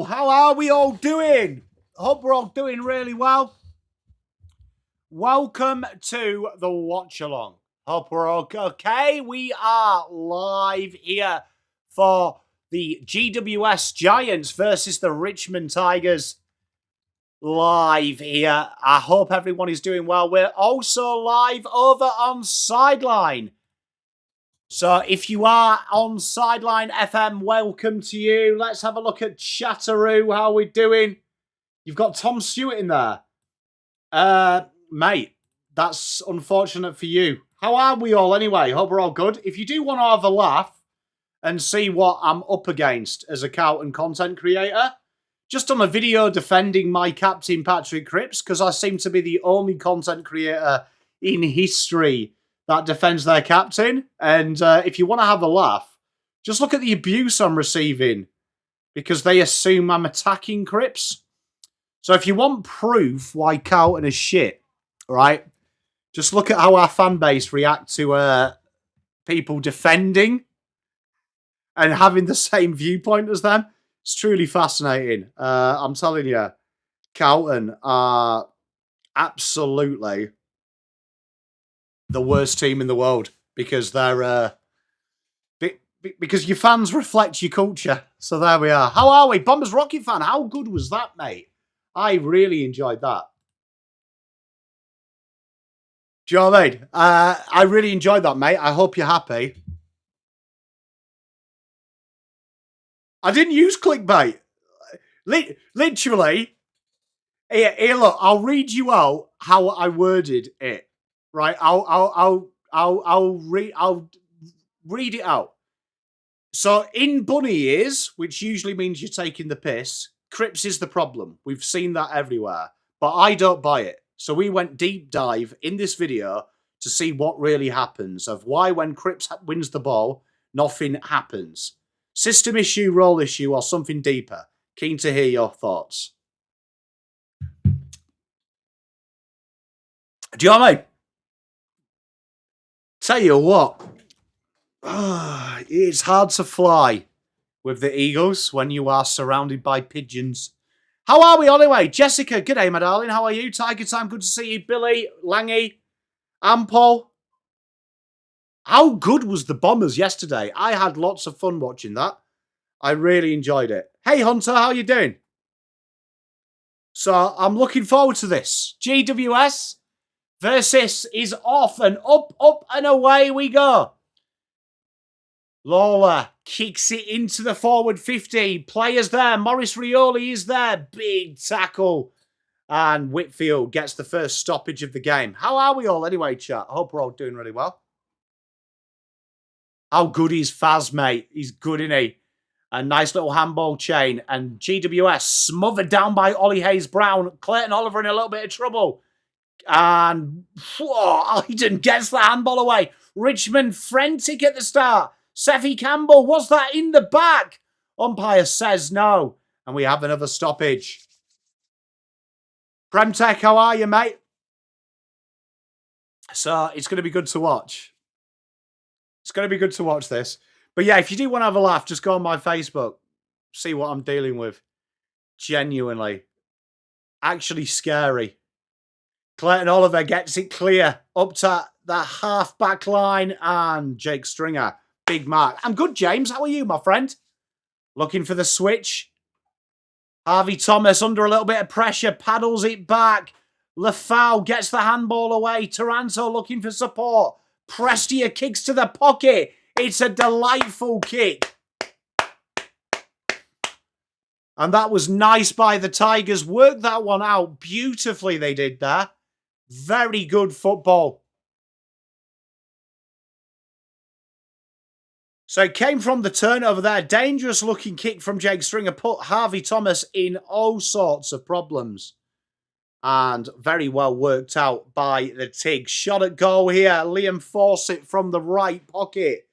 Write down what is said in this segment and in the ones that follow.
How are we all doing? Hope we're all doing really well. Welcome to the watch along. Hope we're all okay. We are live here for the GWS Giants versus the Richmond Tigers. Live here. I hope everyone is doing well. We're also live over on Sideline. So if you are on Sideline FM, welcome to you. Let's have a look at Chatteroo. How are we doing? You've got Tom Stewart in there. Mate, that's unfortunate for you. How are we all anyway? Hope we're all good. If you do want to have a laugh and see what I'm up against as a Carlton content creator, just on a video defending my captain Patrick Cripps, because I seem to be the only content creator in history that defends their captain. And if you want to have a laugh, just look at the abuse I'm receiving because they assume I'm attacking Cripps. So if you want proof why Carlton is shit, right, just look at how our fan base react to people defending and having the same viewpoint as them. It's truly fascinating. I'm telling you, Carlton are absolutely the worst team in the world because they're because your fans reflect your culture. So there we are. How are we? Bombers Rocket fan, how good was that, mate? I really enjoyed that. Do you know what I mean? I really enjoyed that, mate. I hope you're happy. I didn't use clickbait. Literally, here, look, I'll read you out how I worded it. Right, I'll read it out. So in bunny ears, which usually means you're taking the piss, Cripps is the problem. We've seen that everywhere, but I don't buy it. So we went deep dive in this video to see what really happens of why when Cripps wins the ball, nothing happens. System issue, role issue, or something deeper. Keen to hear your thoughts. Do you know what I mean? Tell you what, it's hard to fly with the Eagles when you are surrounded by pigeons. How are we anyway? Jessica, good day, my darling. How are you? Tiger Time, good to see you. Billy, Langy, Paul. How good was the Bombers yesterday? I had lots of fun watching that. I really enjoyed it. Hey, Hunter, how you doing? So I'm looking forward to this. GWS versus is off and up and away we go. Lawler kicks it into the forward 50. Players there. Maurice Rioli is there. Big tackle. And Whitfield gets the first stoppage of the game. How are we all anyway, chat? I hope we're all doing really well. How good is Faz, mate? He's good, isn't he? A nice little handball chain. And GWS smothered down by Ollie Hayes-Brown. Clayton Oliver in a little bit of trouble. And Iden gets the handball away. Richmond frantic at the start. Seffi Campbell, was that in the back? Umpire says no. And we have another stoppage. Premtech, how are you, mate? So it's going to be good to watch. It's going to be good to watch this. But yeah, if you do want to have a laugh, just go on my Facebook. See what I'm dealing with. Genuinely. Actually scary. Clayton Oliver gets it clear up to the half-back line. And Jake Stringer. Big mark. I'm good, James. How are you, my friend? Looking for the switch. Harvey Thomas under a little bit of pressure. Paddles it back. Lafau gets the handball away. Taranto looking for support. Prestia kicks to the pocket. It's a delightful kick. And that was nice by the Tigers. Worked that one out beautifully, they did there. Very good football. So it came from the turnover there. Dangerous looking kick from Jake Stringer. Put Harvey Thomas in all sorts of problems. And very well worked out by the Tig. Shot at goal here. Liam Fawcett from the right pocket.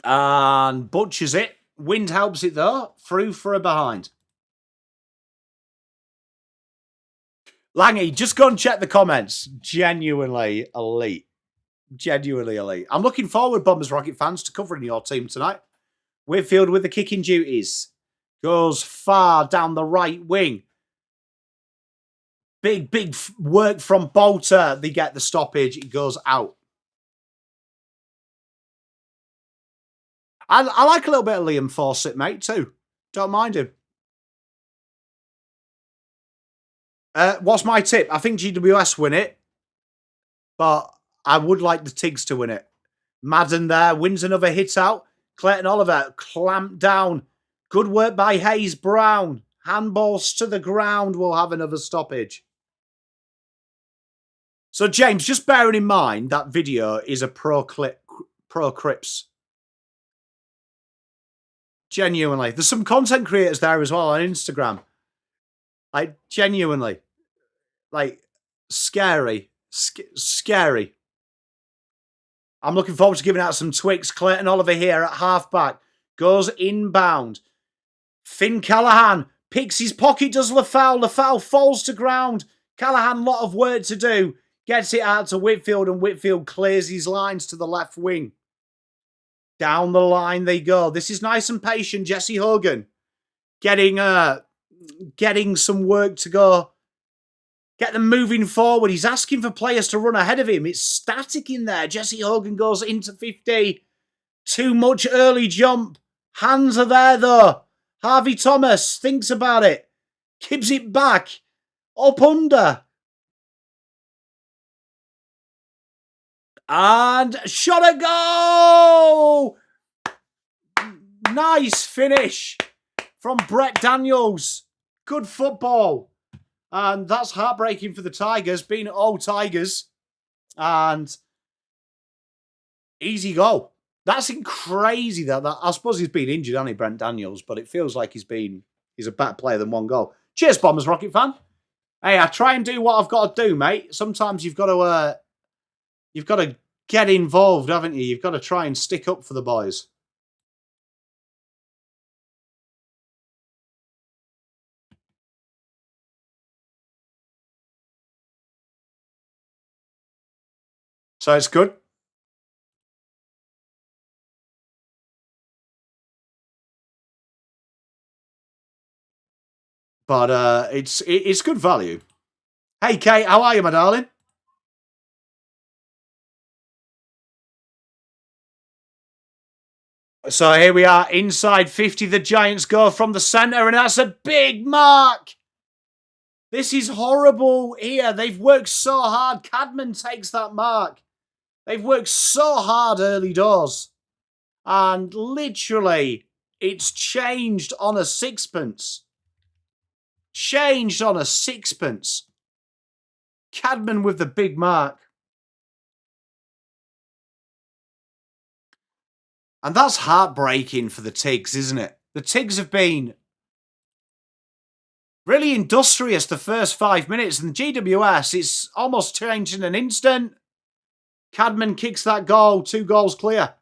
And butchers it. Wind helps it though. Through for a behind. Langy, just go and check the comments. Genuinely elite. Genuinely elite. I'm looking forward, Bombers Rocket fans, to covering your team tonight. Whitfield with the kicking duties. Goes far down the right wing. Big work from Bolter. They get the stoppage. It goes out. I like a little bit of Liam Fawcett, mate, too. Don't mind him. What's my tip? I think GWS win it. But I would like the Tigs to win it. Madden there. Wins another hit out. Clayton Oliver clamped down. Good work by Hayes Brown. Handballs to the ground. We'll have another stoppage. So, James, just bearing in mind that video is a pro Crips. Genuinely. There's some content creators there as well on Instagram. Like, genuinely. Like, scary. Scary. I'm looking forward to giving out some tweaks. Clayton Oliver here at halfback. Goes inbound. Finn Callaghan picks his pocket, does Lafau. Lafau falls to ground. Callaghan, lot of work to do. Gets it out to Whitfield, and Whitfield clears his lines to the left wing. Down the line they go. This is nice and patient. Jesse Hogan getting some work to go. Get them moving forward. He's asking for players to run ahead of him. It's static in there. Jesse Hogan goes into 50. Too much early jump. Hands are there, though. Harvey Thomas thinks about it. Gives it back. Up under. And shot a goal! Nice finish from Brett Daniels. Good football. And that's heartbreaking for the Tigers, being all Tigers. And easy goal. That's crazy. That I suppose he's been injured, hasn't he, Brent Daniels? But it feels like he's a better player than one goal. Cheers, Bombers Rocket fan. Hey, I try and do what I've got to do, mate. Sometimes you've got to get involved, haven't you? You've got to try and stick up for the boys. So it's good. But it's good value. Hey, Kate, how are you, my darling? So here we are, inside 50. The Giants go from the centre, and that's a big mark. This is horrible here. They've worked so hard. Cadman takes that mark. They've worked so hard early doors. And literally, it's changed on a sixpence. Changed on a sixpence. Cadman with the big mark. And that's heartbreaking for the Tigs, isn't it? The Tigs have been really industrious the first 5 minutes. And the GWS, it's almost changed in an instant. Cadman kicks that goal. 2 goals clear.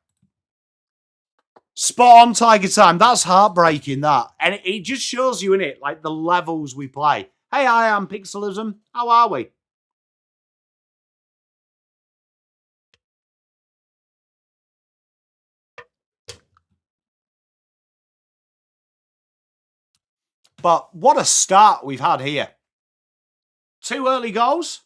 Spot on, Tiger time. That's heartbreaking, that. And it just shows you, innit, like the levels we play. Hey, I am Pixelism. How are we? But what a start we've had here. 2 early goals.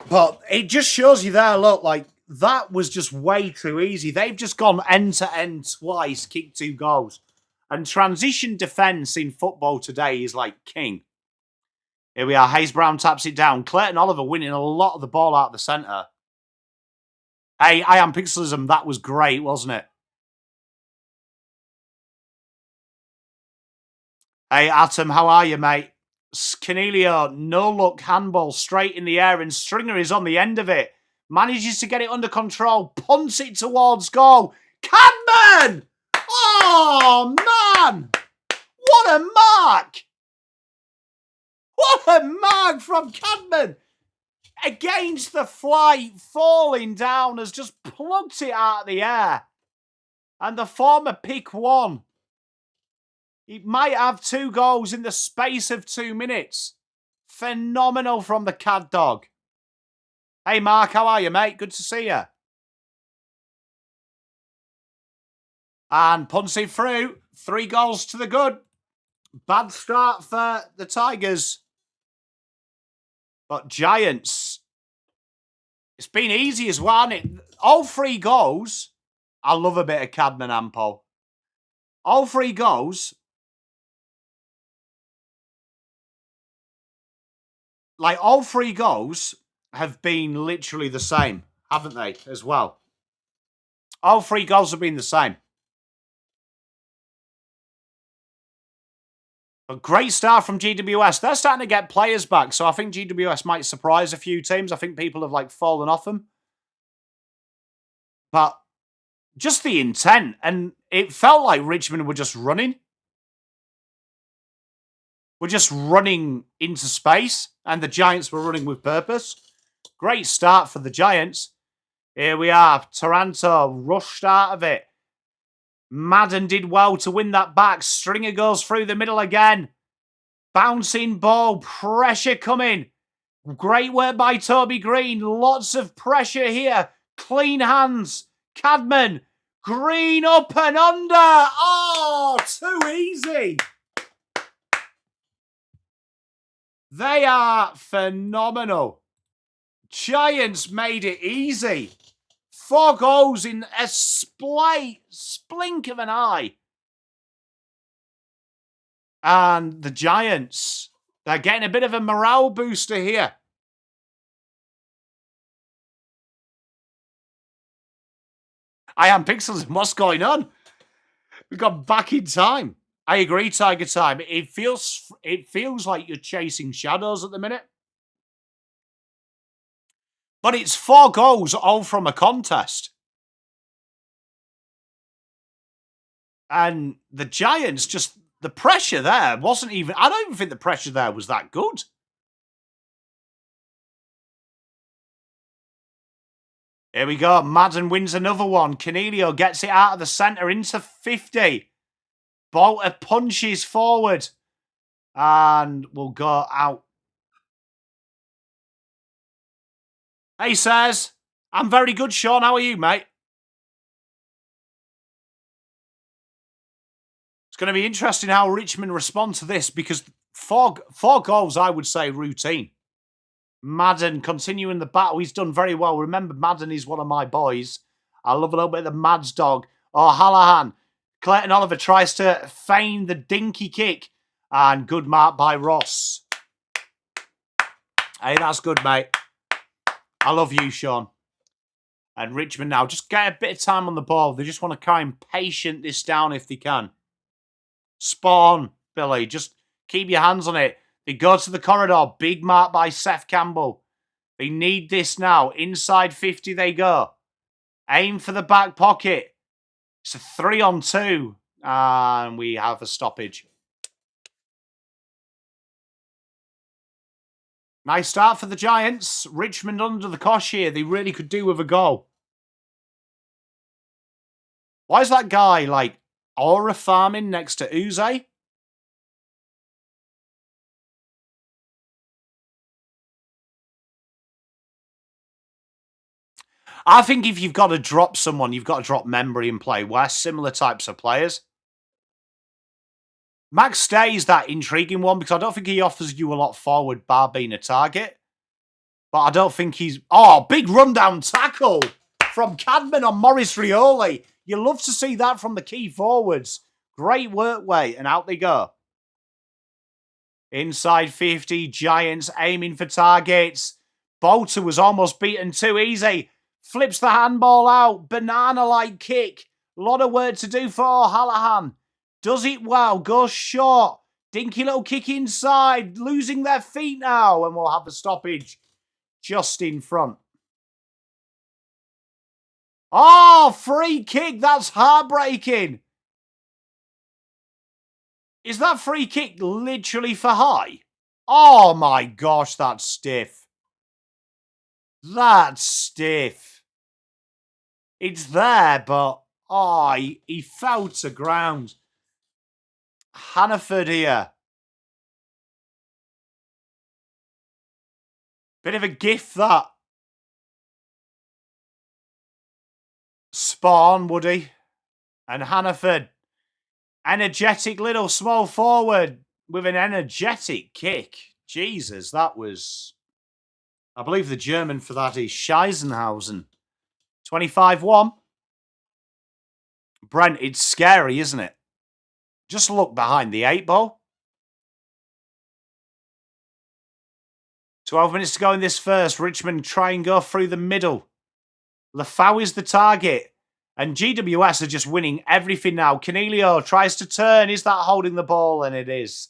But it just shows you there, look, like, that was just way too easy. They've just gone end-to-end twice, kicked 2 goals. And transition defence in football today is like king. Here we are. Hayes Brown taps it down. Clayton Oliver winning a lot of the ball out of the centre. Hey, I am Pixelism. That was great, wasn't it? Hey, Atom, how are you, mate? Canelio, no look, handball straight in the air, and Stringer is on the end of it. Manages to get it under control, punts it towards goal. Cadman! Oh, man! What a mark! What a mark from Cadman! Against the flight, falling down, has just plucked it out of the air. And the former pick one. He might have 2 goals in the space of 2 minutes. Phenomenal from the Cad Dog. Hey, Mark, how are you, mate? Good to see you. And punts it through. 3 goals to the good. Bad start for the Tigers. But Giants. It's been easy as well, hasn't it? All 3 goals. I love a bit of Cadman and Paul. All 3 goals. Like, all 3 goals have been literally the same, haven't they, as well? All 3 goals have been the same. A great start from GWS. They're starting to get players back, so I think GWS might surprise a few teams. I think people have, like, fallen off them. But just the intent, and it felt like Richmond were just running. We're just running into space, and the Giants were running with purpose. Great start for the Giants. Here we are. Taranto rushed out of it. Madden did well to win that back. Stringer goes through the middle again. Bouncing ball. Pressure coming. Great work by Toby Green. Lots of pressure here. Clean hands. Cadman. Green up and under. Oh, too easy. They are phenomenal. Giants made it easy. 4 goals in a splink of an eye. And the Giants, they're getting a bit of a morale booster here. I am Pixels. What's going on? We got back in time. I agree, Tiger Time. It feels like you're chasing shadows at the minute. But it's 4 goals all from a contest. And the Giants just, the pressure there wasn't even, I don't even think the pressure there was that good. Here we go. Madden wins another one. Canelio gets it out of the centre into 50. Bolter punches forward. And will go out. Hey, says. I'm very good, Sean. How are you, mate? It's going to be interesting how Richmond respond to this because four goals, I would say, routine. Madden continuing the battle. He's done very well. Remember, Madden is one of my boys. I love a little bit of the Mads dog. Oh, Hallahan. Clayton Oliver tries to feign the dinky kick. And good mark by Ross. Hey, that's good, mate. I love you, Sean. And Richmond now, just get a bit of time on the ball. They just want to try and patient this down if they can. Spawn, Billy. Just keep your hands on it. They go to the corridor. Big mark by Seth Campbell. They need this now. Inside 50 they go. Aim for the back pocket. It's a 3-on-2. And we have a stoppage. Nice start for the Giants. Richmond under the cosh here. They really could do with a goal. Why is that guy, like, aura farming next to Uze? I think if you've got to drop someone, you've got to drop Membry and play West. Similar types of players. Max Stay is that intriguing one because I don't think he offers you a lot forward bar being a target. But I don't think he's... Oh, big rundown tackle from Cadman on Maurice Rioli. You love to see that from the key forwards. Great work rate, and out they go. Inside 50, Giants aiming for targets. Bolter was almost beaten too easy. Flips the handball out. Banana-like kick. A lot of work to do for Hallahan. Does it well. Goes short. Dinky little kick inside. Losing their feet now. And we'll have the stoppage just in front. Oh, free kick. That's heartbreaking. Is that free kick literally for high? Oh my gosh, that's stiff. That's stiff. It's there, but Oh, he fell to ground. Hannaford here. Bit of a gift, that. Spawn, Woody. And Hannaford. Energetic little small forward with an energetic kick. Jesus, that was... I believe the German for that is Scheisenhausen. 25-1. Brent, it's scary, isn't it? Just look behind the 8 ball. 12 minutes to go in this first. Richmond try and go through the middle. Lafau is the target. And GWS are just winning everything now. Canelio tries to turn. Is that holding the ball? And it is.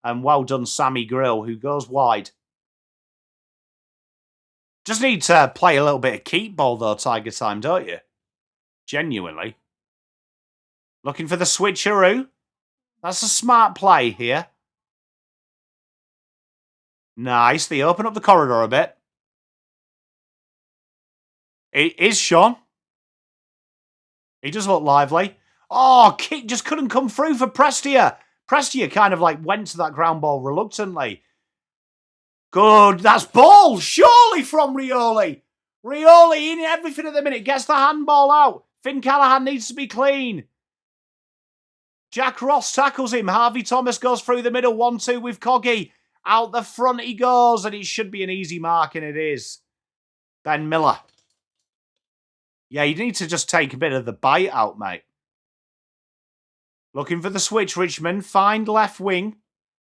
And well done, Sammy Grill, who goes wide. Just need to play a little bit of keep ball, though, Tiger time, don't you? Genuinely. Looking for the switcheroo. That's a smart play here. Nice. They open up the corridor a bit. It is Sean. He does look lively. Oh, kick just couldn't come through for Prestia. Prestia kind of like went to that ground ball reluctantly. Good. That's ball. Surely from Rioli. Rioli in everything at the minute. Gets the handball out. Finn Callaghan needs to be clean. Jack Ross tackles him. Harvey Thomas goes through the middle. 1-2 with Coggy. Out the front he goes. And it should be an easy mark, and it is. Ben Miller. Yeah, you need to just take a bit of the bite out, mate. Looking for the switch, Richmond. Find left wing.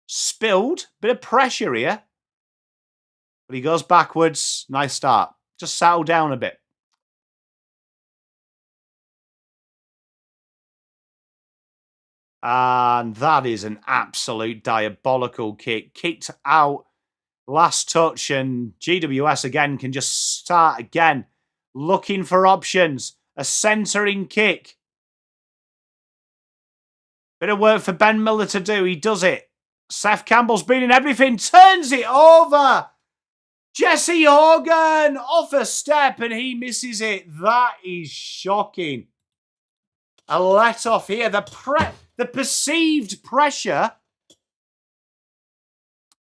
Spilled. Bit of pressure here. But he goes backwards. Nice start. Just settle down a bit. And that is an absolute diabolical kick. Kicked out. Last touch. And GWS again can just start again. Looking for options. A centering kick. Bit of work for Ben Miller to do. He does it. Seth Campbell's been in everything. Turns it over. Jesse Horgan off a step and he misses it. That is shocking. A let off here. The perceived pressure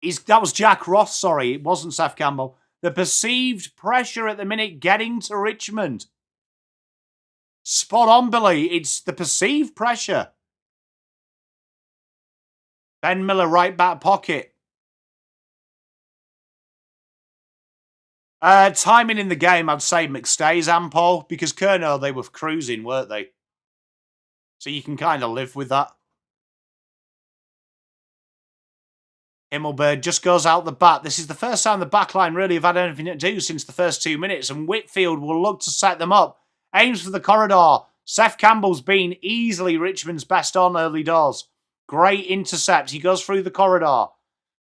is... That was Jack Ross, sorry. It wasn't Seth Campbell. The perceived pressure at the minute getting to Richmond. Spot on, Billy. It's the perceived pressure. Ben Miller, right back pocket. Timing in the game, I'd say McStay's and Paul, because Kerno, they were cruising, weren't they? So you can kind of live with that. Himmelberg just goes out the back. This is the first time the back line really have had anything to do since the first 2 minutes, and Whitfield will look to set them up. Aims for the corridor. Seth Campbell's been easily Richmond's best on early doors. Great intercept. He goes through the corridor.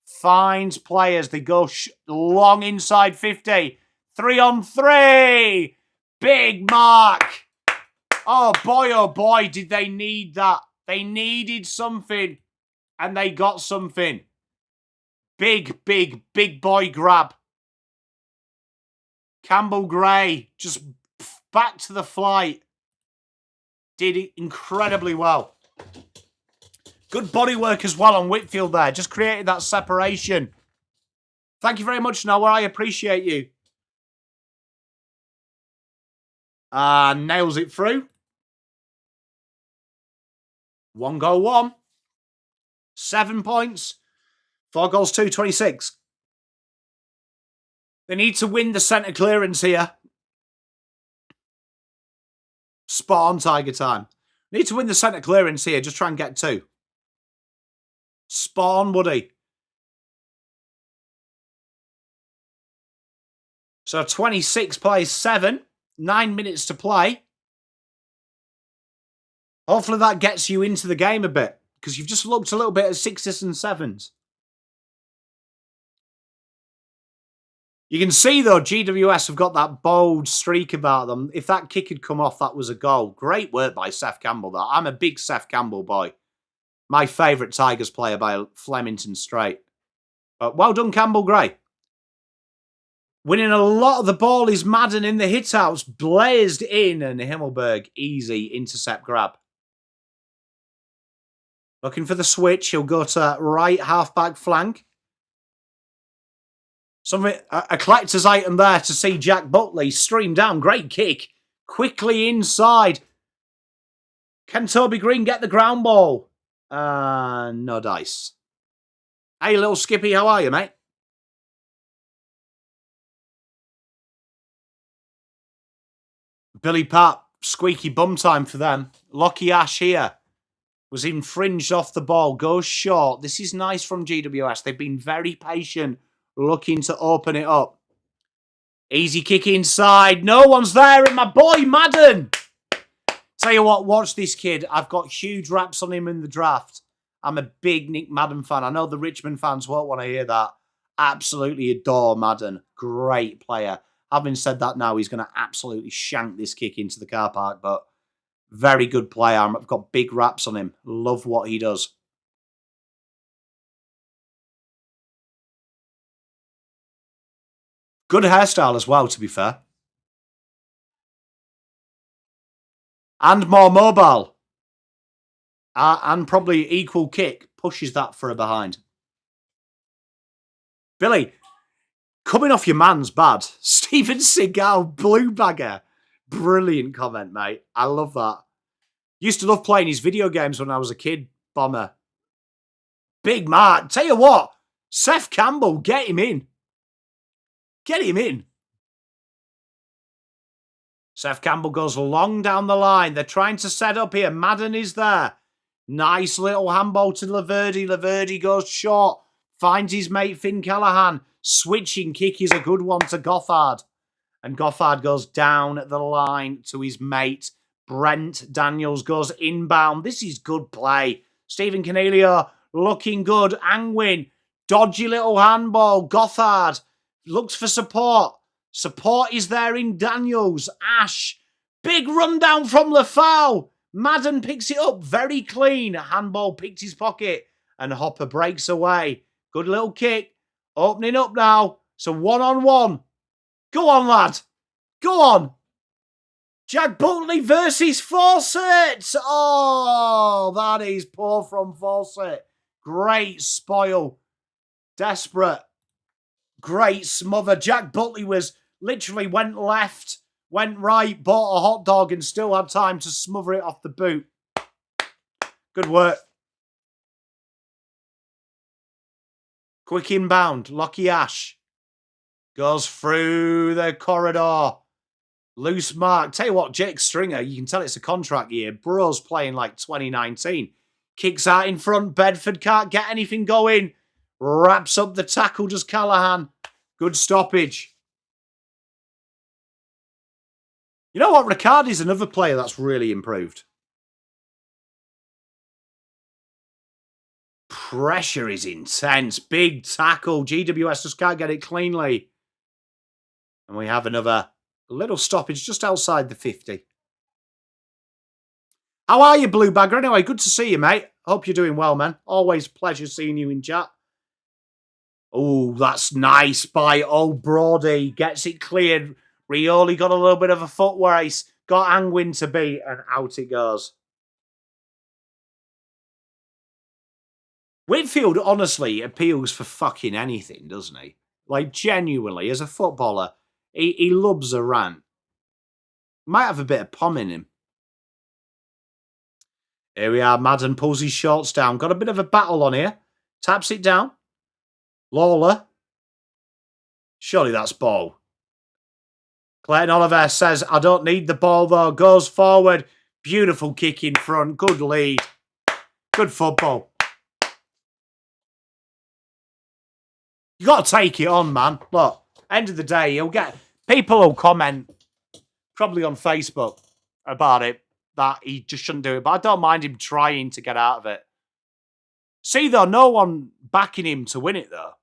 Finds players. They go long inside 50. 3-on-3. Big mark. Oh boy, did they need that. They needed something, and they got something. Big boy grab. Campbell Gray just back to the flight. Did it incredibly well. Good body work as well on Whitfield there. Just created that separation. Thank you very much, Noah. I appreciate you. Nails it through. 1 goal, 1. 7 points. 4 goals, 2, 26. They need to win the centre clearance here. Spot on, Tiger time. Need to win the centre clearance here. Just try and get 2. Spot on, Woody. So 26 plays 7. 9 minutes to play. Hopefully that gets you into the game a bit, because you've just looked a little bit at 6s and 7s. You can see, though, GWS have got that bold streak about them. If that kick had come off, that was a goal. Great work by Seth Campbell, though. I'm a big Seth Campbell boy. My favourite Tigers player by Flemington Strait. But well done, Campbell Gray. Winning a lot of the ball is Madden in the hitouts. Blazed in, and Himmelberg, easy intercept grab. Looking for the switch. He'll go to right half-back flank. A collector's item there to see Jack Butley stream down. Great kick. Quickly inside. Can Toby Green get the ground ball? No dice. Hey, little Skippy, how are you, mate? Billy Pat, squeaky bum time for them. Lockie Ash here. Was infringed off the ball. Goes short. This is nice from GWS. They've been very patient, looking to open it up. Easy kick inside. No one's there, and my boy Madden. Tell you what, watch this kid. I've got huge raps on him in the draft. I'm a big Nick Madden fan. I know the Richmond fans won't want to hear that. Absolutely adore Madden. Great player. Having said that now, he's going to absolutely shank this kick into the car park, but very good player. I've got big raps on him. Love what he does. Good hairstyle as well, to be fair. And more mobile. And probably equal kick. Pushes that for a behind. Billy, coming off your man's bad. Steven Seagal, blue bagger. Brilliant comment, mate. I love that. Used to love playing his video games when I was a kid, Bomber. Big Mark. Tell you what, Seth Campbell, get him in. Get him in. Seth Campbell goes long down the line. They're trying to set up here. Madden is there. Nice little handball to Laverdy. Laverdy goes short. Finds his mate Finn Callahan. Switching kick is a good one to Gothard. And Gothard goes down the line to his mate. Brent Daniels goes inbound. This is good play. Stephen Canelio looking good. Angwin. Dodgy little handball. Gothard looks for support. Support is there in Daniels. Ash. Big rundown from Lafau. Madden picks it up. Very clean. Handball picked his pocket. And Hopper breaks away. Good little kick. Opening up now. So 1-on-1. Go on, lad. Go on. Jack Butley versus Fawcett. Oh, that is poor from Fawcett. Great spoil. Desperate. Great smother. Jack Butley was literally went left, went right, bought a hot dog and still had time to smother it off the boot. Good work. Quick inbound. Lockie Ash goes through the corridor. Loose mark. Tell you what, Jake Stringer, you can tell it's a contract year. Bro's playing like 2019. Kicks out in front. Bedford can't get anything going. Wraps up the tackle, does Callahan. Good stoppage. You know what? Riccardi's another player that's really improved. Pressure is intense. Big tackle. GWS just can't get it cleanly. And we have another little stoppage just outside the 50. How are you, Blue Bagger? Anyway, good to see you, mate. Hope you're doing well, man. Always a pleasure seeing you in chat. Oh, that's nice by old Brody. Gets it cleared. Rioli got a little bit of a foot race. Got Angwin to beat, and out it goes. Whitfield honestly appeals for fucking anything, doesn't he? Like, genuinely, as a footballer, he loves a rant. Might have a bit of pom in him. Here we are. Madden pulls his shorts down. Got a bit of a battle on here. Taps it down. Lawler. Surely that's ball. Clayton Oliver says, I don't need the ball though. Goes forward. Beautiful kick in front. Good lead. Good football. You got to take it on, man. Look, end of the day, you'll get... People will comment, probably on Facebook, about it, that he just shouldn't do it. But I don't mind him trying to get out of it. See, though, no one backing him to win it, though.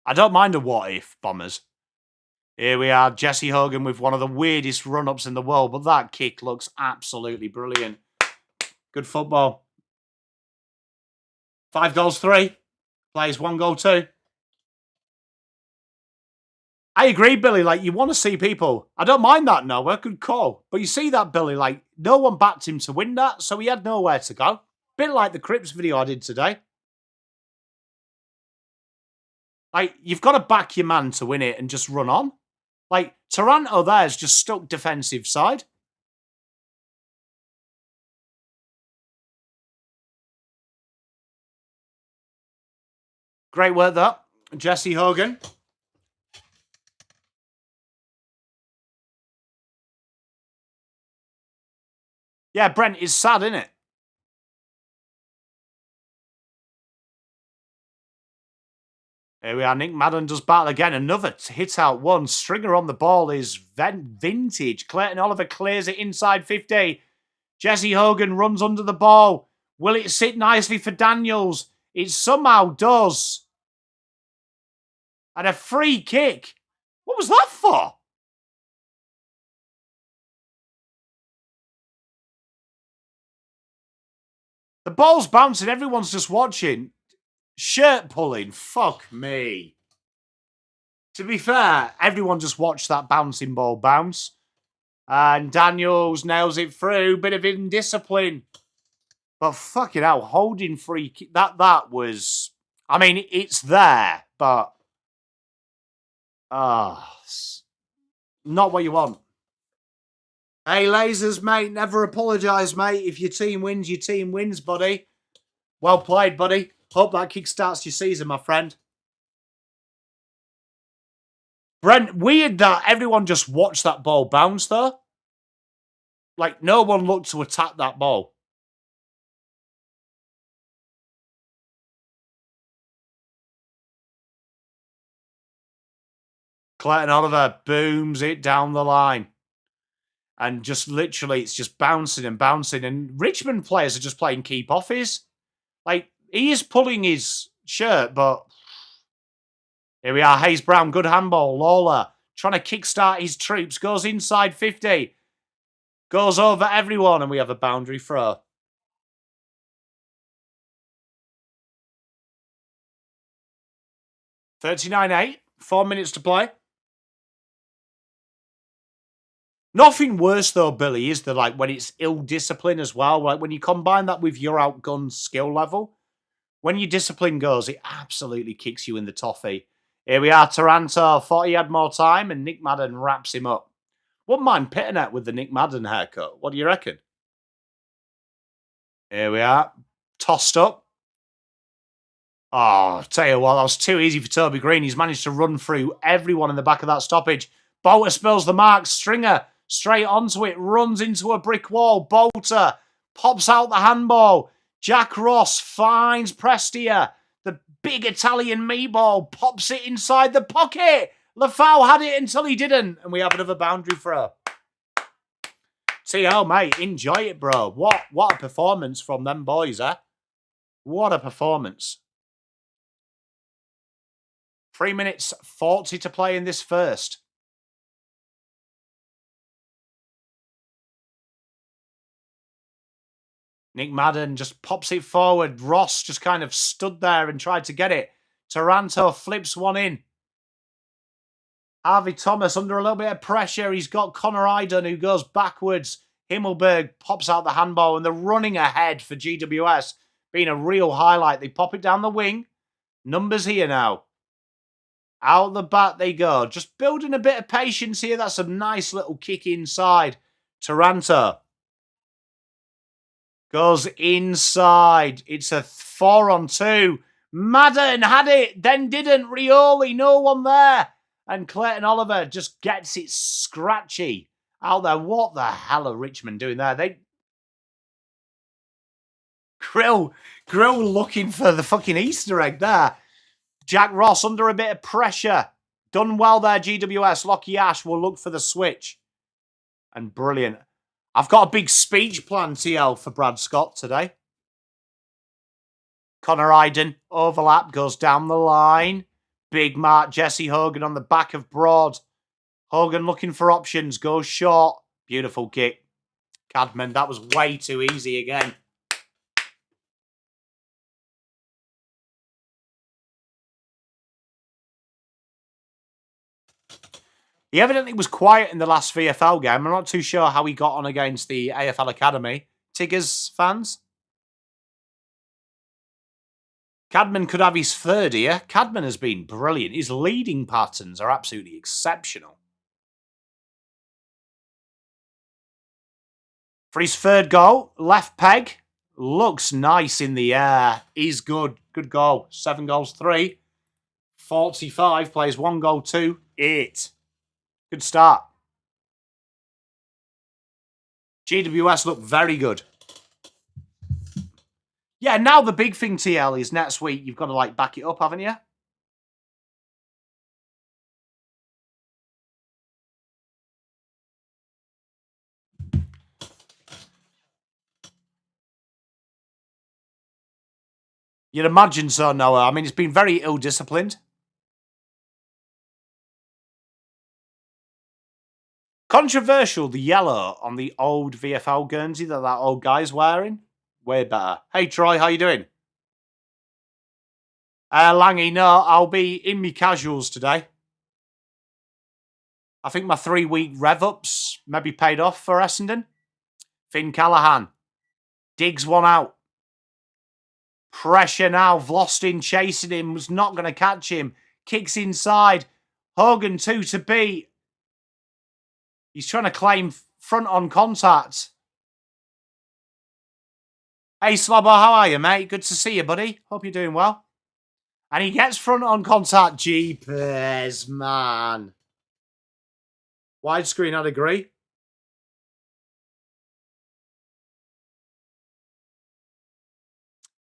I don't mind a what-if, Bombers. Here we are, Jesse Hogan with one of the weirdest run-ups in the world, but that kick looks absolutely brilliant. Good football. 5 goals 3. Plays 1 goal 2. I agree, Billy. Like, you want to see people. I don't mind that, Noah. Good call. But you see that, Billy, like, no one backed him to win that, so he had nowhere to go. Bit like the Crips video I did today. Like, you've got to back your man to win it and just run on. Like, Taranto there's just stuck defensive side. Great work, that. Jesse Hogan. Yeah, Brent is sad, isn't it? Here we are. Nick Madden does battle again. Another hit out one. Stringer on the ball is vintage. Clayton Oliver clears it inside 50. Jesse Hogan runs under the ball. Will it sit nicely for Daniels? It somehow does. And a free kick. What was that for? The ball's bouncing. Everyone's just watching. Shirt pulling. Fuck me. To be fair, everyone just watched that bouncing ball bounce. And Daniels nails it through. Bit of indiscipline. But fucking hell, holding free kick. That was... I mean, it's there, but... not what you want. Hey, Lasers, mate. Never apologise, mate. If your team wins, buddy. Well played, buddy. Hope that kickstarts your season, my friend. Brent, weird that everyone just watched that ball bounce, though. Like, no one looked to attack that ball. Clayton Oliver booms it down the line. And just literally, it's just bouncing and bouncing. And Richmond players are just playing keep offies. Like, he is pulling his shirt, but... Here we are, Hayes Brown, good handball. Lawler trying to kickstart his troops. Goes inside 50. Goes over everyone, and we have a boundary throw. $39.8. 4 minutes to play. Nothing worse, though, Billy, is that, like, when it's ill-discipline as well. Like, when you combine that with your outgun skill level, when your discipline goes, it absolutely kicks you in the toffee. Here we are, Taranto. Thought he had more time, and Nick Madden wraps him up. Wouldn't mind pitting it with the Nick Madden haircut. What do you reckon? Here we are. Tossed up. Oh, tell you what, that was too easy for Toby Green. He's managed to run through everyone in the back of that stoppage. Bolter spills the mark. Stringer straight onto it. Runs into a brick wall. Bolter pops out the handball. Jack Ross finds Prestia. The big Italian meatball pops it inside the pocket. Lafau had it until he didn't. And we have another boundary throw. T.O., mate, enjoy it, bro. What a performance from them boys, eh? What a performance. 3 minutes 40 to play in this first. Nick Madden just pops it forward. Ross just kind of stood there and tried to get it. Taranto flips one in. Harvey Thomas under a little bit of pressure. He's got Connor Iden who goes backwards. Himmelberg pops out the handball and the running ahead for GWS being a real highlight. They pop it down the wing. Numbers here now. Out the back they go. Just building a bit of patience here. That's a nice little kick inside. Taranto goes inside. It's a 4-on-2. Madden had it, then didn't. Rioli, no one there. And Clayton Oliver just gets it scratchy out there. What the hell are Richmond doing there? Grill looking for the fucking Easter egg there. Jack Ross under a bit of pressure. Done well there, GWS. Lockie Ash will look for the switch. And brilliant. I've got a big speech planned, TL, for Brad Scott today. Connor Iden, overlap, goes down the line. Big mark, Jesse Hogan on the back of Broad. Hogan looking for options, goes short. Beautiful kick. Cadman, that was way too easy again. He evidently was quiet in the last VFL game. I'm not too sure how he got on against the AFL Academy. Tigers fans? Cadman could have his third here. Cadman has been brilliant. His leading patterns are absolutely exceptional. For his third goal, left peg. Looks nice in the air. He's good. Good goal. 7 goals, 3. 45. Plays 1 goal, 2. 8. Good start. GWS look very good. Yeah, now the big thing, TL, is next week you've got to, like, back it up, haven't you? You'd imagine so, Noah. I mean, it's been very ill-disciplined. Controversial, the yellow on the old VFL Guernsey that old guy's wearing. Way better. Hey, Troy, how you doing? Langy, no, I'll be in me casuals today. I think my 3-week rev-ups maybe paid off for Essendon. Finn Callaghan. Digs one out. Pressure now. Vlostin chasing him. Was not going to catch him. Kicks inside. Hogan 2 to beat. He's trying to claim front on contact. Hey, Slobber, how are you, mate? Good to see you, buddy. Hope you're doing well. And he gets front on contact. Jeepers, man. Widescreen, I'd agree.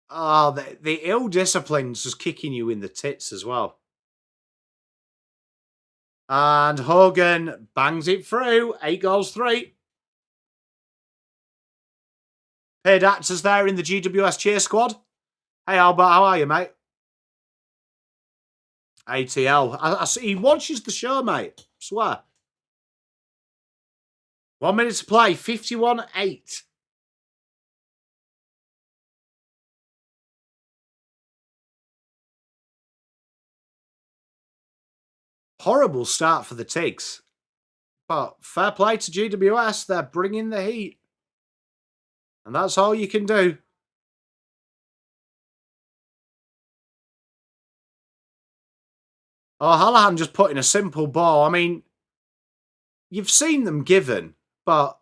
Oh, the ill-discipline's just kicking you in the tits as well. And Hogan bangs it through. 8 goals, 3. Paid actors there in the GWS cheer squad. Hey, Albert, how are you, mate? ATL. I see he watches the show, mate. I swear. 1 minute to play. 51-8. Horrible start for the Tigs. But fair play to GWS. They're bringing the heat. And that's all you can do. Oh, Hallahan just put in a simple ball. I mean, you've seen them given, but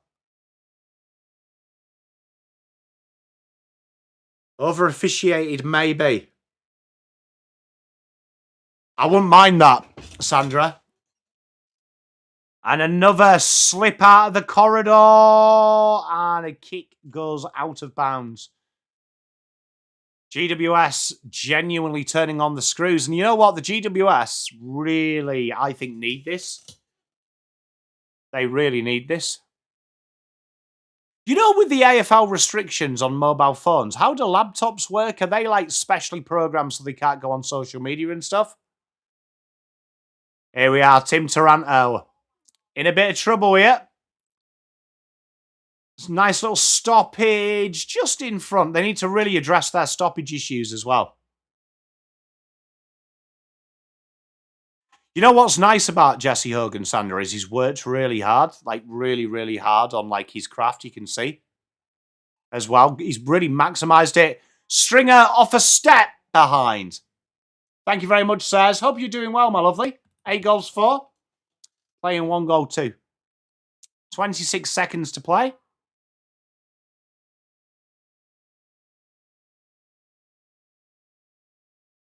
over-officiated maybe. I wouldn't mind that, Sandra. And another slip out of the corridor. And a kick goes out of bounds. GWS genuinely turning on the screws. And you know what? The GWS really, I think, need this. They really need this. You know, with the AFL restrictions on mobile phones, how do laptops work? Are they, like, specially programmed so they can't go on social media and stuff? Here we are, Tim Taranto. In a bit of trouble here. It's a nice little stoppage just in front. They need to really address their stoppage issues as well. You know what's nice about Jesse Hogan, Sandra, is he's worked really hard. Like, really, really hard on, like, his craft, you can see. As well. He's really maximised it. Stringer off a step behind. Thank you very much, Saz. Hope you're doing well, my lovely. 8 goals, 4. Playing 1 goal, 2. 26 seconds to play.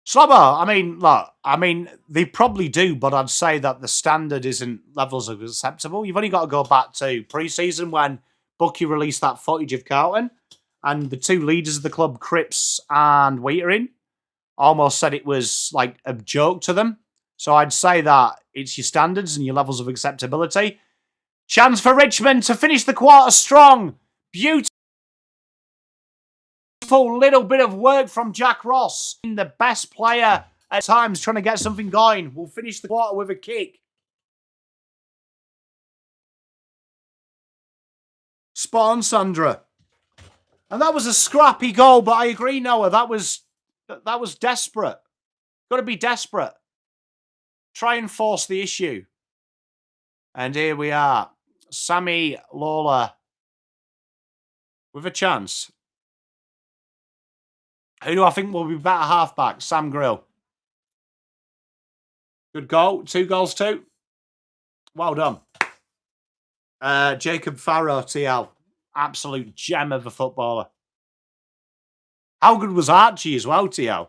Slobber, I mean, they probably do, but I'd say that the standard isn't levels of acceptable. You've only got to go back to pre-season when Bucky released that footage of Carlton, and the 2 leaders of the club, Cripps and Waitering, almost said it was like a joke to them. So I'd say that it's your standards and your levels of acceptability. Chance for Richmond to finish the quarter strong. Beautiful little bit of work from Jack Ross. The best player at times trying to get something going. We'll finish the quarter with a kick. Spot on, Sandra. And that was a scrappy goal, but I agree, Noah. That was desperate. Got to be desperate. Try and force the issue. And here we are. Sammy Lawler with a chance. Who do I think will be better halfback? Sam Grill. Good goal. 2 goals too. Well done. Jacob Farrow, TL. Absolute gem of a footballer. How good was Archie as well, TL?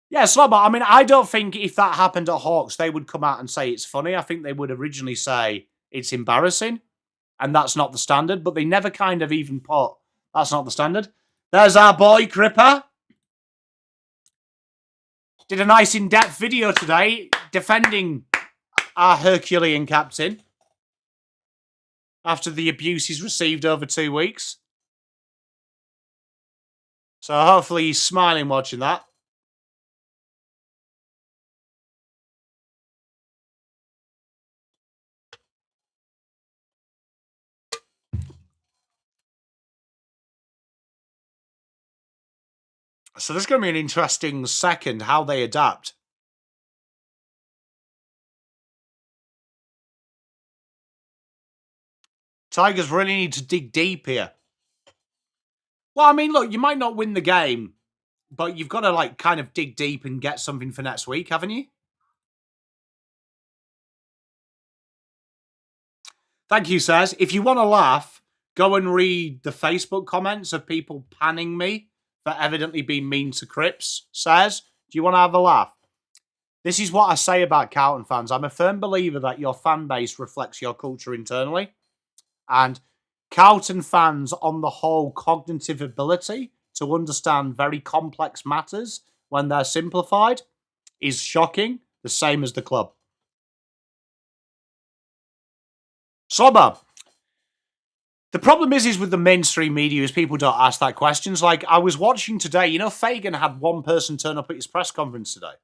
Yeah, Slobber. I mean, I don't think if that happened at Hawks, they would come out and say it's funny. I think they would originally say it's embarrassing. And that's not the standard. But they never kind of even put, that's not the standard. There's our boy, Cripper. Did a nice in-depth video today defending our Herculean captain after the abuse he's received over 2 weeks. So hopefully he's smiling watching that. So this is going to be an interesting second, how they adapt. Tigers really need to dig deep here. Well, I mean, look, you might not win the game, but you've got to, like, kind of dig deep and get something for next week, haven't you? Thank you, Says. If you want to laugh, go and read the Facebook comments of people panning me for evidently being mean to Crips. Says, do you want to have a laugh? This is what I say about Carlton fans. I'm a firm believer that your fan base reflects your culture internally. And Carlton fans, on the whole, cognitive ability to understand very complex matters when they're simplified is shocking, the same as the club. Slobber. The problem is with the mainstream media is people don't ask that questions. Like, I was watching today, you know, Fagan had one person turn up at his press conference today.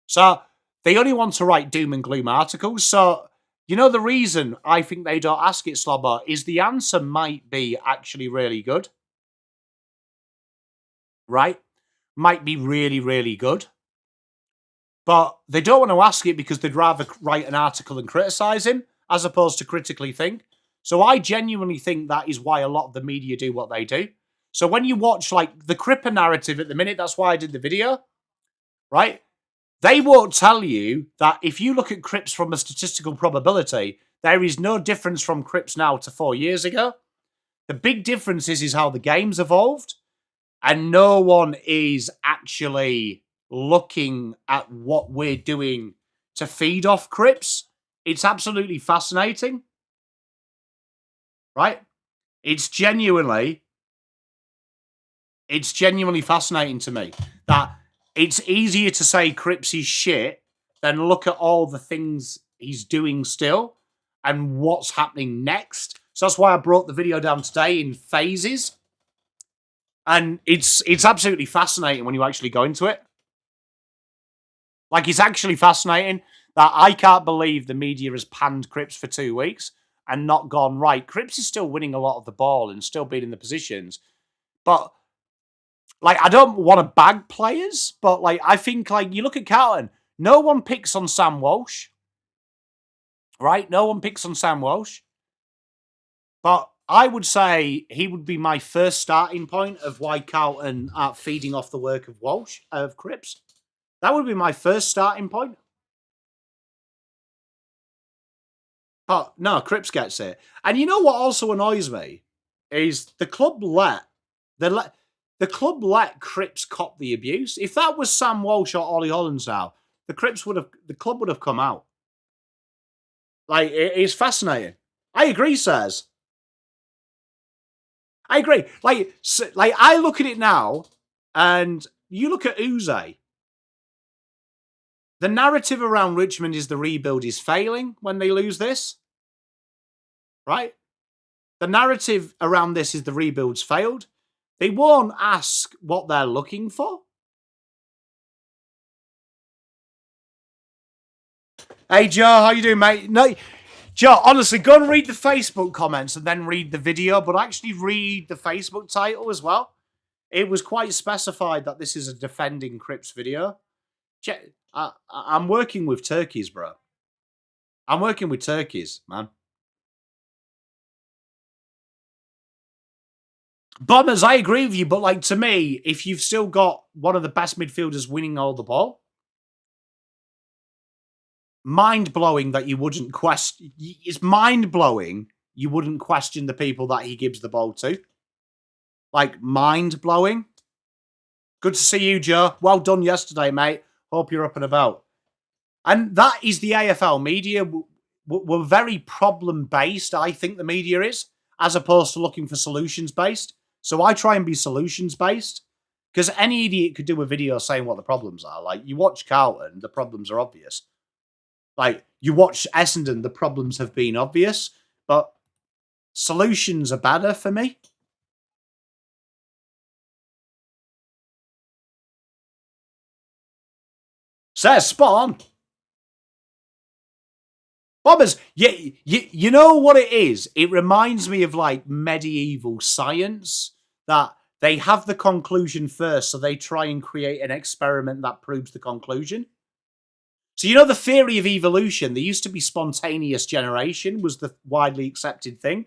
So they only want to write doom and gloom articles. So, you know, the reason I think they don't ask it, Slobber, is the answer might be actually really good. Right? Might be really, really good. But they don't want to ask it because they'd rather write an article and criticize him as opposed to critically think. So I genuinely think that is why a lot of the media do what they do. So when you watch, like, the Cripper narrative at the minute, that's why I did the video, right? They won't tell you that if you look at Crips from a statistical probability, there is no difference from Crips now to 4 years ago. The big difference is how the game's evolved, and no one is actually looking at what we're doing to feed off Crips. It's absolutely fascinating. Right? It's genuinely fascinating to me that it's easier to say Crips is shit than look at all the things he's doing still and what's happening next. So that's why I brought the video down today in phases. And it's absolutely fascinating when you actually go into it. Like, it's actually fascinating that I can't believe the media has panned Crips for 2 weeks and not gone, right, Crips is still winning a lot of the ball and still being in the positions. But, like, I don't want to bag players, but, like, I think, like, you look at Carlton, no one picks on Sam Walsh. Right? No one picks on Sam Walsh. But I would say he would be my first starting point of why Carlton are feeding off the work of Walsh, of Crips. That would be my first starting point. But no, Crips gets it. And you know what also annoys me is the club let Crips cop the abuse. If that was Sam Walsh or Ollie Hollands now, the club would have come out. Like, it's fascinating. I agree, Says. I agree. Like I look at it now, and you look at Uze. The narrative around Richmond is the rebuild is failing when they lose this. Right? The narrative around this is the rebuild's failed. They won't ask what they're looking for. Hey, Joe, how you doing, mate? No, Joe, honestly, go and read the Facebook comments and then read the video, but actually read the Facebook title as well. It was quite specified that this is a defending Crips video. I'm working with turkeys, bro. I'm working with turkeys, man. Bombers, I agree with you, but like to me, if you've still got one of the best midfielders winning all the ball, mind-blowing that you wouldn't question. It's mind-blowing you wouldn't question the people that he gives the ball to. Like, mind-blowing. Good to see you, Joe. Well done yesterday, mate. Hope you're up and about. And that is the AFL media. We're very problem-based, I think the media is, as opposed to looking for solutions-based. So I try and be solutions-based. Because any idiot could do a video saying what the problems are. Like, you watch Carlton, the problems are obvious. Like, you watch Essendon, the problems have been obvious. But solutions are better for me. Says Spawn. Bombers, you know what it is? It reminds me of like medieval science, that they have the conclusion first, so they try and create an experiment that proves the conclusion. So you know the theory of evolution, there used to be spontaneous generation, was the widely accepted thing.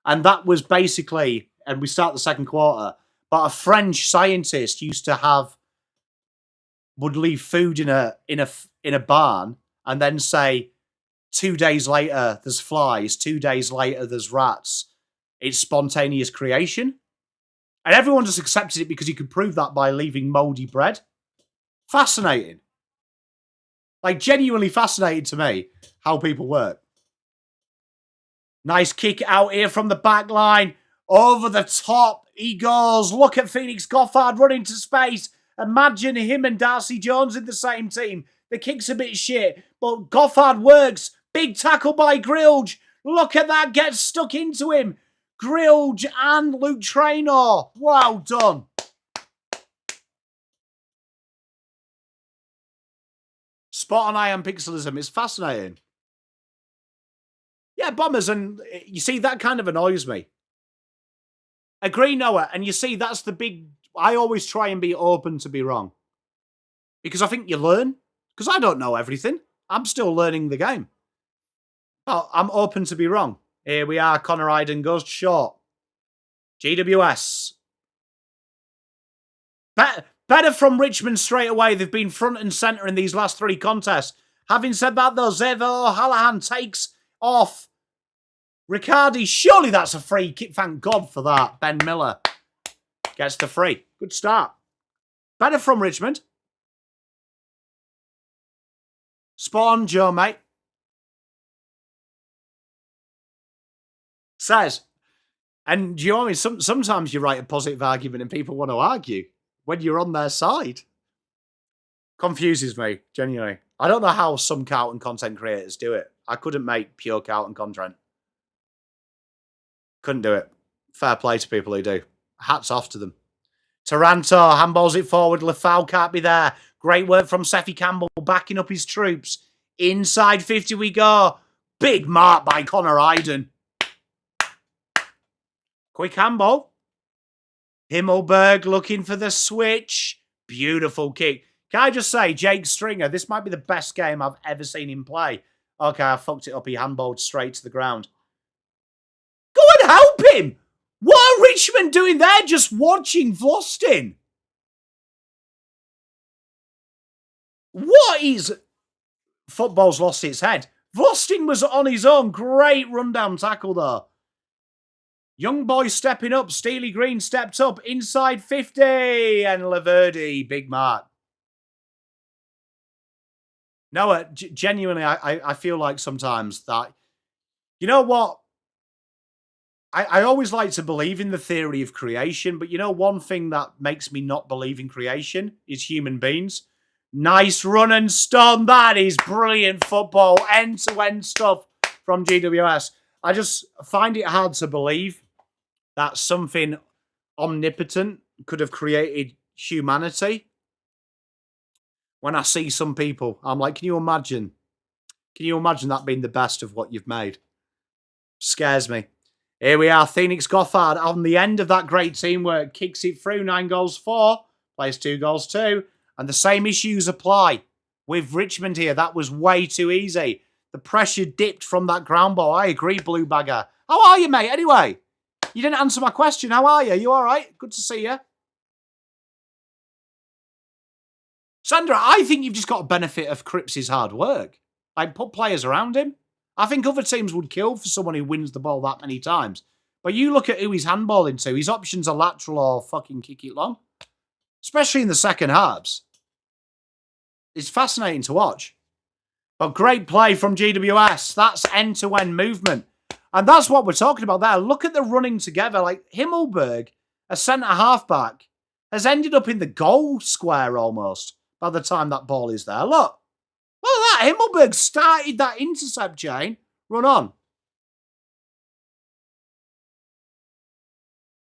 And that was basically, and we start the second quarter, but a French scientist would leave food in a barn and then say, 2 days later, there's flies. 2 days later, there's rats. It's spontaneous creation. And everyone just accepted it because you could prove that by leaving mouldy bread. Fascinating. Like, genuinely fascinating to me how people work. Nice kick out here from the back line. Over the top. He goes. Look at Phoenix Goffard running to space. Imagine him and Darcy Jones in the same team. The kick's a bit shit, but Goffard works. Big tackle by Grilge. Look at that. Gets stuck into him. Grilge and Luke Traynor. Well done. Spot on I am pixelism. It's fascinating. Yeah, Bombers, and you see, that kind of annoys me. Agree, Noah, and you see, that's the big... I always try and be open to be wrong. Because I think you learn. Because I don't know everything. I'm still learning the game. Oh, I'm open to be wrong. Here we are. Connor Iden goes short. GWS. Better from Richmond straight away. They've been front and centre in these last 3 contests. Having said that, though, Zevo O'Hallahan takes off Riccardi. Surely that's a free kick. Thank God for that. Ben Miller gets the free. Good start. Better from Richmond. Spawn, Joe, mate. Says, and do you know what I mean? Sometimes you write a positive argument and people want to argue when you're on their side. Confuses me, genuinely. I don't know how some Carlton content creators do it. I couldn't make pure Carlton content. Couldn't do it. Fair play to people who do. Hats off to them. Taranto handballs it forward. Lafau can't be there. Great work from Seffi Campbell backing up his troops. Inside 50 we go. Big mark by Connor Iden. Quick handball. Himmelberg looking for the switch. Beautiful kick. Can I just say, Jake Stringer, this might be the best game I've ever seen him play. Okay, I fucked it up. He handballed straight to the ground. Go and help him. What are Richmond doing there? Just watching Vlastin. What is... Football's lost its head. Vlastin was on his own. Great rundown tackle, though. Young boy stepping up. Steely Green stepped up. Inside 50. And Laverdi, big mark. No, genuinely, I feel like sometimes that... You know what? I always like to believe in the theory of creation, but you know one thing that makes me not believe in creation is human beings. Nice run and stun. That is brilliant football. End-to-end stuff from GWS. I just find it hard to believe that something omnipotent could have created humanity. When I see some people, I'm like, can you imagine? Can you imagine that being the best of what you've made? Scares me. Here we are, Phoenix Goffard on the end of that great teamwork. Kicks it through, 9 goals 4. Plays 2 goals 2. And the same issues apply with Richmond here. That was way too easy. The pressure dipped from that ground ball. I agree, Blue Bagger. How are you, mate? Anyway, you didn't answer my question. How are you? You all right? Good to see you. Sandra, I think you've just got a benefit of Cripps' hard work. Like, put players around him. I think other teams would kill for someone who wins the ball that many times. But you look at who he's handballing to. His options are lateral or fucking kick it long. Especially in the second halves. It's fascinating to watch. But great play from GWS. That's end-to-end movement. And that's what we're talking about there. Look at the running together. Like, Himmelberg, a centre-halfback, has ended up in the goal square almost by the time that ball is there. Look. Look at that. Himmelberg started that intercept chain. Run on.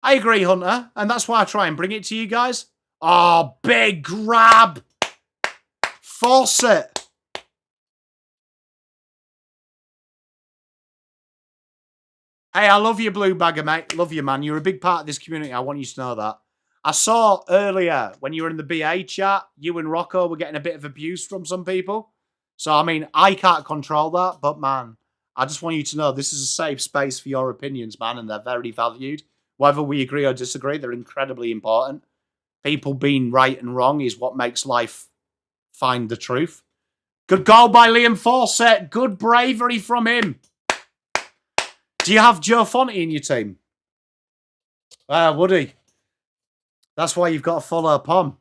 I agree, Hunter. And that's why I try and bring it to you guys. Oh, big grab. Fawcett. Hey, I love you, Blue Bagger, mate. Love you, man. You're a big part of this community. I want you to know that. I saw earlier when you were in the BA chat, you and Rocco were getting a bit of abuse from some people. So, I mean, I can't control that. But, man, I just want you to know this is a safe space for your opinions, man. And they're very valued. Whether we agree or disagree, they're incredibly important. People being right and wrong is what makes life find the truth. Good goal by Liam Fawcett. Good bravery from him. Do you have Joe Fonte in your team? Would he? That's why you've got to follow Pom.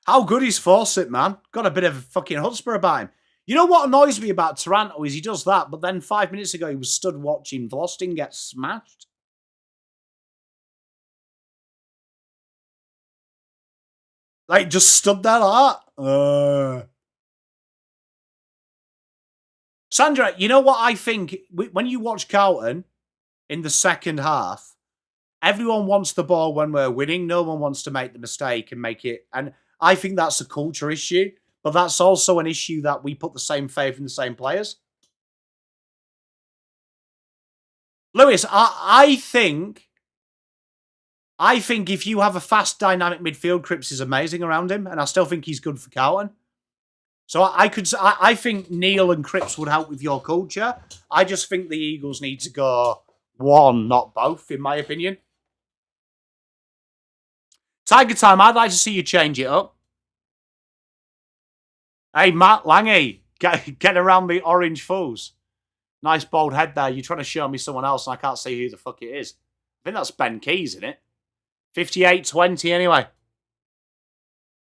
How good is Fawcett, man? Got a bit of a fucking chutzpah about him. You know what annoys me about Taranto is he does that, but then 5 minutes ago he was stood watching Vlostin get smashed. Like, just stood there like that. Sandra, you know what I think? When you watch Carlton in the second half, everyone wants the ball when we're winning. No one wants to make the mistake and make it. And I think that's a culture issue. But that's also an issue that we put the same faith in the same players. Lewis, I think if you have a fast, dynamic midfield, Cripps is amazing around him. And I still think he's good for Carlton. So I think Neil and Cripps would help with your culture. I just think the Eagles need to go one, not both, in my opinion. Tiger Time, I'd like to see you change it up. Hey, Matt Lange, get around the orange fools. Nice bold head there. You're trying to show me someone else and I can't see who the fuck it is. I think that's Ben Keys, isn't it? 58-20 anyway.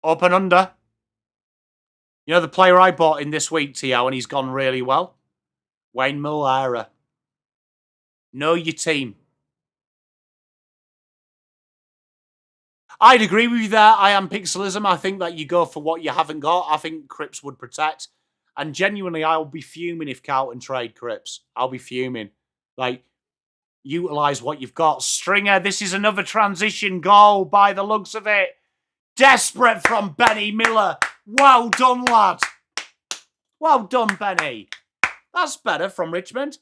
Up and under. You know the player I bought in this week, Tio, and he's gone really well? Wayne Mullera. Know your team. I'd agree with you there. I am pixelism. I think that you go for what you haven't got. I think Cripps would protect. And genuinely, I'll be fuming if Carlton trade Cripps. I'll be fuming. Like, utilise what you've got. Stringer, this is another transition goal by the looks of it. Desperate from Benny Miller. Well done, lad. Well done, Benny. That's better from Richmond.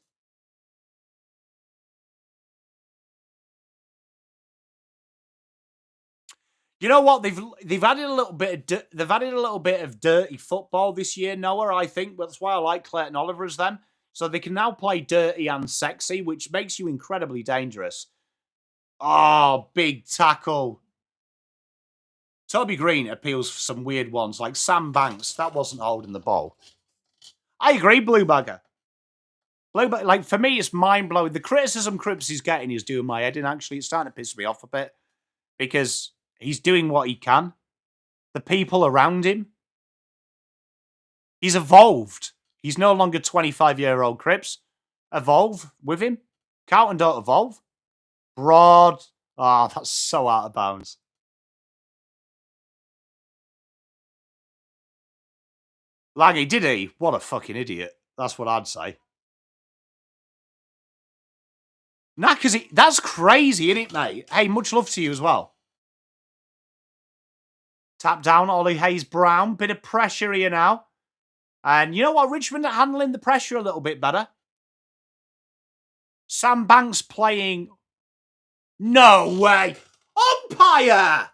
You know what? They've added a little bit of dirty football this year, Noah. I think that's why I like Clayton Oliver as them. So they can now play dirty and sexy, which makes you incredibly dangerous. Oh, big tackle. Toby Green appeals for some weird ones, like Sam Banks. That wasn't holding the ball. I agree, Blue Bagger. Like, for me, it's mind-blowing. The criticism Cripps is getting is doing my head in, actually. It's starting to piss me off a bit. Because he's doing what he can. The people around him. He's evolved. He's no longer 25-year-old Cripps. Evolve with him. Carlton don't evolve. Broad. Oh, that's so out of bounds. Laggy, did he? What a fucking idiot. That's what I'd say. Nah, because that's crazy, isn't it, mate? Hey, much love to you as well. Tap down, Ollie Hayes-Brown. Bit of pressure here now. And you know what? Richmond are handling the pressure a little bit better. Sam Banks playing... No way! Umpire!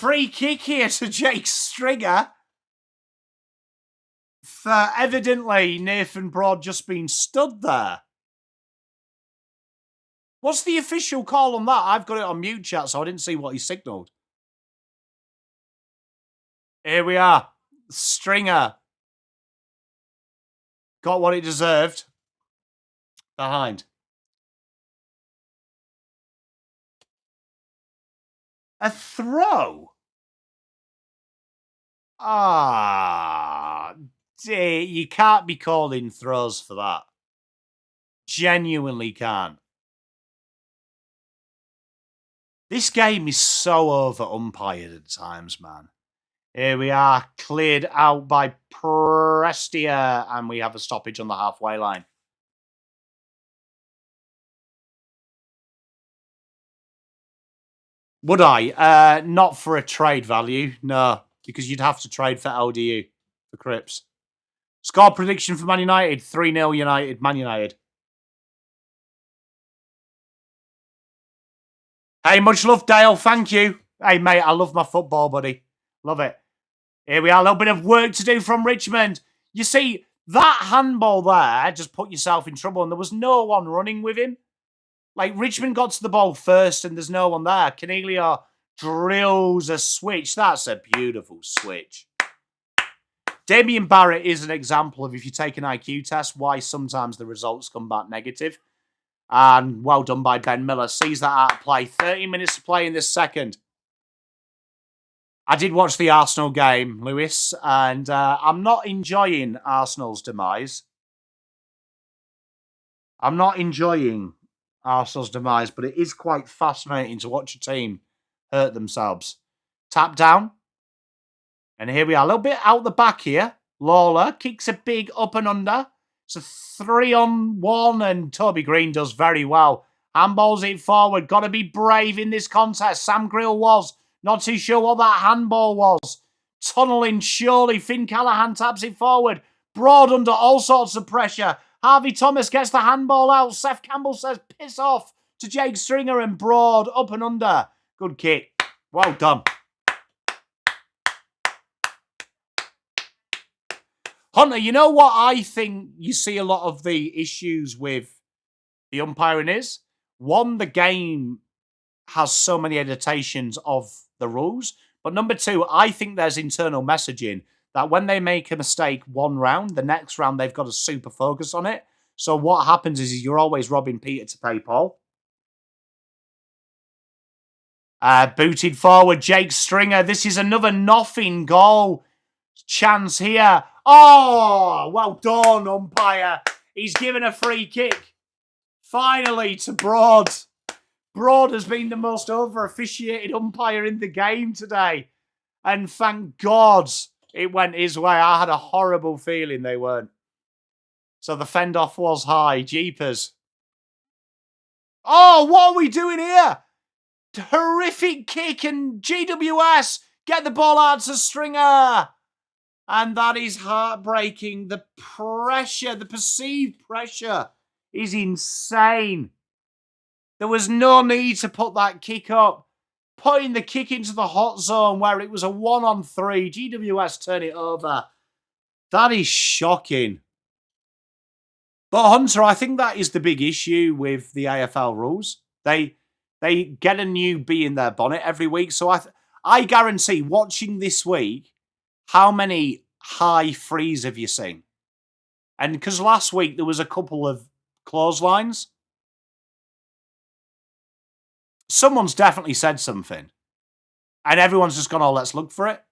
Free kick here to Jake Stringer. For evidently Nathan Broad just been stood there. What's the official call on that? I've got it on mute chat, so I didn't see what he signalled. Here we are. Stringer got what it deserved. Behind. A throw? You can't be calling throws for that. Genuinely can't. This game is so over-umpired at times, man. Here we are, cleared out by Prestia, and we have a stoppage on the halfway line. Would I? Not for a trade value, no, because you'd have to trade for LDU, for Crips. Score prediction for Man United, 3-0 United, Man United. Hey, much love, Dale, thank you. Hey, mate, I love my football, buddy. Love it. Here we are, a little bit of work to do from Richmond. You see, that handball there just put yourself in trouble, and there was no one running with him. Like, Richmond got to the ball first, and there's no one there. Canelio drills a switch. That's a beautiful switch. Damien Barrett is an example of, if you take an IQ test, why sometimes the results come back negative. And well done by Ben Miller. Sees that out of play. 30 minutes to play in this second. I did watch the Arsenal game, Lewis, and I'm not enjoying Arsenal's demise. I'm not enjoying Arsenal's demise, but it is quite fascinating to watch a team hurt themselves. Tap down. And here we are, a little bit out the back here. Lawler kicks a big up and under. It's a 3-on-1, and Toby Green does very well. Handballs it forward. Got to be brave in this contest. Sam Grill was. Not too sure what that handball was. Tunneling, surely. Finn Callahan taps it forward. Broad under all sorts of pressure. Harvey Thomas gets the handball out. Seth Campbell says, piss off to Jake Stringer, and Broad up and under. Good kick. Well done. Hunter, you know what I think you see a lot of the issues with the umpiring is? One, the game has so many adaptations of the rules. But number two, I think there's internal messaging that when they make a mistake one round, the next round they've got to super focus on it. So what happens is you're always robbing Peter to pay Paul. Booted forward, Jake Stringer. This is another nothing goal chance here. Oh, well done, umpire. He's given a free kick. Finally to Broad. Broad has been the most over-officiated umpire in the game today. And thank God it went his way. I had a horrible feeling they weren't. So the fend-off was high. Jeepers. Oh, what are we doing here? Horrific kick, and GWS get the ball out to Stringer. And that is heartbreaking. The pressure, the perceived pressure is insane. There was no need to put that kick up. Putting the kick into the hot zone where it was a 1-on-3. GWS turn it over. That is shocking. But Hunter, I think that is the big issue with the AFL rules. They get a new bee in their bonnet every week. So I guarantee, watching this week, how many high frees have you seen? And because last week there was a couple of clotheslines. Someone's definitely said something. And everyone's just gone, oh, let's look for it.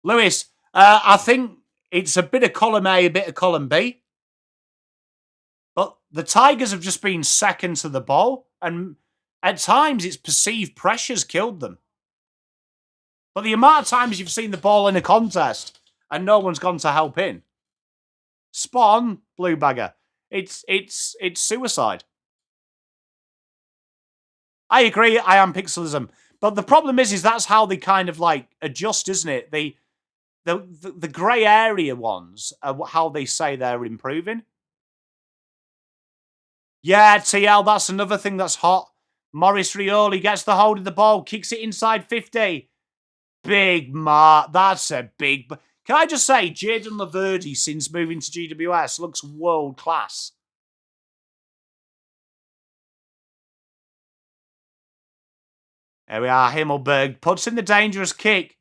Lewis, I think it's a bit of column A, a bit of column B. But the Tigers have just been second to the ball. And at times, it's perceived pressure's killed them. But the amount of times you've seen the ball in a contest and no one's gone to help in. Spot on, Blue Bagger. It's suicide. I agree, I am pixelism. But the problem is that's how they kind of like adjust, isn't it? The grey area ones are how they say they're improving. Yeah, TL, that's another thing that's hot. Morris Rioli gets the hold of the ball, kicks it inside 50. Big mark. That's a big... Can I just say, Jaden Laverty, since moving to GWS, looks world class. There we are. Himmelberg puts in the dangerous kick.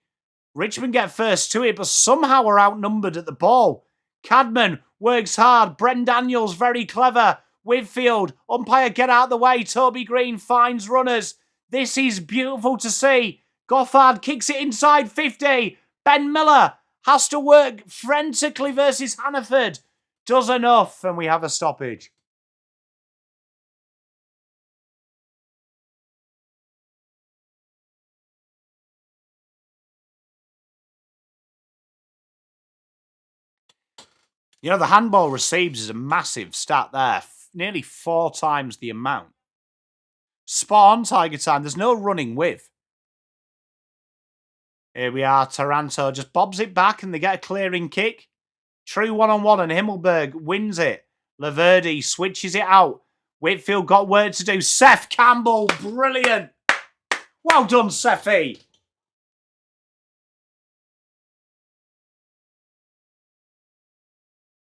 Richmond get first to it, but somehow are outnumbered at the ball. Cadman works hard. Bren Daniels, very clever. Whitfield, umpire, get out of the way. Toby Green finds runners. This is beautiful to see. Goffard kicks it inside 50. Ben Miller has to work frantically versus Hannaford. Does enough, and we have a stoppage. You know, the handball receives is a massive stat there. Nearly 4 times the amount. Spot on, Tiger Time. There's no running with. Here we are. Taranto just bobs it back and they get a clearing kick. True one-on-one and Himmelberg wins it. Laverty switches it out. Whitfield got work to do. Seth Campbell, brilliant. Well done, Seffi.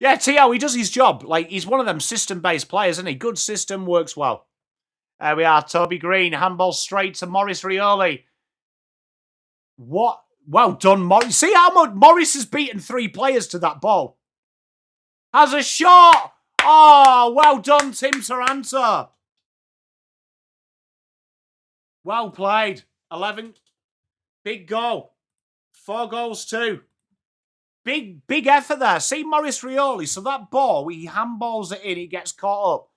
Yeah, T.O., he does his job. Like, he's one of them system-based players, isn't he? Good system, works well. There we are, Toby Green. Handball straight to Maurice Rioli. What? Well done, Morris. See how much Morris has beaten 3 players to that ball. Has a shot. Oh, well done, Tim Taranto. Well played. 11. Big goal. 4 goals too. Big effort there. See Maurice Rioli. So that ball, he handballs it in, it gets caught up.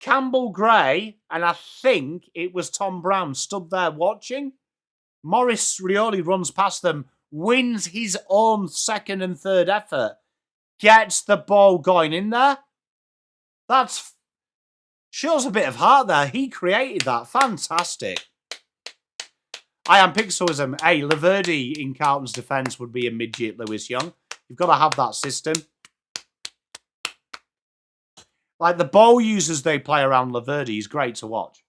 Campbell Gray, and I think it was Tom Brown, stood there watching. Maurice Rioli runs past them, wins his own second and third effort, gets the ball going in there. That's shows a bit of heart there. He created that. Fantastic. I am Pixelism. Hey, Laverty in Carlton's defence would be a midget Lewis Young. You've got to have that system. Like the ball users they play around Laverty is great to watch.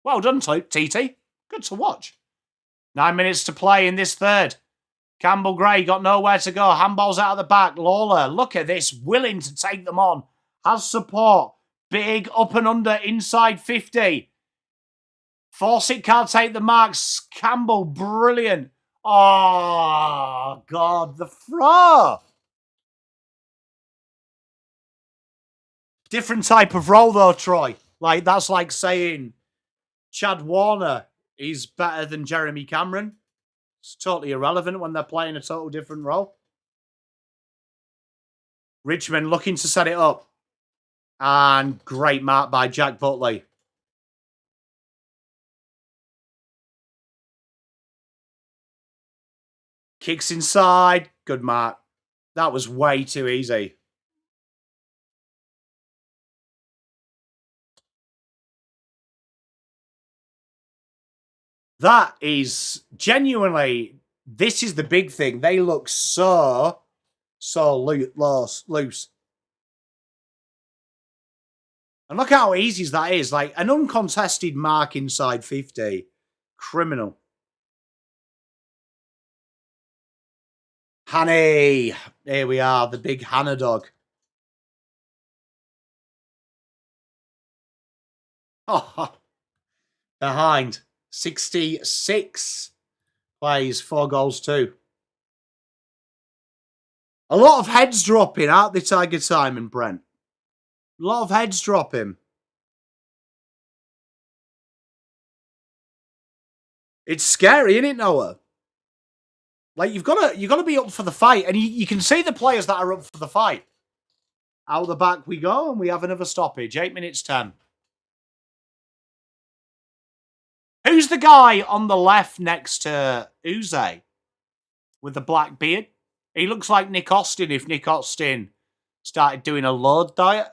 Well done, TT. Good to watch. 9 minutes to play in this third. Campbell Gray got nowhere to go. Handballs out of the back. Lawler, look at this. Willing to take them on. Has support. Big up and under inside 50. Fawcett can't take the marks. Campbell, brilliant. Oh, God. The throw. Different type of role, though, Troy. Like, that's like saying Chad Warner is better than Jeremy Cameron. It's totally irrelevant when they're playing a total different role. Richmond looking to set it up. And great mark by Jack Butley. Kicks inside. Good mark. That was way too easy. That is genuinely, this is the big thing. They look so loose. And look how easy that is. Like an uncontested mark inside 50. Criminal. Hanny. Here we are, the big Hannah dog. Oh, behind. 66 plays, 4 goals too. A lot of heads dropping, aren't they, Tiger Time and Brent? A lot of heads dropping. It's scary, isn't it, Noah? Like you've got to be up for the fight, and you can see the players that are up for the fight. Out the back we go, and we have another stoppage. 8 minutes 10. Who's the guy on the left next to Uze with the black beard? He looks like Nick Austin if Nick Austin started doing a load diet.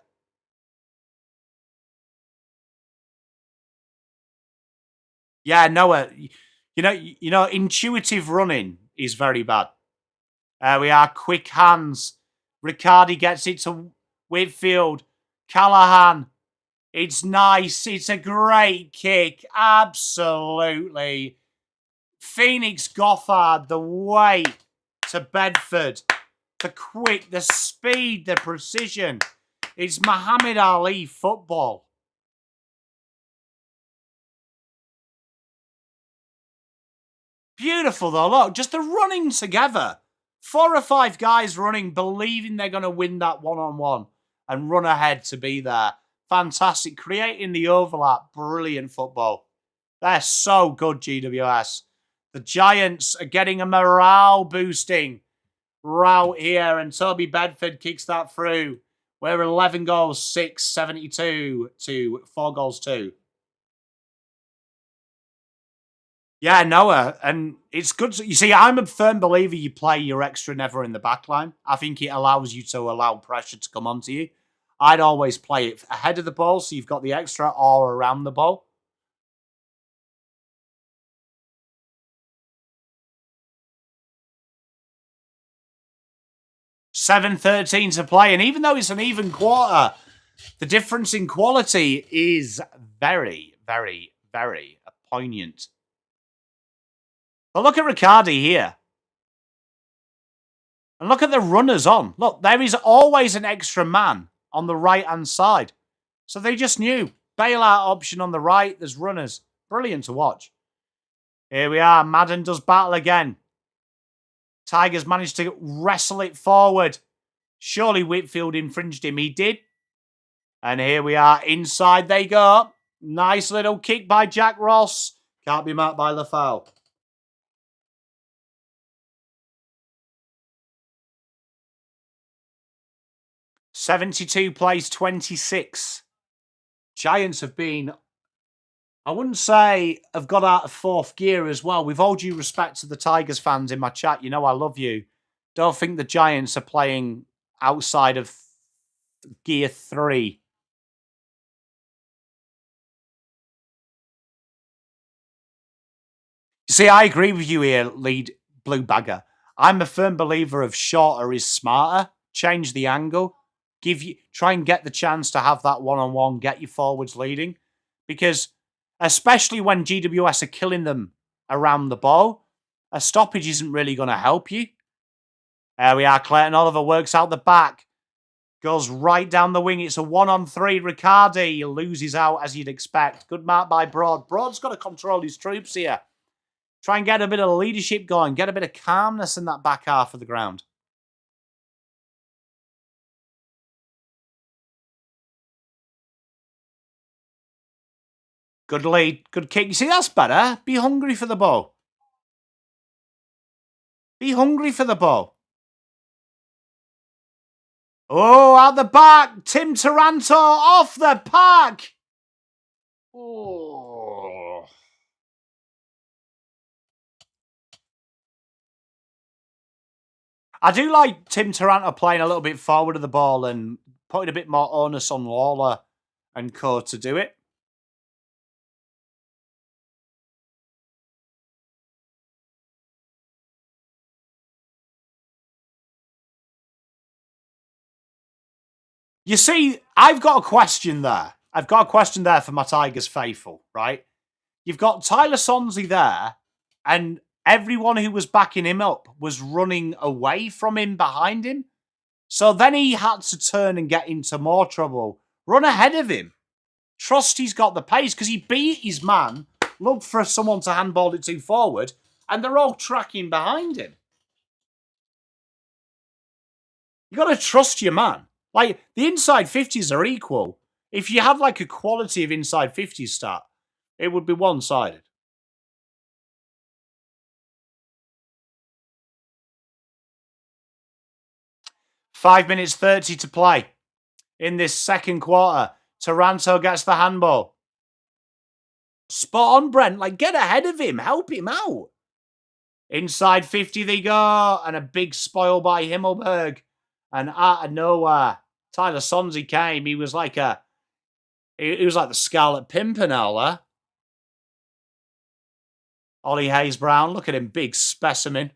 Yeah, Noah, you know, intuitive running is very bad. We are quick hands. Riccardi gets it to Whitfield. Callahan. It's nice. It's a great kick. Absolutely Phoenix Gothard, the way to Bedford. The quick, the speed, the precision. It's Muhammad Ali football. Beautiful though, look, just the running together. 4 or 5 guys running, believing they're going to win that one-on-one and run ahead to be there. Fantastic. Creating the overlap. Brilliant football. They're so good, GWS. The Giants are getting a morale boosting route here, and Toby Bedford kicks that through. We're 11 goals, 6, 72 to 4 goals, 2. Yeah, Noah, and it's good. You see, I'm a firm believer you play your extra never in the back line. I think it allows you to allow pressure to come onto you. I'd always play it ahead of the ball, so you've got the extra, or around the ball. $7:13 to play, and even though it's an even quarter, the difference in quality is very, very, very poignant. But look at Riccardi here. And look at the runners on. Look, there is always an extra man on the right-hand side. So they just knew. Bailout option on the right. There's runners. Brilliant to watch. Here we are. Madden does battle again. Tigers managed to wrestle it forward. Surely Whitfield infringed him. He did. And here we are. Inside they go. Nice little kick by Jack Ross. Can't be marked by Lafau. $72 plays 26. Giants have been, I wouldn't say have got out of 4th gear as well. With all due respect to the Tigers fans in my chat, you know I love you. Don't think the Giants are playing outside of gear 3. You see, I agree with you here, lead Blue Bagger. I'm a firm believer of shorter is smarter. Change the angle. Try and get the chance to have that one-on-one, get your forwards leading. Because especially when GWS are killing them around the ball, a stoppage isn't really going to help you. There we are. Clayton Oliver works out the back. Goes right down the wing. It's a 1-on-3. Riccardi loses out as you'd expect. Good mark by Broad. Broad's got to control his troops here. Try and get a bit of leadership going. Get a bit of calmness in that back half of the ground. Good lead. Good kick. You see, that's better. Be hungry for the ball. Be hungry for the ball. Oh, out the back. Tim Taranto off the pack. Oh. I do like Tim Taranto playing a little bit forward of the ball and putting a bit more onus on Lawler and co to do it. You see, I've got a question there. I've got a question there for my Tigers faithful, right? You've got Tyler Sonsley there, and everyone who was backing him up was running away from him, behind him. So then he had to turn and get into more trouble. Run ahead of him. Trust he's got the pace, because he beat his man, looked for someone to handball it to forward, and they're all tracking behind him. You got to trust your man. Like, the inside 50s are equal. If you had, like, a quality of inside 50s stat, it would be one-sided. Five minutes 30 to play in this second quarter. Taranto gets the handball. Spot on, Brent. Like, get ahead of him. Help him out. Inside 50 they go. And a big spoil by Himmelberg. And out of nowhere, Tyler Sonsley came. He was like the Scarlet Pimpernel there. Ollie Hayes-Brown, look at him, big specimen.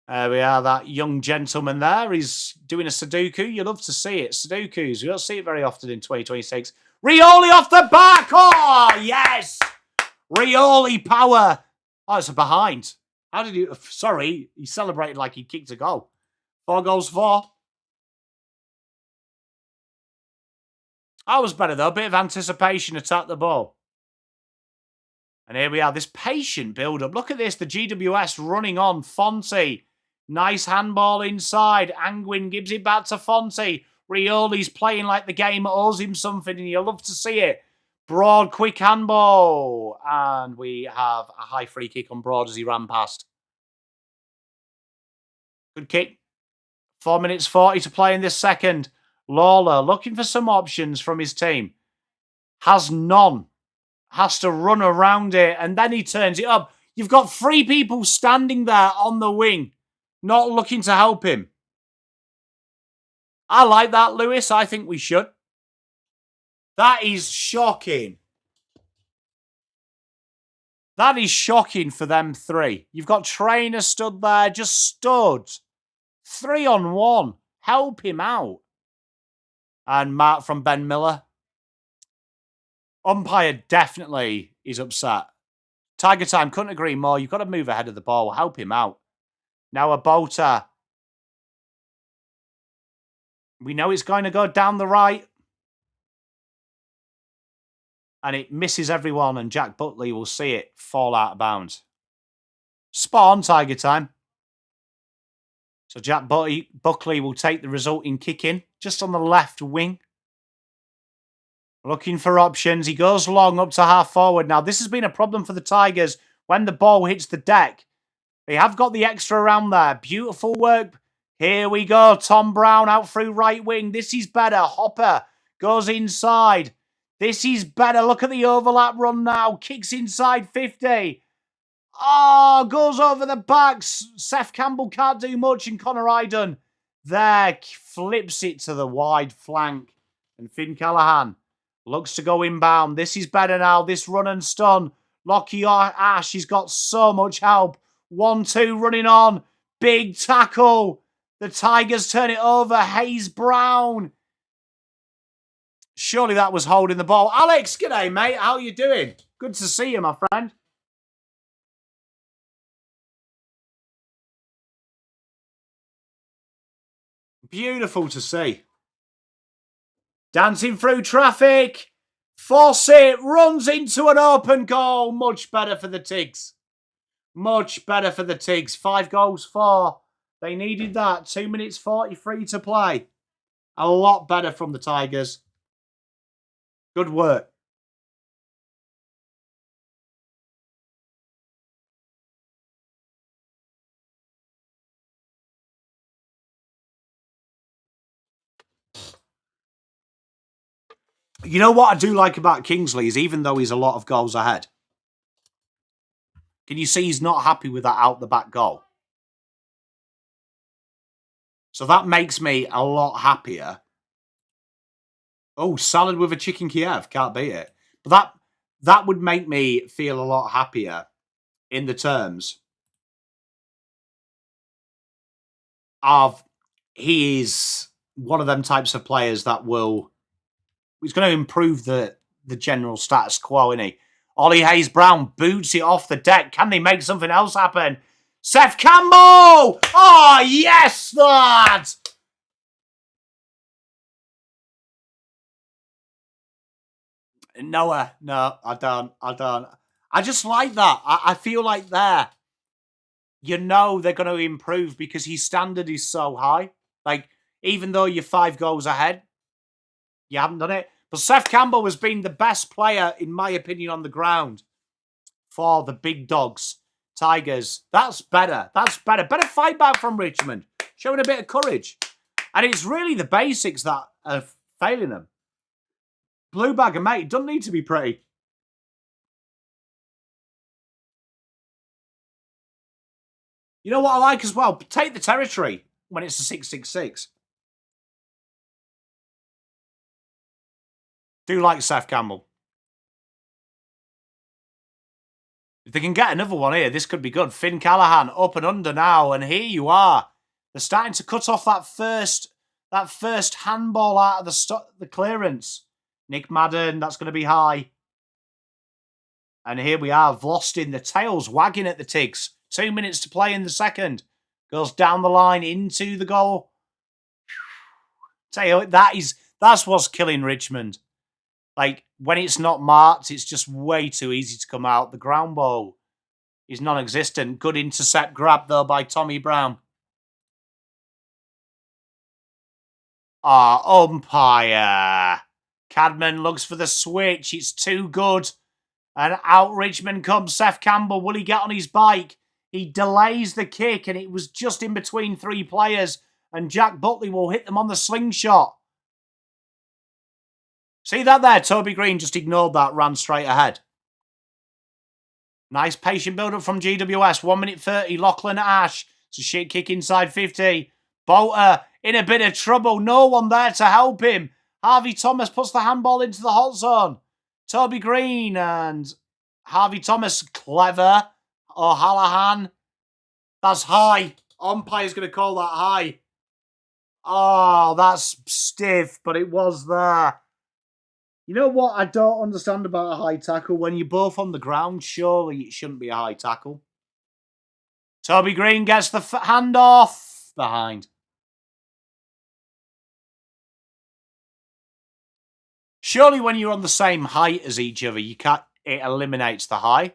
There we are, that young gentleman there. He's doing a Sudoku. You love to see it. Sudokus, we don't see it very often in 2026. Rioli off the back. Oh, yes. Rioli power. Oh, it's a behind. How did he... Sorry, he celebrated like he kicked a goal. 4 goals, 4. That was better, though. A bit of anticipation, attack the ball. And here we are. This patient build-up. Look at this. The GWS running on. Fonte. Nice handball inside. Angwin gives it back to Fonte. Rioli's playing like the game owes him something, and you'll love to see it. Broad, quick handball. And we have a high free kick on Broad as he ran past. Good kick. 4 minutes 40 to play in this second. Lawler looking for some options from his team. Has none. Has to run around it, and then he turns it up. You've got 3 people standing there on the wing, not looking to help him. I like that, Lewis. I think we should. That is shocking. That is shocking for them 3. You've got Trainer stood there, just stood. 3-on-1. Help him out. And Mark from Ben Miller. Umpire definitely is upset. Tiger Time, couldn't agree more. You've got to move ahead of the ball. Help him out. Now a Bota. We know it's going to go down the right. And it misses everyone, and Jack Buckley will see it fall out of bounds. Spot on, Tiger Time. So Jack Buckley will take the resulting kick in, just on the left wing. Looking for options. He goes long up to half forward. Now, this has been a problem for the Tigers when the ball hits the deck. They have got the extra around there. Beautiful work. Here we go. Tom Brown out through right wing. This is better. Hopper goes inside. This is better. Look at the overlap run now. Kicks inside 50. Oh, goes over the back. Seth Campbell can't do much, and Connor Idun there flips it to the wide flank. And Finn Callaghan looks to go inbound. This is better now. This run and stun. Lockie Ash, he's got so much help. 1-2 running on. Big tackle. The Tigers turn it over. Hayes Brown. Surely that was holding the ball. Alex, g'day, mate. How are you doing? Good to see you, my friend. Beautiful to see. Dancing through traffic. Fawcett runs into an open goal. Much better for the Tigs. Much better for the Tigs. 5 goals, 4. They needed that. 2 minutes 43 to play. A lot better from the Tigers. Good work. You know what I do like about Kingsley is even though he's a lot of goals ahead, can you see he's not happy with that out-the-back goal? So that makes me a lot happier. Oh, salad with a chicken Kiev. Can't beat it. But that would make me feel a lot happier in the terms of he is one of them types of players that will... He's going to improve the general status quo, isn't he? Ollie Hayes-Brown boots it off the deck. Can they make something else happen? Seth Campbell! Oh, yes, lad! Noah, no, I don't. I just like that. I feel like there, you know they're going to improve because his standard is so high. Like, even though you're 5 goals ahead, you haven't done it. But Seth Campbell has been the best player, in my opinion, on the ground for the big dogs, Tigers. That's better. That's better. Better fight back from Richmond. Showing a bit of courage. And it's really the basics that are failing them. Blue bagger, mate, it doesn't need to be pretty. You know what I like as well? Take the territory when it's a 6-6-6. Do like Seth Campbell. If they can get another one here, this could be good. Finn Callaghan up and under now, and here you are. They're starting to cut off that first handball out of the clearance. Nick Madden, that's going to be high. And here we are, Vlastin, the tail's wagging at the Tigs. 2 minutes to play in the second. Goes down the line into the goal. Tail, that's what's killing Richmond. Like, when it's not marked, it's just way too easy to come out. The ground ball is non-existent. Good intercept grab, though, by Tommy Brown. Umpire. Cadman looks for the switch. It's too good. And out Richmond comes Seth Campbell. Will he get on his bike? He delays the kick, and it was just in between 3 players. And Jack Butley will hit them on the slingshot. See that there? Toby Green just ignored that, ran straight ahead. Nice patient build-up from GWS. 1 minute 30. Lachlan Ash. It's a shit kick inside 50. Bolter in a bit of trouble. No one there to help him. Harvey Thomas puts the handball into the hot zone. Toby Green and Harvey Thomas. Clever. O'Hallahan. That's high. Umpire's going to call that high. Oh, that's stiff, but it was there. You know what I don't understand about a high tackle? When you're both on the ground, surely it shouldn't be a high tackle. Toby Green gets the handoff behind. Surely when you're on the same height as each other, it eliminates the high.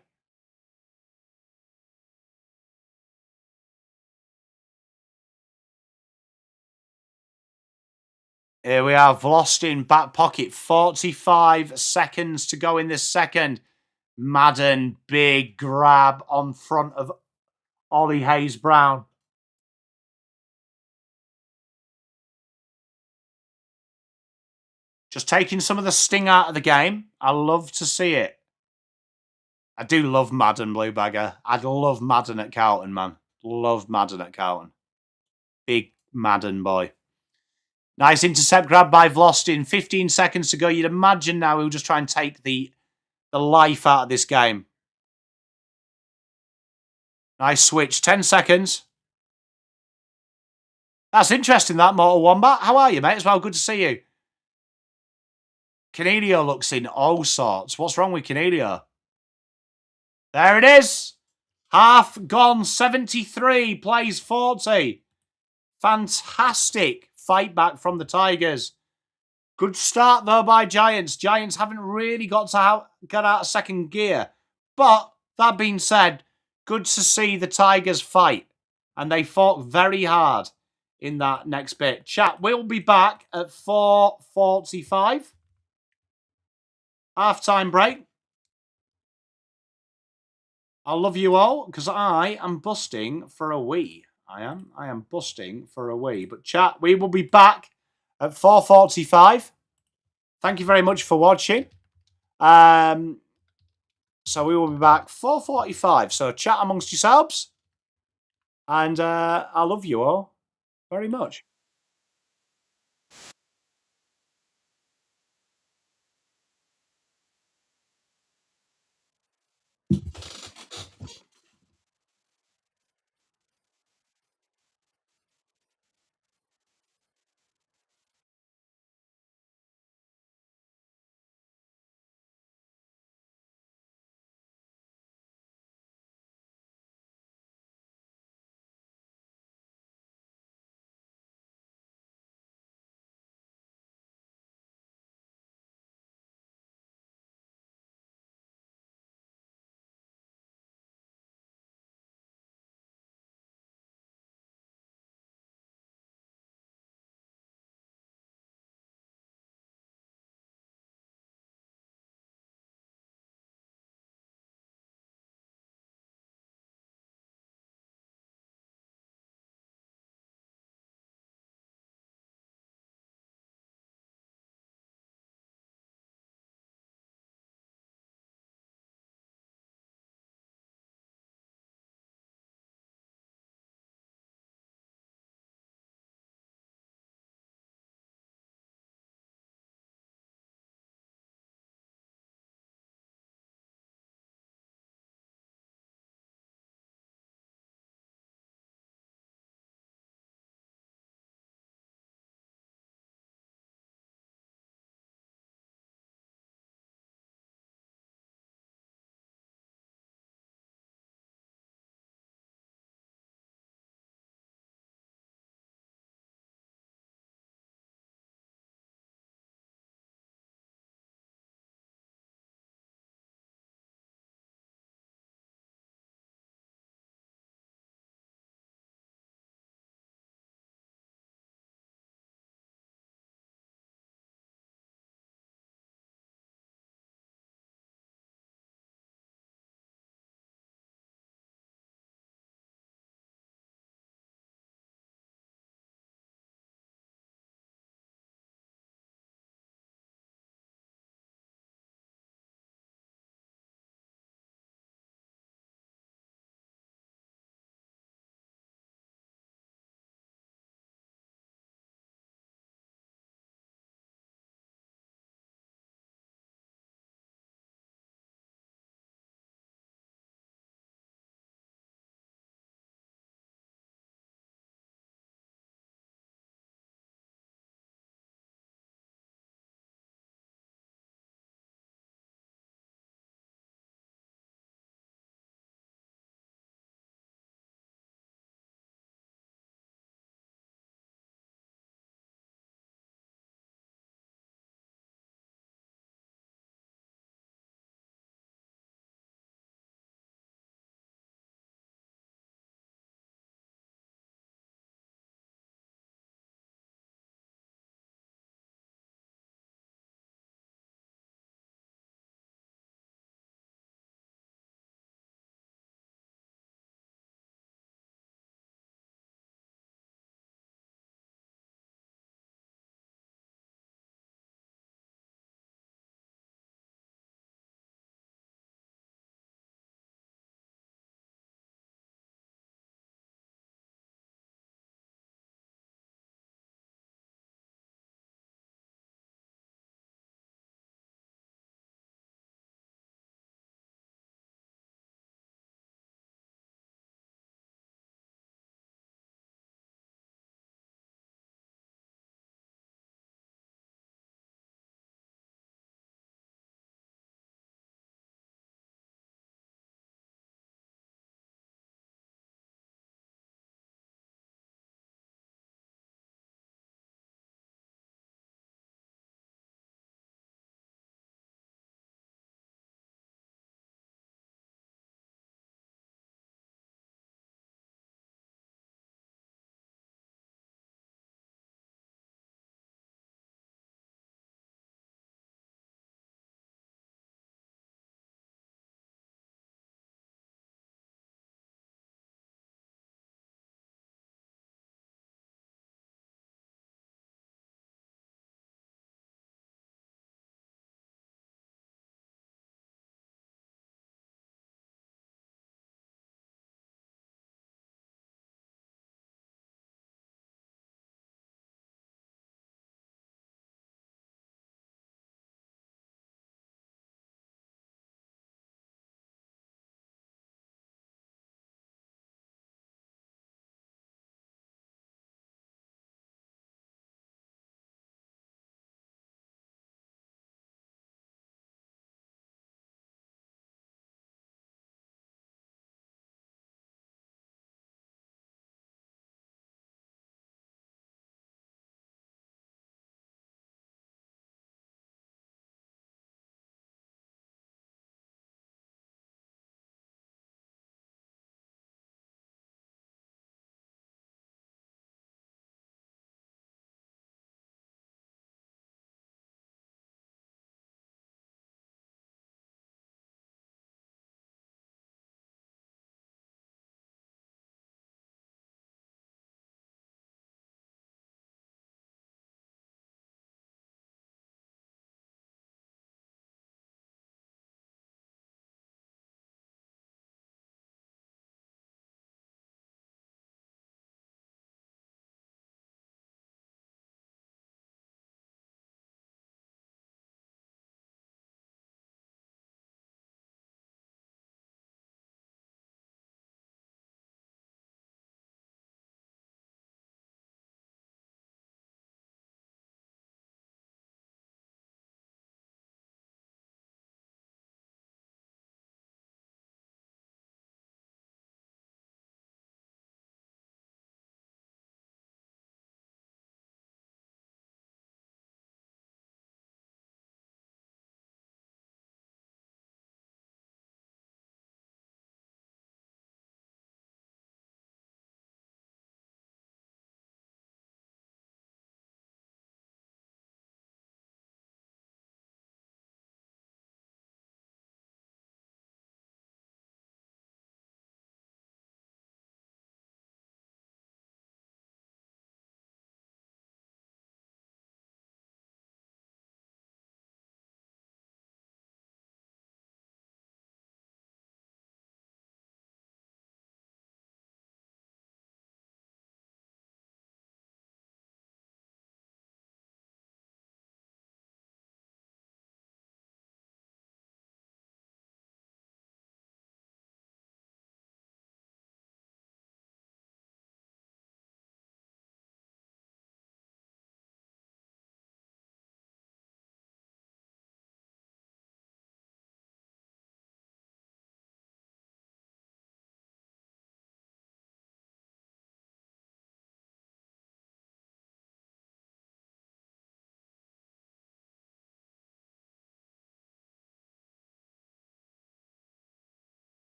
Here we are, Vlastin back pocket. 45 seconds to go in this second. Madden, big grab on front of Ollie Hayes-Brown. Just taking some of the sting out of the game. I love to see it. I do love Madden, Blue Bagger. I love Madden at Carlton, man. Love Madden at Carlton. Big Madden boy. Nice intercept grab by Vlastin. 15 seconds to go. You'd imagine now he'll just try and take the life out of this game. Nice switch. 10 seconds. That's interesting, that Mortal Wombat. How are you, mate? As well, good to see you. Canelio looks in all sorts. What's wrong with Canelio? There it is. Half gone. 73. Plays 40. Fantastic fight back from the Tigers. Good start, though, by Giants. Giants haven't really got to get out of second gear. But, that being said, good to see the Tigers fight. And they fought very hard in that next bit. Chat, we'll be back at 4:45. Half-time break. I love you all, because I am busting for a wee. I am busting for a wee. But chat, we will be back at 4:45. Thank you very much for watching. So we will be back 4:45. So chat amongst yourselves. And I love you all very much.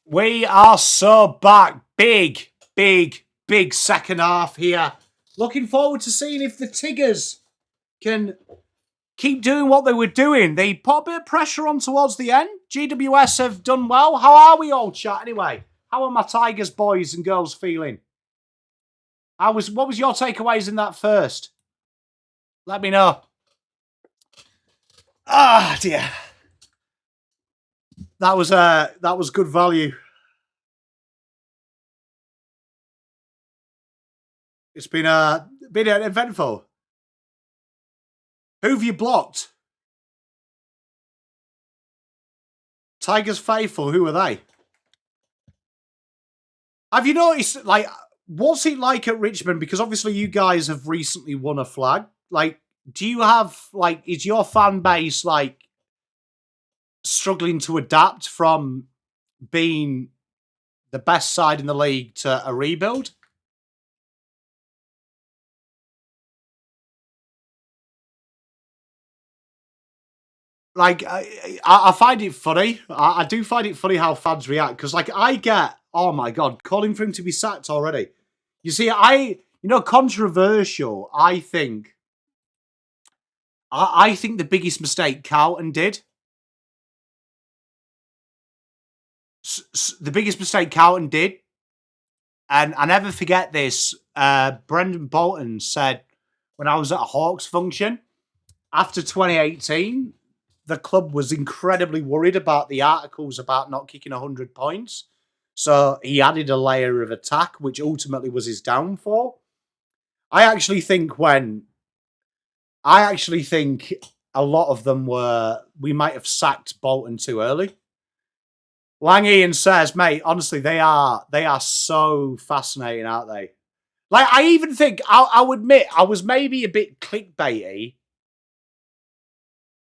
We are so back. Big, big, big second half here. Looking forward to seeing if the Tigers can keep doing what they were doing. They put a bit of pressure on towards the end. GWS have done well. How are we all, chat, anyway? How are my Tigers boys and girls feeling? What was your takeaways in that first? Let me know. Ah, dear. That was good value. It's been eventful. Who've you blocked? Tigers faithful. Who are they? Have you noticed? Like, what's it like at Richmond? Because obviously you guys have recently won a flag. Like, do you have is your fan base like struggling to adapt from being the best side in the league to a rebuild? Like, I find it funny. I do find it funny how fans react. Because, like, I get, oh my God, calling for him to be sacked already. You see, controversial, I think the biggest mistake Carlton did. The biggest mistake Carlton did, and I never forget this, Brendan Bolton said when I was at a Hawks function, after 2018, the club was incredibly worried about the articles about not kicking 100 points. So he added a layer of attack, which ultimately was his downfall. I actually think a lot of them we might have sacked Bolton too early. Lang Ian says, mate, honestly, they are so fascinating, aren't they? Like, I even think, I'll admit, I was maybe a bit clickbaity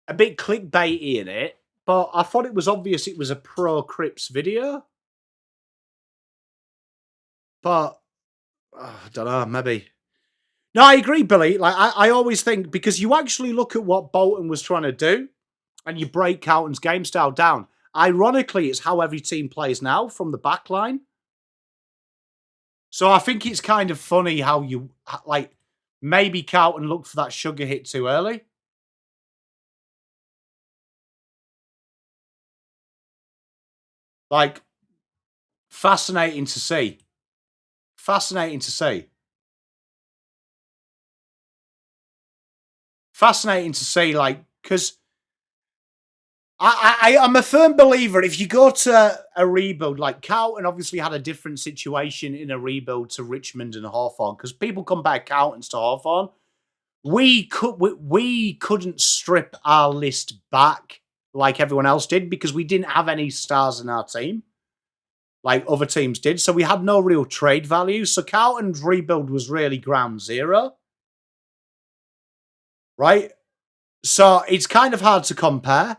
in it, but I thought it was obvious it was a pro-Crips video. But, I don't know, maybe. No, I agree, Billy. Like, I always think, because you actually look at what Bolton was trying to do, and you break Carlton's game style down. Ironically, it's how every team plays now from the back line. So I think it's kind of funny how you, like, maybe Carlton looked for that sugar hit too early. Like, fascinating to see. Fascinating to see. Fascinating to see, like, because I'm a firm believer, if you go to a rebuild, like Carlton obviously had a different situation in a rebuild to Richmond and Hawthorn, because people compare Carlton's to Hawthorn. We couldn't strip our list back like everyone else did because we didn't have any stars in our team like other teams did. So we had no real trade value. So Carlton's rebuild was really ground zero. Right? So it's kind of hard to compare.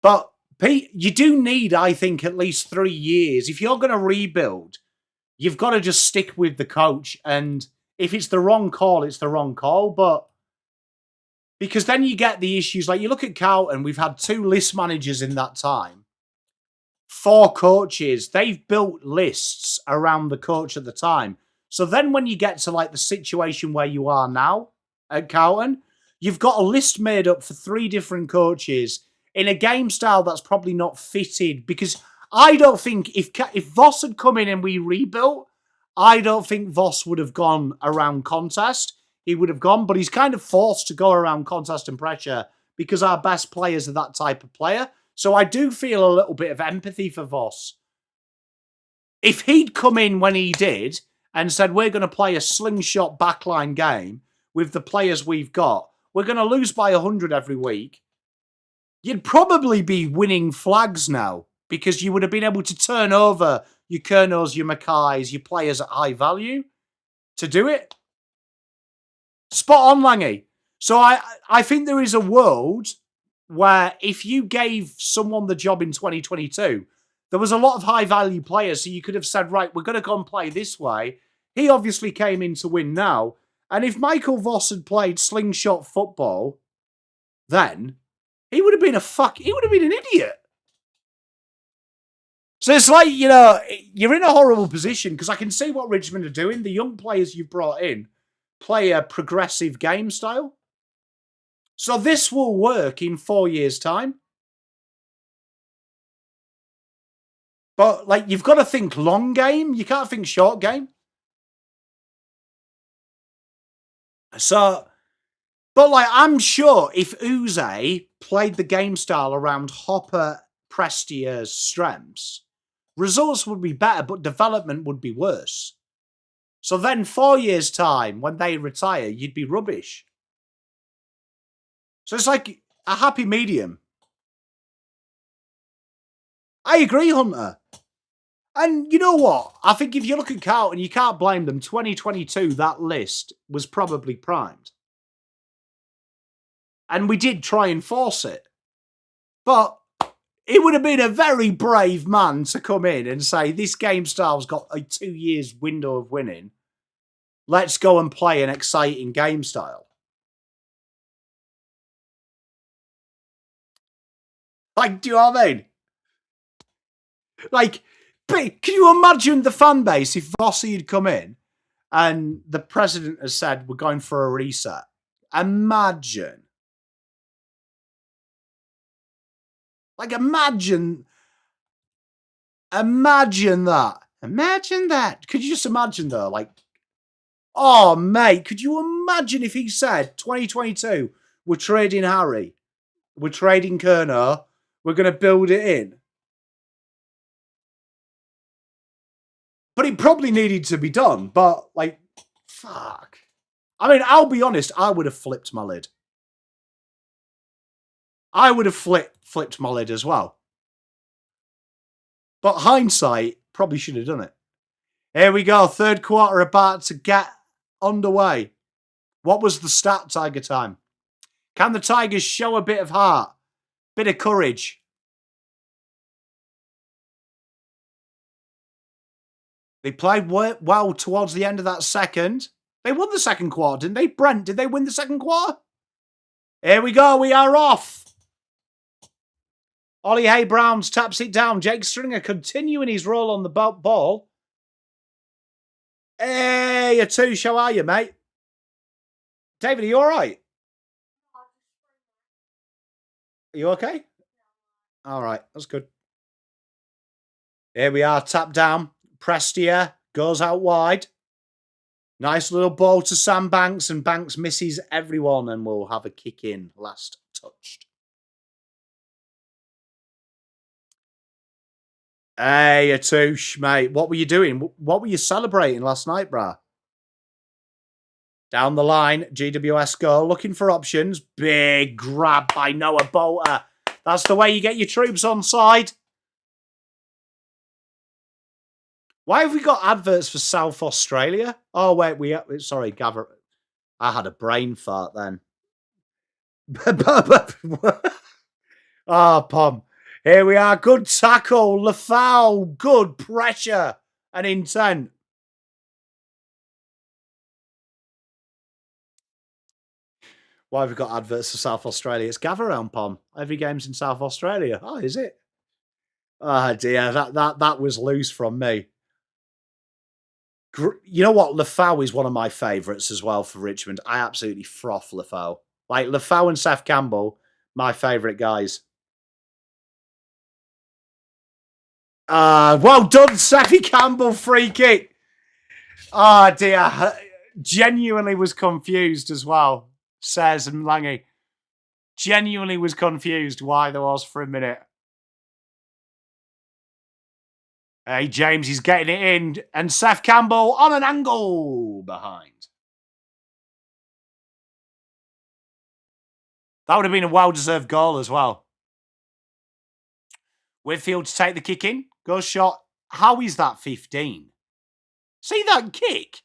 But Pete, you do need, I think, at least 3 years. If you're going to rebuild, you've got to just stick with the coach. And if it's the wrong call, it's the wrong call. But because then you get the issues. Like you look at Carlton, we've had 2 list managers in that time. 4 coaches. They've built lists around the coach at the time. So then when you get to like the situation where you are now at Carlton, you've got a list made up for 3 different coaches in a game style that's probably not fitted. Because I don't think if Voss had come in and we rebuilt, I don't think Voss would have gone around contest. He would have gone, but he's kind of forced to go around contest and pressure because our best players are that type of player. So I do feel a little bit of empathy for Voss. If he'd come in when he did and said, we're going to play a slingshot backline game with the players we've got, we're going to lose by 100 every week, you'd probably be winning flags now because you would have been able to turn over your Kernos, your Mackays, your players at high value to do it. Spot on, Langy. So I think there is a world where if you gave someone the job in 2022, there was a lot of high-value players, so you could have said, right, we're going to go and play this way. He obviously came in to win now. And if Michael Voss had played slingshot football, then he would have been an idiot. So it's like, you know, you're in a horrible position because I can see what Richmond are doing. The young players you've brought in play a progressive game style. So this will work in 4 years' time. But, like, you've got to think long game. You can't think short game. So, but, like, I'm sure if Uze played the game style around Hopper Prestier's strengths, results would be better, but development would be worse. So then 4 years' time, when they retire, you'd be rubbish. So it's like a happy medium. I agree, Hunter. And you know what? I think if you look at Carlton, you can't blame them. 2022, that list was probably primed. And we did try and force it. But it would have been a very brave man to come in and say, this game style's got a 2 years window of winning. Let's go and play an exciting game style. Like, do you know what I mean? Like, can you imagine the fan base if Vossi had come in and the president has said, we're going for a reset? Imagine. Like, imagine that. Imagine that. Could you just imagine, though? Like, oh, mate, could you imagine if he said, 2022, we're trading Harry, we're trading Kerner, we're going to build it in? But it probably needed to be done. But, like, fuck. I mean, I'll be honest, I would have flipped my lid. I would have flipped my lid as well. But hindsight, probably should have done it. Here we go. Third quarter about to get underway. What was the stat, Tiger time? Can the Tigers show a bit of heart? Bit of courage? They played well towards the end of that second. They won the second quarter, didn't they? Brent, did they win the second quarter? Here we go. We are off. Ollie Hay-Browns taps it down. Jake Stringer continuing his role on the ball. Hey, you two, how are you, mate? David, are you all right? Are you okay? All right, that's good. Here we are, tap down. Prestia goes out wide. Nice little ball to Sam Banks, and Banks misses everyone and will have a kick in. Last touched. Hey, Atoosh, mate. What were you doing? What were you celebrating last night, brah? Down the line, GWS goal. Looking for options. Big grab by Noah Bolter. That's the way you get your troops on side. Why have we got adverts for South Australia? Oh, wait, sorry, Gavin. I had a brain fart then. Pom. Here we are. Good tackle. Lafau. Good pressure and intent. Why have we got adverts for South Australia? It's gather round, Pom. Every game's in South Australia. Oh, is it? Oh, dear. That was loose from me. You know what? Lafau is one of my favourites as well for Richmond. I absolutely froth Lafau. Like, Lafau and Seth Campbell, my favourite guys. Well done, Seffi Campbell, free kick. Oh, dear. Genuinely was confused as well, says Mlangy. Genuinely was confused why there was for a minute. Hey, James, he's getting it in. And Seth Campbell on an angle behind. That would have been a well-deserved goal as well. Whitfield to take the kick in. Goes shot. How is that 15? See that kick?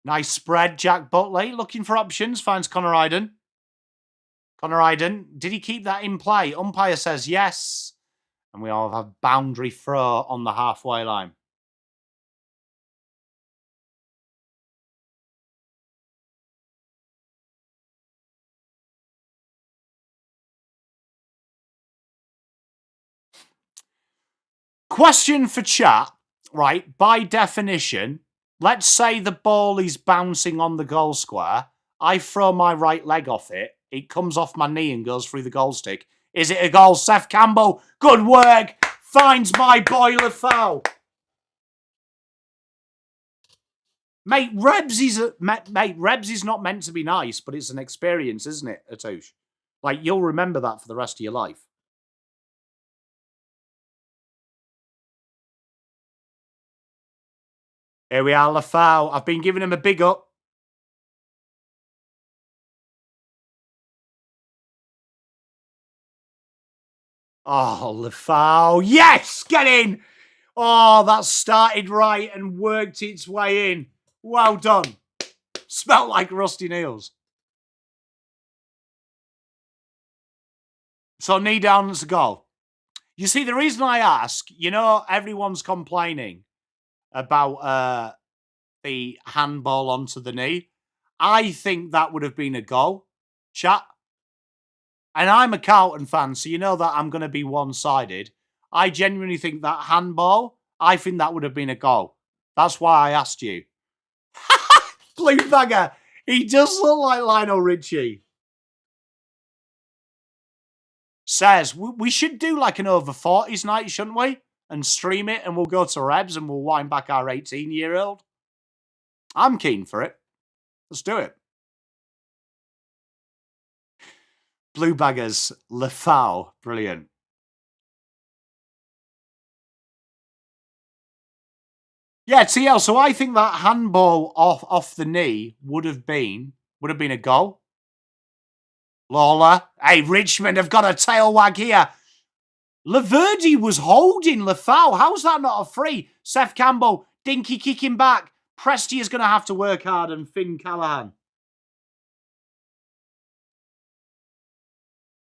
Nice spread. Jack Butley looking for options. Finds Connor Iden. Connor Iden. Did he keep that in play? Umpire says yes. And we all have a boundary throw on the halfway line. Question for chat, right? By definition, let's say the ball is bouncing on the goal square. I throw my right leg off it. It comes off my knee and goes through the goal stick. Is it a goal? Seth Campbell, good work. Finds my boiler foul. Mate, Rebs is not meant to be nice, but it's an experience, isn't it, Atouche? Like, you'll remember that for the rest of your life. Here we are, Lafau. I've been giving him a big up. Oh, Lafau. Yes! Get in! Oh, that started right and worked its way in. Well done. Smelt like rusty nails. So knee down, let's go. You see, the reason I ask, you know, everyone's complaining about the handball onto the knee. I think that would have been a goal, chat. And I'm a Carlton fan, so you know that I'm going to be one-sided. I genuinely think that handball, I think that would have been a goal. That's why I asked you. Blue bagger. He does look like Lionel Richie. Says, we should do like an over 40s night, shouldn't we? And stream it, and we'll go to Rebs and we'll wind back our 18-year-old. I'm keen for it. Let's do it. Blue baggers, Lafau. Brilliant. Yeah, TL, so I think that handball off the knee would have been a goal. Lawler. Hey, Richmond have got a tail wag here. Laverdy was holding Lafau. How's that not a free? Seth Campbell, Dinky kicking back. Presti is going to have to work hard, and Finn Callahan.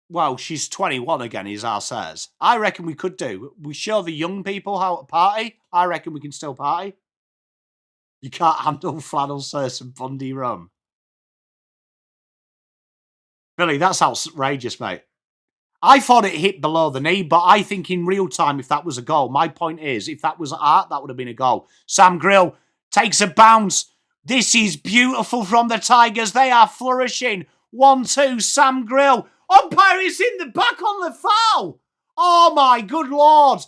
Well, she's 21 again, Izar says. I reckon we could do. We show the young people how to party. I reckon we can still party. You can't handle flannel sauce and Bundy rum. Billy, that's outrageous, mate. I thought it hit below the knee, but I think in real time, if that was a goal, my point is, if that was art, that would have been a goal. Sam Grill takes a bounce. This is beautiful from the Tigers. They are flourishing. 1-2, Sam Grill. Umpire is in the back on the foul. Oh, my good Lord.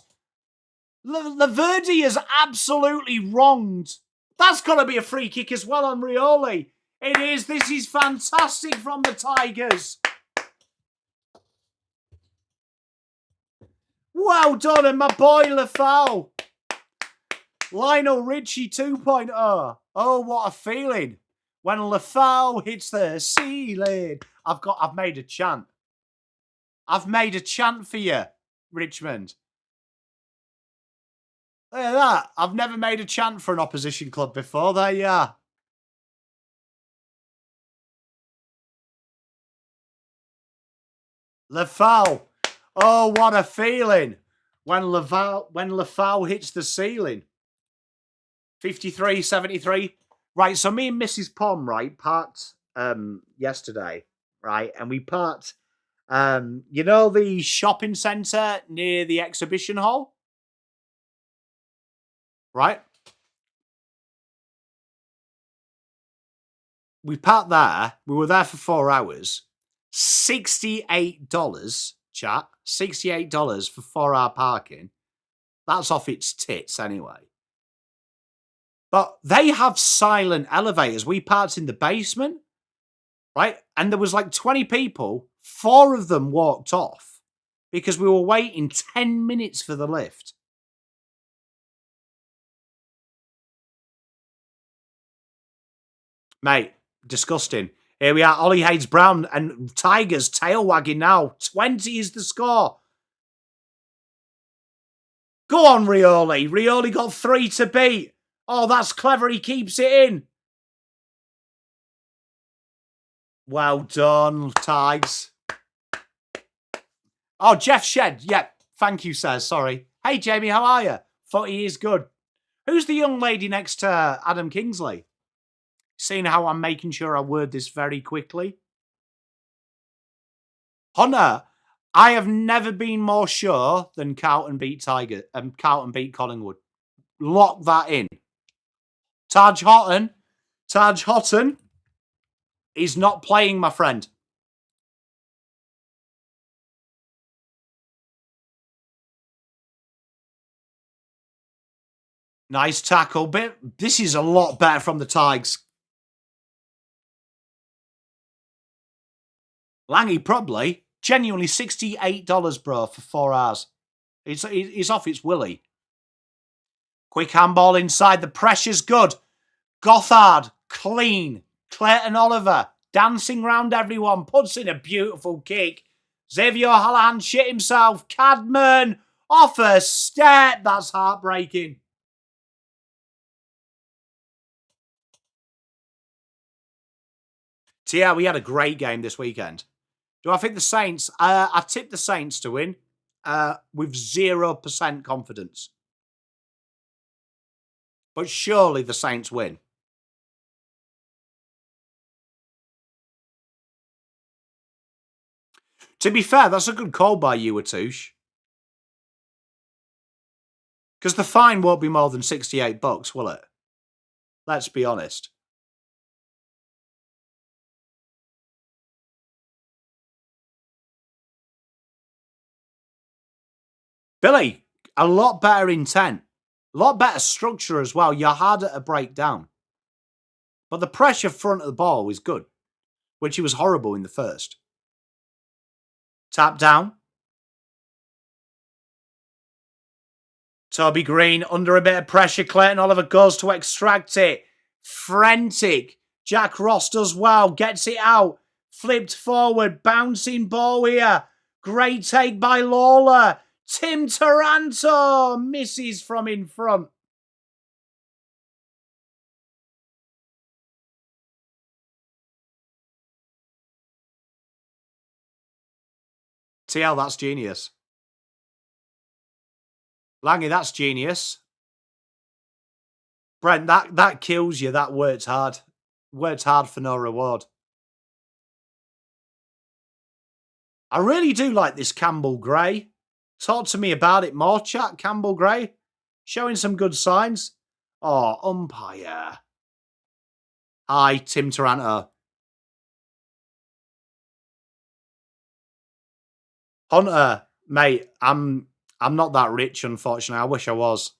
Laverdy is absolutely wronged. That's got to be a free kick as well on Rioli. It is. This is fantastic from the Tigers. Well done, and my boy Lafau. Lionel Richie 2.0. Oh, what a feeling. When Lafau hits the ceiling. I've made a chant. I've made a chant for you, Richmond. Look at that. I've never made a chant for an opposition club before. There you are. Lafau. Oh, what a feeling. When Lafau hits the ceiling. 53-73. Right, so me and Mrs. Pom, right, parked yesterday, right? And we parked, you know, the shopping centre near the exhibition hall? Right? We parked there. We were there for 4 hours. $68, chat. $68 for 4-hour parking. That's off its tits anyway. But they have silent elevators. We parked in the basement, right? And there was like 20 people. 4 of them walked off because we were waiting 10 minutes for the lift. Mate, disgusting. Here we are, Ollie Hayes-Brown and Tigers tail wagging now. 20 is the score. Go on, Rioli. Rioli got 3 to beat. Oh, that's clever. He keeps it in. Well done, Tigers. Oh, Jeff Shed. Yep. Thank you, sir. Sorry. Hey, Jamie, how are you? Footy is good. Who's the young lady next to Adam Kingsley? Seeing how I'm making sure I word this very quickly. Hunter, I have never been more sure than Carlton beat Carlton beat Collingwood. Lock that in. Taj Houghton is not playing, my friend. Nice tackle. But this is a lot better from the Tigers. Langy probably. Genuinely $68, bro, for 4 hours. It's off its willy. Quick handball inside. The pressure's good. Gothard, clean. Clayton Oliver, dancing round everyone. Puts in a beautiful kick. Xavier O'Hallahan shit himself. Cadman, off a step. That's heartbreaking. So yeah, we had a great game this weekend. Do I think the Saints... I tipped the Saints to win with 0% confidence. But surely the Saints win. To be fair, that's a good call by you, Atouche. Because the fine won't be more than $68, will it? Let's be honest. Billy, a lot better intent. A lot better structure as well. You're harder to break down. But the pressure front of the ball was good, which he was horrible in the first. Tap down. Toby Green under a bit of pressure. Clayton Oliver goes to extract it. Frantic. Jack Ross does well. Gets it out. Flipped forward. Bouncing ball here. Great take by Lawler. Tim Taranto misses from in front. TL, that's genius. Langy, that's genius. Brent, that kills you. That worked hard. Worked hard for no reward. I really do like this Campbell Gray. Talk to me about it more, chat. Campbell Gray. Showing some good signs. Oh, umpire. Hi, Tim Taranto. Hunter, mate, I'm not that rich, unfortunately. I wish I was.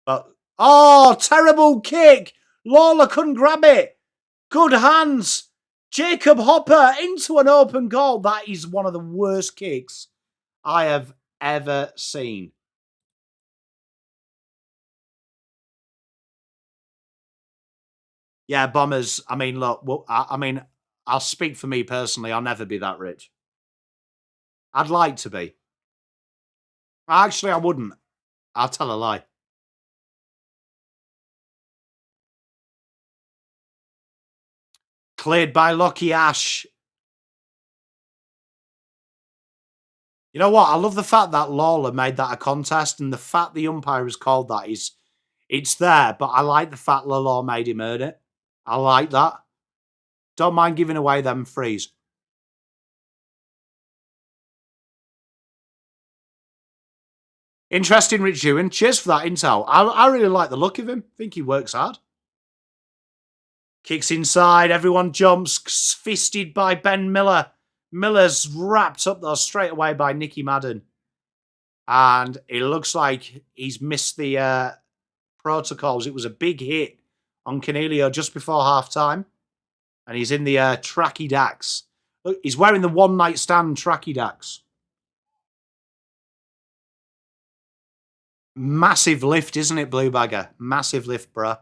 But oh, terrible kick. Lawler couldn't grab it. Good hands. Jacob Hopper into an open goal. That is one of the worst kicks I have ever seen. Yeah, Bombers. I mean, look, well, I'll speak for me personally. I'll never be that rich. I'd like to be. Actually, I wouldn't. I'll tell a lie. Cleared by Lockie Ash. You know what? I love the fact that Lawler made that a contest, and the fact the umpire has called that is, it's there, but I like the fact Law made him earn it. I like that. Don't mind giving away them frees. Interesting, Rich Ewan. Cheers for that intel. I really like the look of him. Think he works hard. Kicks inside. Everyone jumps. Fisted by Ben Miller. Miller's wrapped up, though, straight away by Nicky Madden. And it looks like he's missed the protocols. It was a big hit on Cornelio just before half-time. And he's in the tracky Dax. Look, he's wearing the one-night stand tracky Dax. Massive lift, isn't it, Blue Bagger? Massive lift, bruh.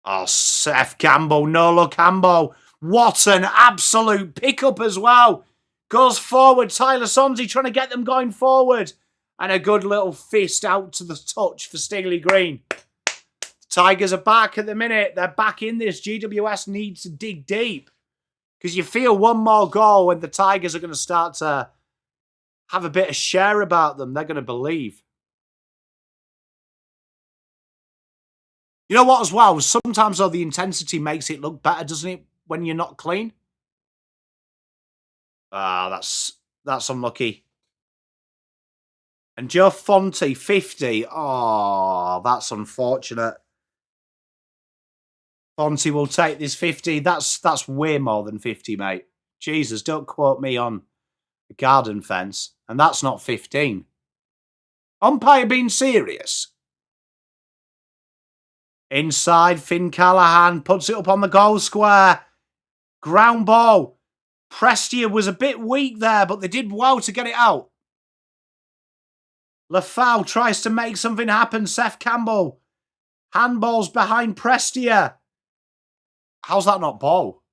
Oh, Seth Campbell, Nolo Campbell. What an absolute pickup as well. Goes forward, Tyler Sonsie trying to get them going forward. And a good little fist out to the touch for Stigley Green. The Tigers are back at the minute. They're back in this. GWS needs to dig deep. Because you feel one more goal and the Tigers are going to start to have a bit of share about them. They're going to believe. You know what as well? Sometimes, though, the intensity makes it look better, doesn't it, when you're not clean? Ah, that's unlucky. And Joe Fonte, 50. Oh, that's unfortunate. Fonte will take this 50. That's way more than 50, mate. Jesus, don't quote me on a garden fence. And that's not 15. Umpire being serious. Inside, Finn Callahan puts it up on the goal square. Ground ball. Prestia was a bit weak there, but they did well to get it out. Lafau tries to make something happen. Seth Campbell. Handballs behind Prestia. How's that not ball?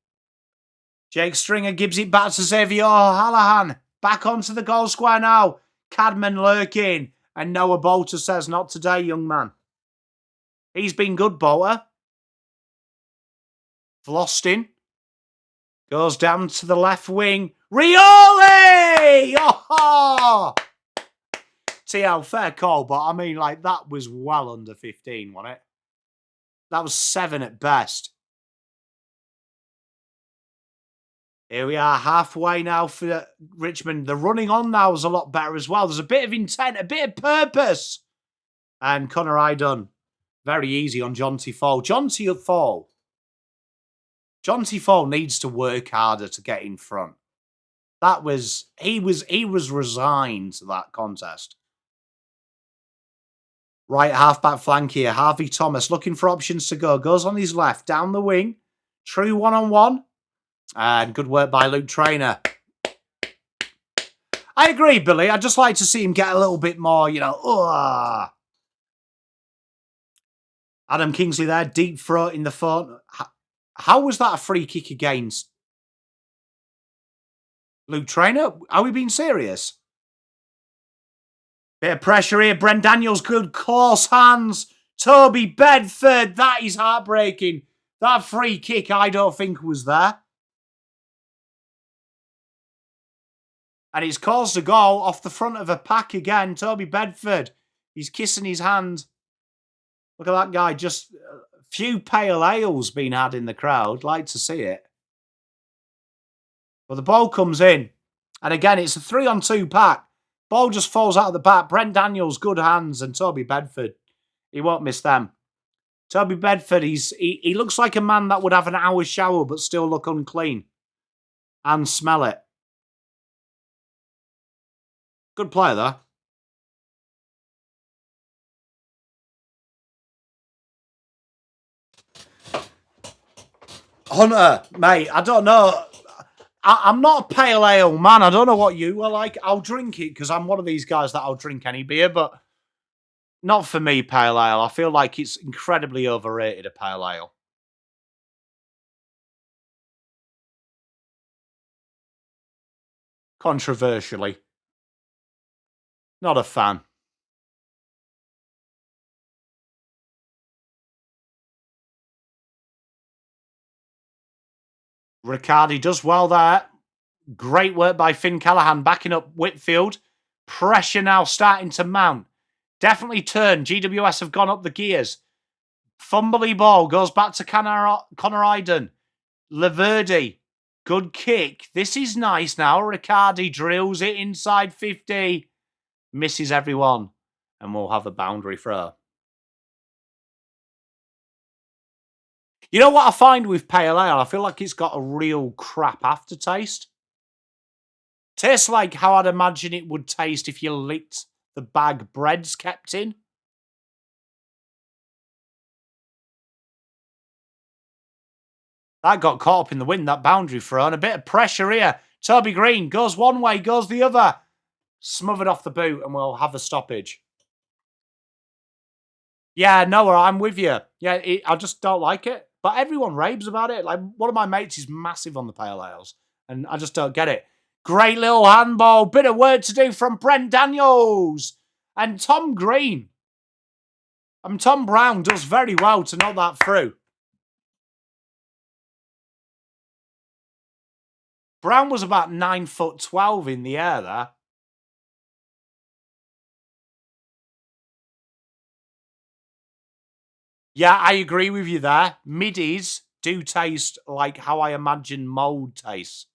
Jake Stringer gives it back to Xavier Hallahan. Back onto the goal square now. Cadman lurking. And Noah Bolter says, not today, young man. He's been good, Bolter. Vlostin goes down to the left wing. Rioli! Oh! TL, fair call, but I mean, like, that was well under 15, wasn't it? That was 7 at best. Here we are, halfway now for Richmond. The running on now is a lot better as well. There's a bit of intent, a bit of purpose. And Connor Idun, very easy on Jonty Fall. Jonty Fall needs to work harder to get in front. He was resigned to that contest. Right half-back flank here. Harvey Thomas looking for options to go. Goes on his left, down the wing. True one-on-one. And good work by Luke Traynor. I agree, Billy. I'd just like to see him get a little bit more, Adam Kingsley there, deep throat in the front. How was that a free kick against Luke Traynor? Are we being serious? Bit of pressure here. Brent Daniels, good close hands. Toby Bedford, that is heartbreaking. That free kick, I don't think was there. And it's caused a goal off the front of a pack again. Toby Bedford, he's kissing his hand. Look at that guy. Just a few pale ales being had in the crowd. Like to see it. Well, the ball comes in. And again, it's a 3-on-2 pack. Ball just falls out of the back. Brent Daniels, good hands. And Toby Bedford, he won't miss them. Toby Bedford, he looks like a man that would have an hour's shower but still look unclean. And smell it. Good player, though. Hunter, mate, I don't know. I'm not a pale ale man. I don't know what you are like. I'll drink it because I'm one of these guys that I'll drink any beer, but not for me, pale ale. I feel like it's incredibly overrated, a pale ale. Controversially. Not a fan. Riccardi does well there. Great work by Finn Callahan backing up Whitfield. Pressure now starting to mount. Definitely turn. GWS have gone up the gears. Fumbly ball goes back to Connor Iden. Laverde. Good kick. This is nice now. Riccardi drills it inside 50. Misses everyone. And we'll have a boundary throw. You know what I find with pale ale? I feel like it's got a real crap aftertaste. Tastes like how I'd imagine it would taste if you licked the bag bread's kept in. That got caught up in the wind, that boundary throw, and a bit of pressure here. Toby Green goes one way, goes the other. Smothered off the boot, and we'll have a stoppage. Yeah, Noah, I'm with you. Yeah, I just don't like it. But everyone raves about it. Like, one of my mates is massive on the pale ales, and I just don't get it. Great little handball. Bit of work to do from Brent Daniels. And Tom Green. Tom Brown does very well to knock that through. Brown was about 9'12" in the air there. Yeah, I agree with you there. Middies do taste like how I imagine mould tastes.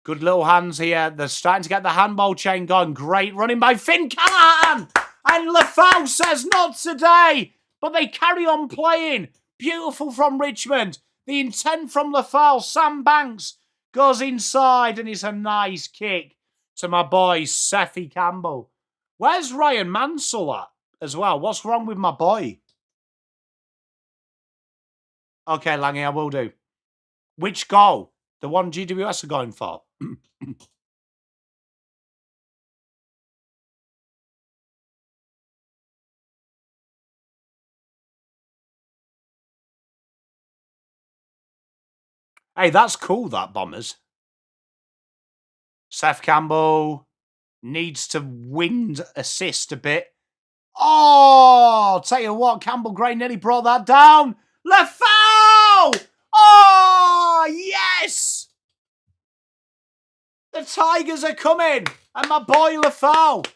Good little hands here. They're starting to get the handball chain going. Great running by Finn Callahan. And Lafau says not today. But they carry on playing. Beautiful from Richmond. The intent from Lafau. Sam Banks goes inside and it's a nice kick to my boy, Seffi Campbell. Where's Ryan Mansell at as well? What's wrong with my boy? Okay, Langy, I will do. Which goal? The one GWS are going for? Hey, that's cool, that, Bombers. Seth Campbell needs to wind assist a bit. Oh, I'll tell you what, Campbell Gray nearly brought that down. Lafau! Oh, yes! The Tigers are coming. And my boy Lafau.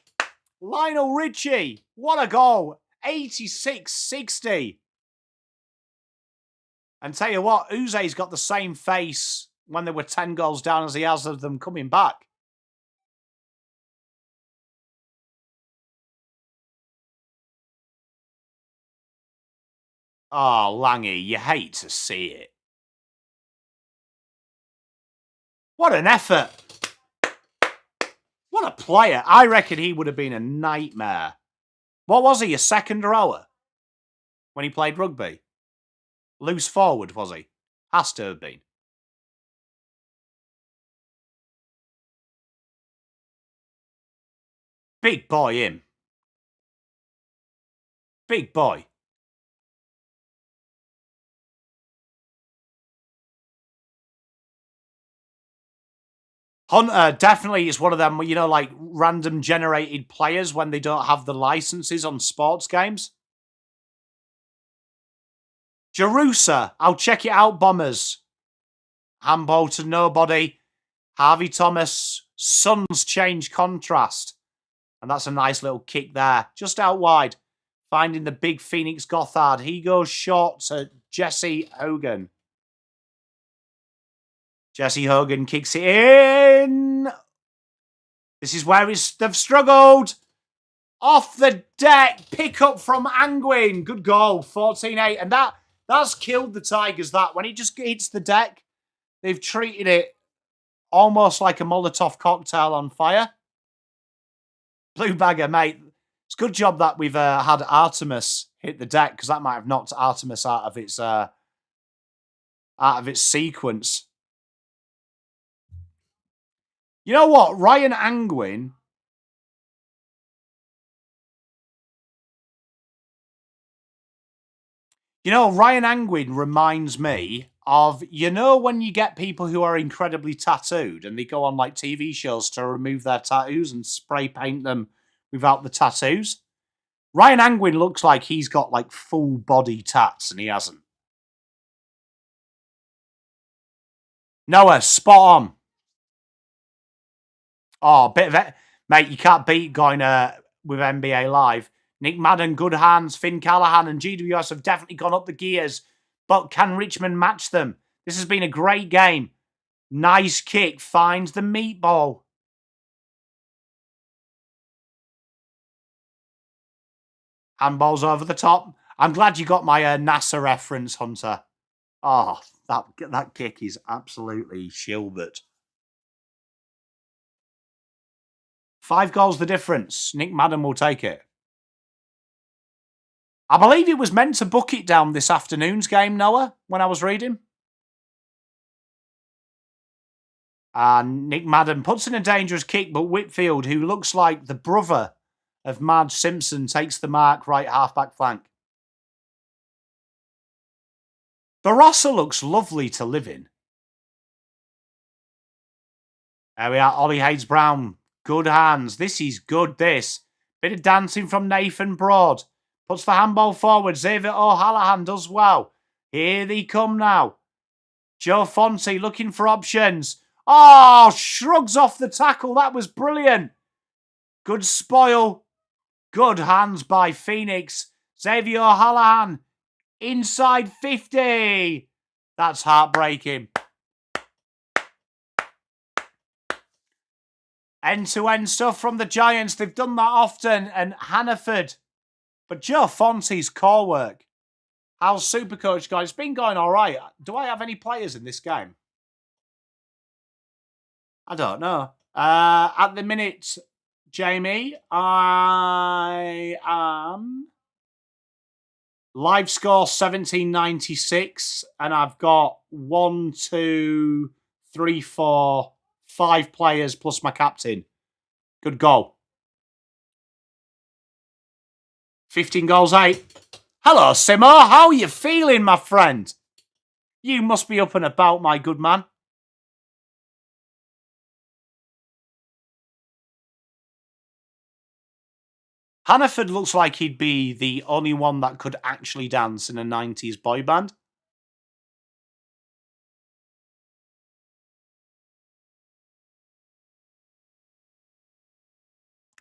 Lionel Richie. What a goal. 86-60. And tell you what, Uze's got the same face when they were 10 goals down as he has of them coming back. Oh, Langy, you hate to see it. What an effort. What a player. I reckon he would have been a nightmare. What was he, a second rower? When he played rugby? Loose forward, was he? Has to have been. Big boy, him. Big boy. Hunter definitely is one of them, you know, like random generated players when they don't have the licenses on sports games. Jerusa, I'll check it out, Bombers. Handball to nobody. Harvey Thomas, Suns change contrast. And that's a nice little kick there. Just out wide. Finding the big Phoenix Gothard. He goes short to Jesse Hogan. Jesse Hogan kicks it in. This is where they've struggled. Off the deck. Pick up from Angwin. Good goal. 14-8. And that's killed the Tigers, that. When it just hits the deck, they've treated it almost like a Molotov cocktail on fire. Blue Bagger, mate. It's a good job that we've had Artemis hit the deck, because that might have knocked Artemis out of its sequence. You know what? Ryan Angwin. You know, Ryan Angwin reminds me of, you know, when you get people who are incredibly tattooed and they go on like TV shows to remove their tattoos and spray paint them without the tattoos. Ryan Angwin looks like he's got like full body tats and he hasn't. Noah, spot on. Oh, bit of it. Mate, you can't beat going with NBA Live. Nick Madden, good hands. Finn Callahan and GWS have definitely gone up the gears. But can Richmond match them? This has been a great game. Nice kick. Finds the meatball. Handballs over the top. I'm glad you got my NASA reference, Hunter. Oh, that kick is absolutely shilbert. 5 goals the difference. Nick Madden will take it. I believe it was meant to book it down this afternoon's game, Noah, when I was reading. And Nick Madden puts in a dangerous kick, but Whitfield, who looks like the brother of Marge Simpson, takes the mark right half-back flank. Barossa looks lovely to live in. There we are, Ollie Hayes-Brown. Good hands. This is good, this. Bit of dancing from Nathan Broad. Puts the handball forward. Xavier O'Hallahan does well. Here they come now. Joe Fonte looking for options. Oh, shrugs off the tackle. That was brilliant. Good spoil. Good hands by Phoenix. Xavier O'Hallahan. Inside 50. That's heartbreaking. End-to-end stuff from the Giants. They've done that often. And Hannaford. But Joe Fonte's core work. How's Supercoach going? It's been going all right. Do I have any players in this game? I don't know. At the minute, Jamie, I am... Live score 1796. And I've got 1, 2, 3, 4... 5 players plus my captain. Good goal. 15 goals, 8. Hello, Simo. How are you feeling, my friend? You must be up and about, my good man. Hannaford looks like he'd be the only one that could actually dance in a 90s boy band.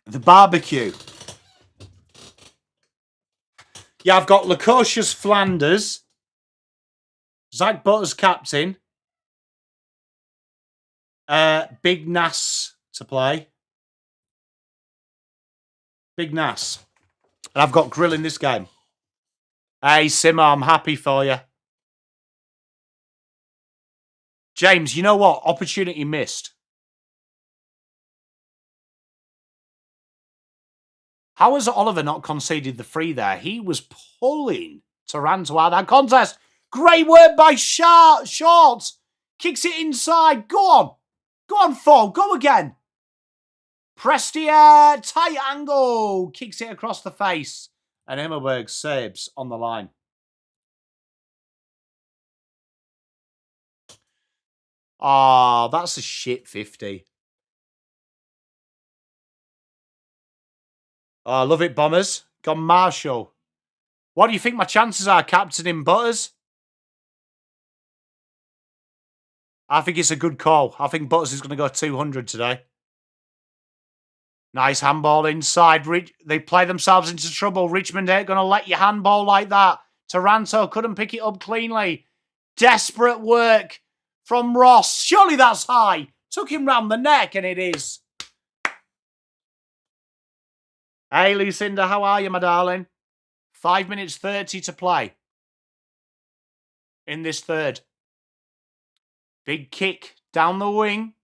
The barbecue. Yeah, I've got Lukosius Flanders. Zach Butters captain. Big Nas to play. Big Nas. And I've got Grill in this game. Hey, Simmer, I'm happy for you. James, you know what? Opportunity missed. How has Oliver not conceded the free there? He was pulling Taranto out of that contest. Great work by Short. Kicks it inside. Go on. Go on, Fo. Go again. Prestia, tight angle. Kicks it across the face. And Himmelberg saves on the line. Oh, that's a shit 50. Oh, I love it, Bombers. Gone Marshall. What do you think my chances are, Captain in Butters? I think it's a good call. I think Butters is going to go 200 today. Nice handball inside. They play themselves into trouble. Richmond ain't going to let you handball like that. Taranto couldn't pick it up cleanly. Desperate work from Ross. Surely that's high. Took him round the neck, and it is. Hey, Lucinda, how are you, my darling? 5 minutes 30 to play in this third. Big kick down the wing.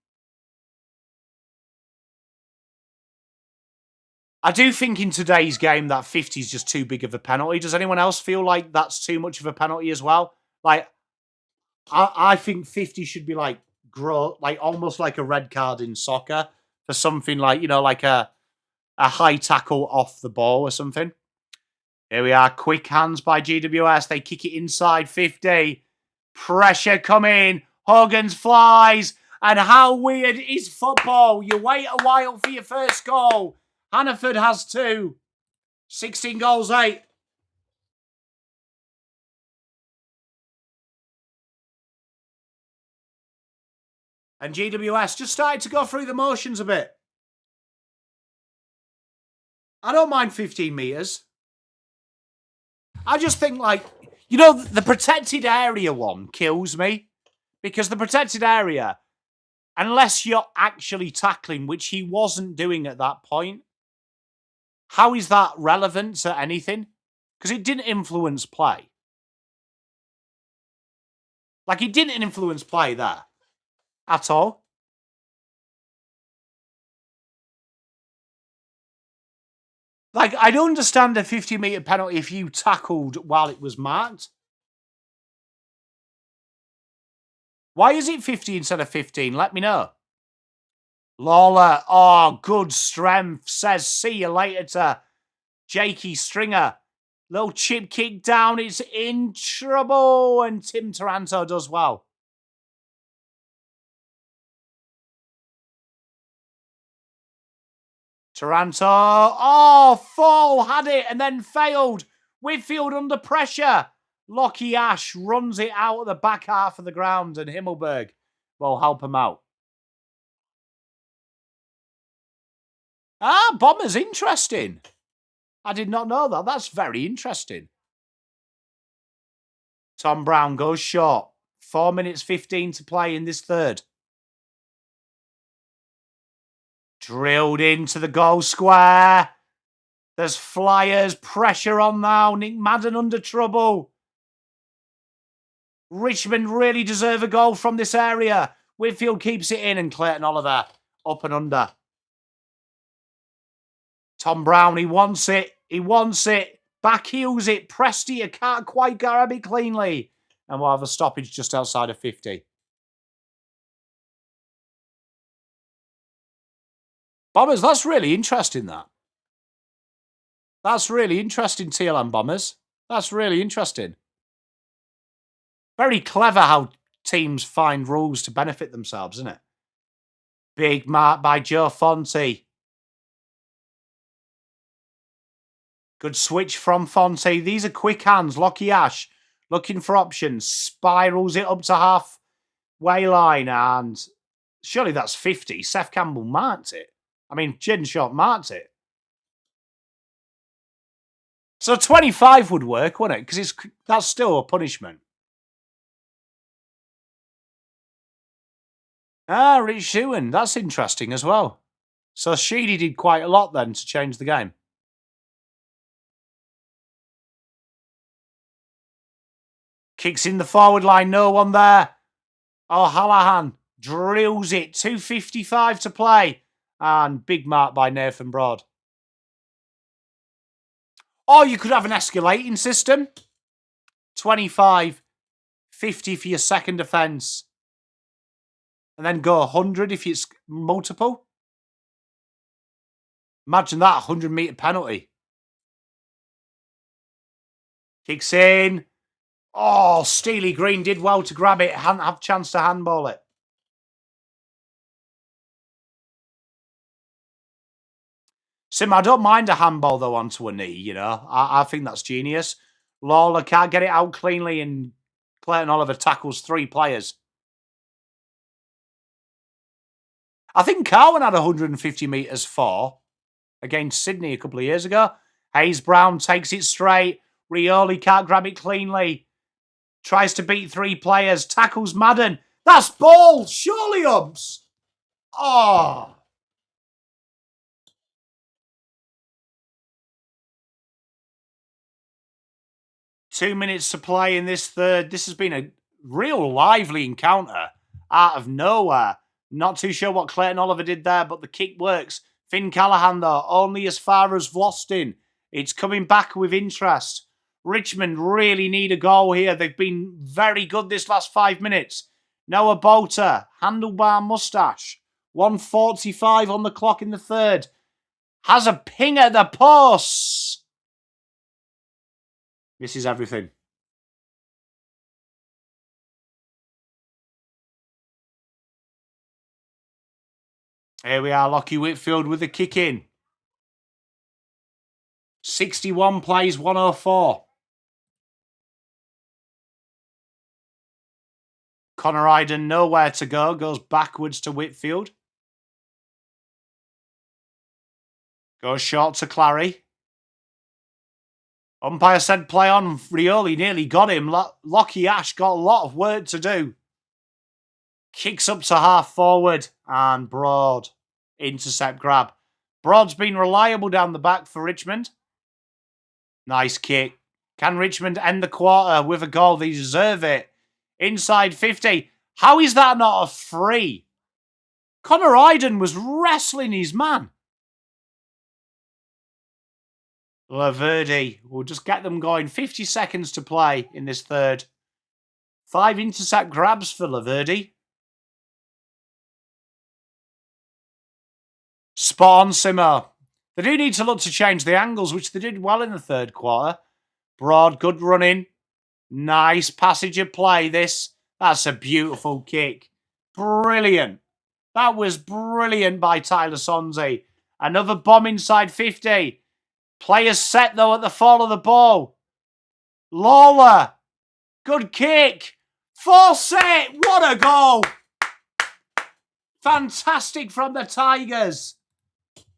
I do think in today's game that 50 is just too big of a penalty. Does anyone else feel like that's too much of a penalty as well? Like, I think 50 should be like almost like a red card in soccer for something like, you know, like a high tackle off the ball or something. Here we are. Quick hands by GWS. They kick it inside 50. Pressure coming. Hoggins flies. And how weird is football? You wait a while for your first goal. Hannaford has 2. 16 goals, 8. And GWS just started to go through the motions a bit. I don't mind 15 metres. I just think, like, you know, the protected area one kills me. Because the protected area, unless you're actually tackling, which he wasn't doing at that point, how is that relevant to anything? Because it didn't influence play. Like, it didn't influence play there. At all. Like, I'd understand a 50-metre penalty if you tackled while it was marked. Why is it 50 instead of 15? Let me know. Lawler, oh, good strength. Says, see you later to Jakey Stringer. Little chip kick down. It's in trouble. And Tim Taranto does well. Taranto, oh, Fall had it and then failed. Whitfield under pressure. Lockie Ash runs it out of the back half of the ground and Himmelberg will help him out. Ah, Bomber's interesting. I did not know that. That's very interesting. Tom Brown goes short. 4 minutes 15 to play in this third. Drilled into the goal square. There's flyers. Pressure on now. Nick Madden under trouble. Richmond really deserve a goal from this area. Whitfield keeps it in and Clayton Oliver up and under. Tom Brown, he wants it. He wants it. Back heels it. Presti, can't quite grab it cleanly. And we'll have a stoppage just outside of 50. Bombers, that's really interesting, that. That's really interesting, TLM Bombers. That's really interesting. Very clever how teams find rules to benefit themselves, isn't it? Big mark by Joe Fonte. Good switch from Fonte. These are quick hands. Lockie Ash looking for options. Spirals it up to halfway line. And surely that's 50. Seth Campbell marked it. I mean, Jaden Short marked it. So 25 would work, wouldn't it? Because that's still a punishment. Ah, Rich Shewan. That's interesting as well. So Sheedy did quite a lot then to change the game. Kicks in the forward line. No one there. O'Hallahan drills it. 2:55 to play. And big mark by Nathan Broad. Or you could have an escalating system. 25, 50 for your second offence. And then go 100 if it's multiple. Imagine that, 100-metre penalty. Kicks in. Oh, Steely Green did well to grab it. Hadn't have a chance to handball it. Sim, I don't mind a handball, though, onto a knee, you know. I think that's genius. Lawler can't get it out cleanly and Clayton Oliver tackles 3 players. I think Carwin had 150 metres for against Sydney a couple of years ago. Hayes Brown takes it straight. Rioli can't grab it cleanly. Tries to beat 3 players. Tackles Madden. That's ball! Surely, Ubbs! Oh! Two minutes to play in this third. This has been a real lively encounter out of nowhere. Not too sure what Clayton Oliver did there, but the kick works. Finn Callaghan, though, only as far as Vlostin. It's coming back with interest. Richmond really need a goal here. They've been very good this last 5 minutes. Noah Bolter, handlebar moustache. 1:45 on the clock in the third. Has a ping at the posts. This is everything. Here we are, Lockie Whitfield with the kick in. 61 plays 104. Connor Iden nowhere to go, goes backwards to Whitfield. Goes short to Clary. Umpire said play on. Rioli nearly got him. Lockie Ash got a lot of work to do. Kicks up to half forward and Broad. Intercept grab. Broad's been reliable down the back for Richmond. Nice kick. Can Richmond end the quarter with a goal? They deserve it. Inside 50. How is that not a free? Connor Iden was wrestling his man. Laverde will just get them going. 50 seconds to play in this third. 5 intercept grabs for Laverde. Spot on, Simo. They do need to look to change the angles, which they did well in the third quarter. Broad, good running. Nice passage of play, this. That's a beautiful kick. Brilliant. That was brilliant by Tyler Sonze. Another bomb inside 50. Players set, though, at the fall of the ball. Lawler. Good kick. Force it. What a goal. Fantastic from the Tigers.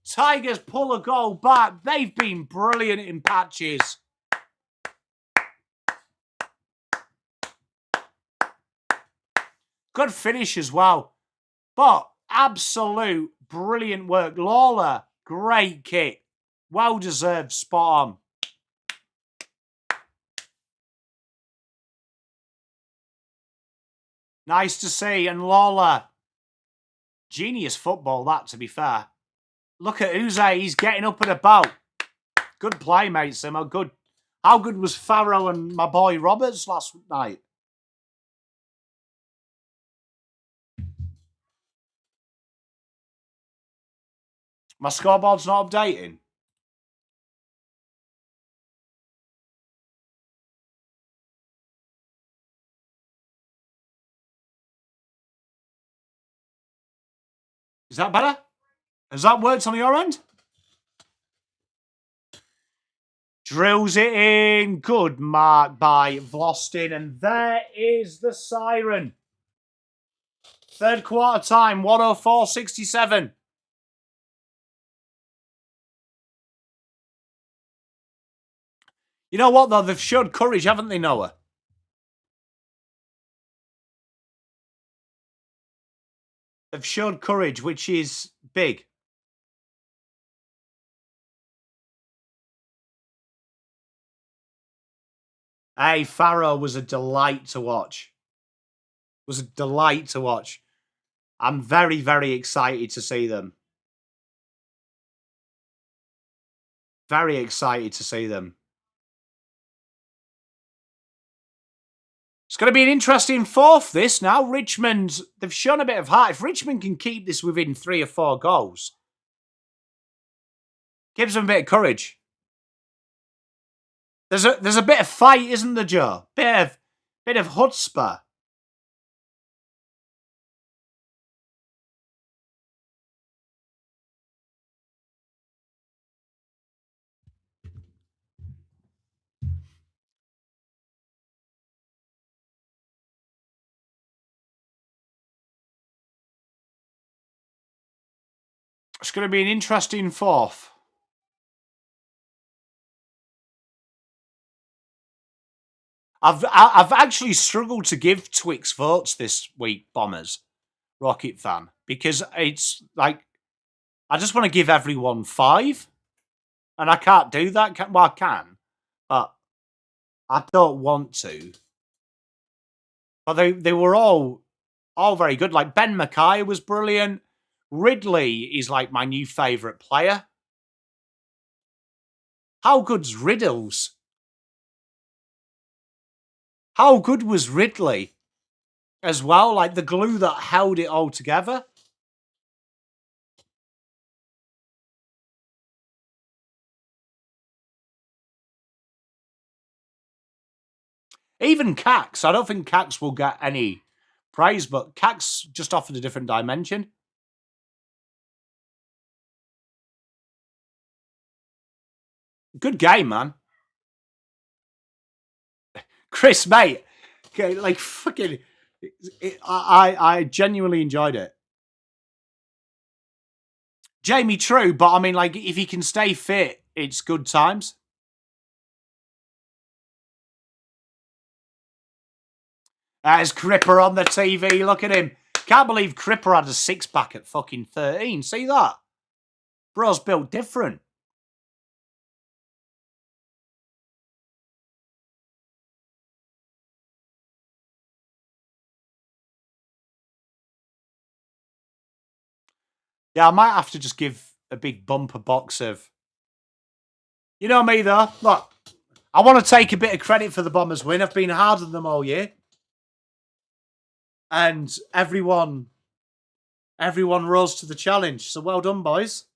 Tigers pull a goal back. They've been brilliant in patches. Good finish as well. But absolute Brilliant work. Lawler, great kick. Well deserved, spot on. Nice to see. And Lawler, genius football, that, to be fair. Look at Uze, he's getting up and about. Good play, mate, Simo. Good. How good was Farrow and my boy Roberts last night? My scoreboard's not updating. Is that better? Has that worked on your end? Drills it in. Good mark by Vlastin. And there is the siren. Third quarter time, 104.67. You know what, though? They've showed courage, haven't they, Noah? They've showed courage, which is big. Hey, Farrow was a delight to watch. Was a delight to watch. I'm very, very excited to see them. Very excited to see them. It's going to be an interesting fourth, this now. Richmond, they've shown a bit of heart. If Richmond can keep this within 3 or 4 goals, gives them a bit of courage. There's a bit of fight, isn't there, Joe? Bit of chutzpah. It's going to be an interesting fourth. I've actually struggled to give Twix votes this week, Bombers, Rocket fan, because it's like I just want to give everyone 5, and I can't do that. Well, I can, but I don't want to. But they were all very good. Like Ben Mackay was brilliant. Ridley is like my new favourite player. How good's Riddles? How good was Ridley as well? Like the glue that held it all together. Even Cax. I don't think Cax will get any praise, but Cax just offered a different dimension. Good game, man. Chris, mate. Okay, like fucking... I genuinely enjoyed it. Jamie, true, but I mean, like, if he can stay fit, it's good times. There's Cripper on the TV. Look at him. Can't believe Cripper had a 6-pack at fucking 13. See that? Bro's built different. Yeah, I might have to just give a big bumper box of... You know me, though. Look, I want to take a bit of credit for the Bombers win. I've been hard on them all year. And everyone rose to the challenge. So well done, boys.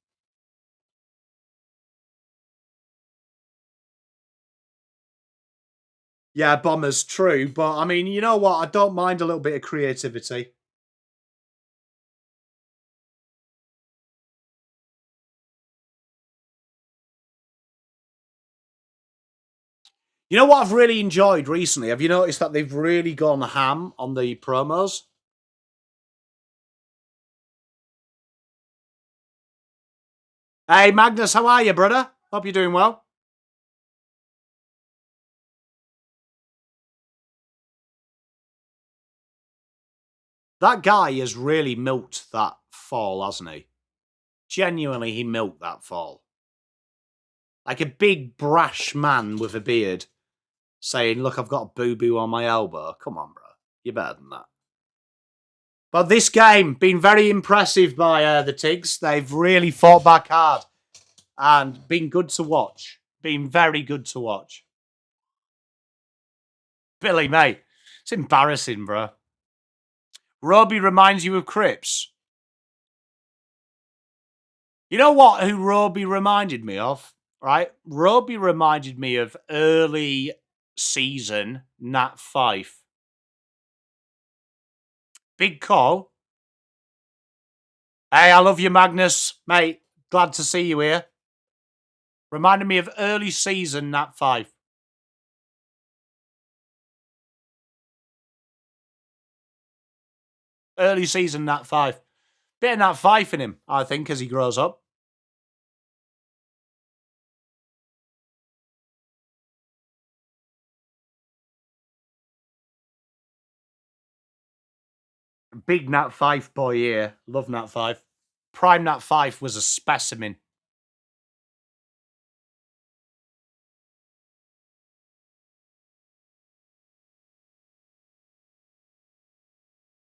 Yeah, Bombers, true. But, I mean, you know what? I don't mind a little bit of creativity. You know what I've really enjoyed recently? Have you noticed that they've really gone ham on the promos? Hey, Magnus, how are you, brother? Hope you're doing well. That guy has really milked that fall, hasn't he? Genuinely, he milked that fall. Like a big, brash man with a beard saying, look, I've got a boo-boo on my elbow. Come on, bro. You're better than that. But this game, been very impressive by the Tigs. They've really fought back hard and been good to watch. Been very good to watch. Billy, mate, it's embarrassing, bro. Roby reminds you of Cripps. You know what? Who Roby reminded me of, right? Roby reminded me of early season Nat Fife. Big call. Hey, I love you, Magnus. Mate, glad to see you here. Reminded me of early season Nat Fife. Early season Nat Fife. Bit of Nat Fife in him, I think, as he grows up. Big Nat Fife boy here. Love Nat Fife. Prime Nat Fife was a specimen.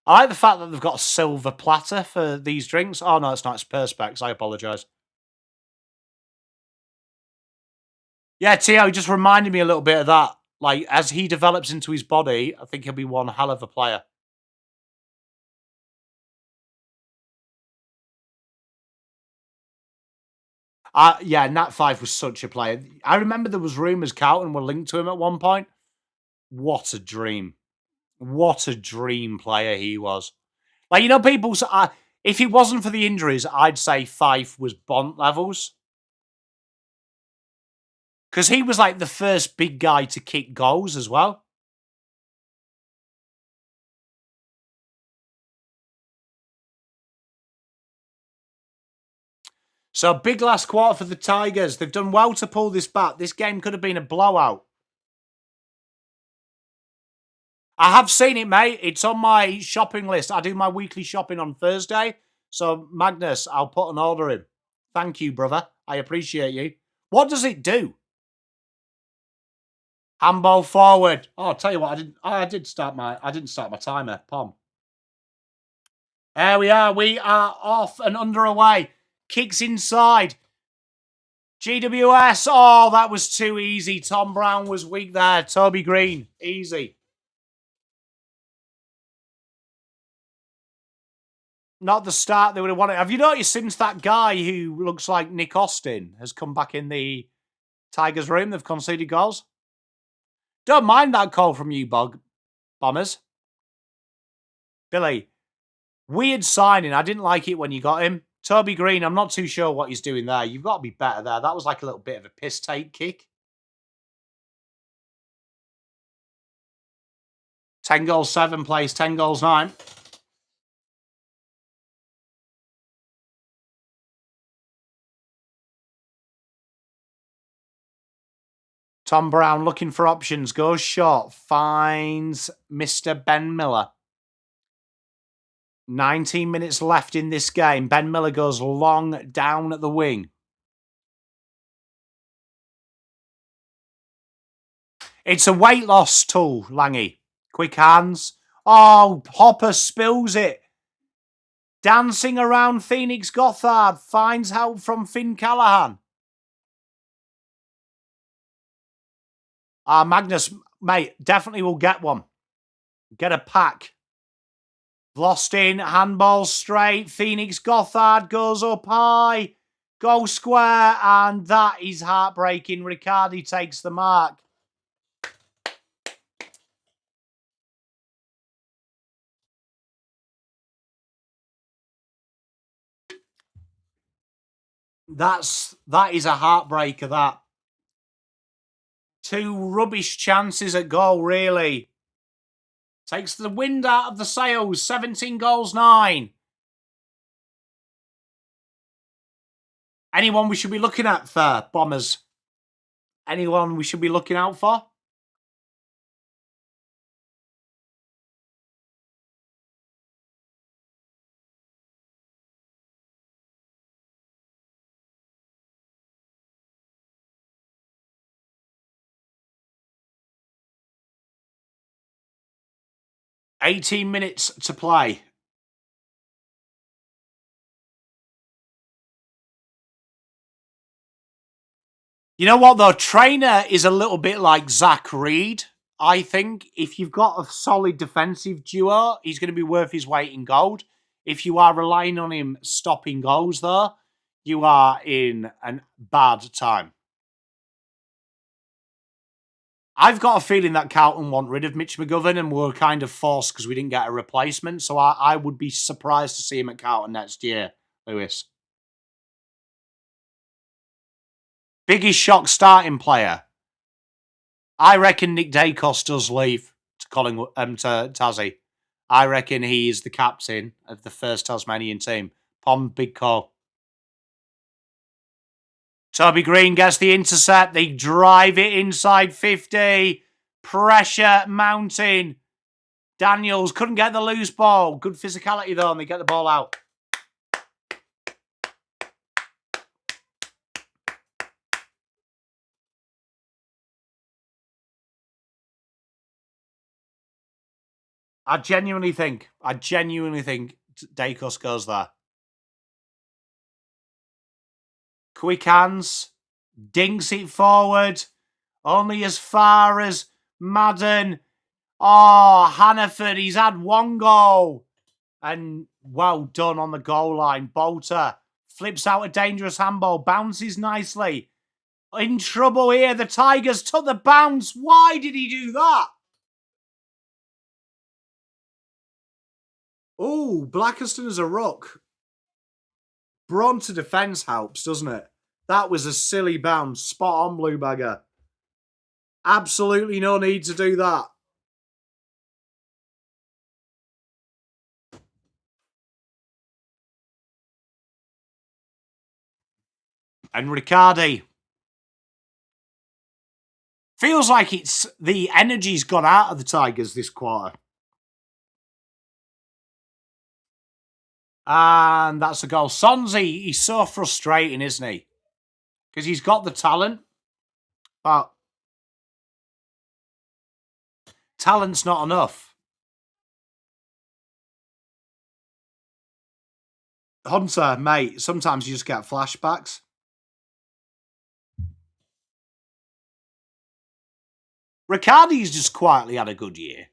I like the fact that they've got a silver platter for these drinks. Oh, no, it's not. It's Perspex. I apologise. Yeah, Tio just reminded me a little bit of that. Like, as he develops into his body, I think he'll be one hell of a player. Yeah, Nat Fife was such a player. I remember there was rumours Carlton were linked to him at one point. What a dream. What a dream player he was. Like, you know, people say, if it wasn't for the injuries, I'd say Fife was Bont levels. Because he was like the first big guy to kick goals as well. So, big last quarter for the Tigers. They've done well to pull this back. This game could have been a blowout. I have seen it, mate. It's on my shopping list. I do my weekly shopping on Thursday. So, Magnus, I'll put an order in. Thank you, brother. I appreciate you. What does it do? Handball forward. Oh, I'll tell you what, I didn't start my timer, Pom. There we are. We are off and under away. Kicks inside. GWS. Oh, that was too easy. Tom Brown was weak there. Toby Green. Easy. Not the start they would have wanted. Have you noticed since that guy who looks like Nick Austin has come back in the Tigers' room, they've conceded goals? Don't mind that call from you, Bombers. Billy, weird signing. I didn't like it when you got him. Toby Green, I'm not too sure what he's doing there. You've got to be better there. That was like a little bit of a piss take kick. 10 goals 7 plays 10 goals 9. Tom Brown looking for options. Goes short. Finds Mr. Ben Miller. 19 minutes left in this game. Ben Miller goes long down at the wing. It's a weight loss tool, Langy. Quick hands. Oh, Hopper spills it. Dancing around Phoenix Gothard. Finds help from Finn Callahan. Magnus, mate, definitely will get one. Get a pack. Lost in, handball straight. Phoenix Gothard goes up high. Goal square, and that is heartbreaking. Riccardi takes the mark. That is a heartbreaker, that. 2 rubbish chances at goal, really. Takes the wind out of the sails. 17 goals 9. Anyone we should be looking at for, Bombers? Anyone we should be looking out for? 18 minutes to play. You know what, though? Trainer is a little bit like Zach Reed, I think. If you've got a solid defensive duo, he's going to be worth his weight in gold. If you are relying on him stopping goals, though, you are in a bad time. I've got a feeling that Carlton want rid of Mitch McGovern and were kind of forced because we didn't get a replacement. So I would be surprised to see him at Carlton next year, Lewis. Biggest shock starting player. I reckon Nick Dacos does leave to Tassie. I reckon he is the captain of the first Tasmanian team. Pom, big call. Toby Green gets the intercept. They drive it inside 50. Pressure mounting. Daniels couldn't get the loose ball. Good physicality, though, and they get the ball out. I genuinely think Dacos goes there. Quick hands. Dinks it forward. Only as far as Madden. Oh, Hannaford, he's had one goal. And well done on the goal line. Bolter flips out a dangerous handball. Bounces nicely. In trouble here. The Tigers took the bounce. Why did he do that? Oh, Blackiston as a ruck. Brawn to defence helps, doesn't it? That was a silly bounce. Spot on, Blue Bagger. Absolutely no need to do that. And Riccardi. Feels like it's the energy's gone out of the Tigers this quarter. And that's a goal. Sonzi, he's so frustrating, isn't he? Because he's got the talent, but talent's not enough. Hunter, mate, sometimes you just get flashbacks. Riccardi's just quietly had a good year.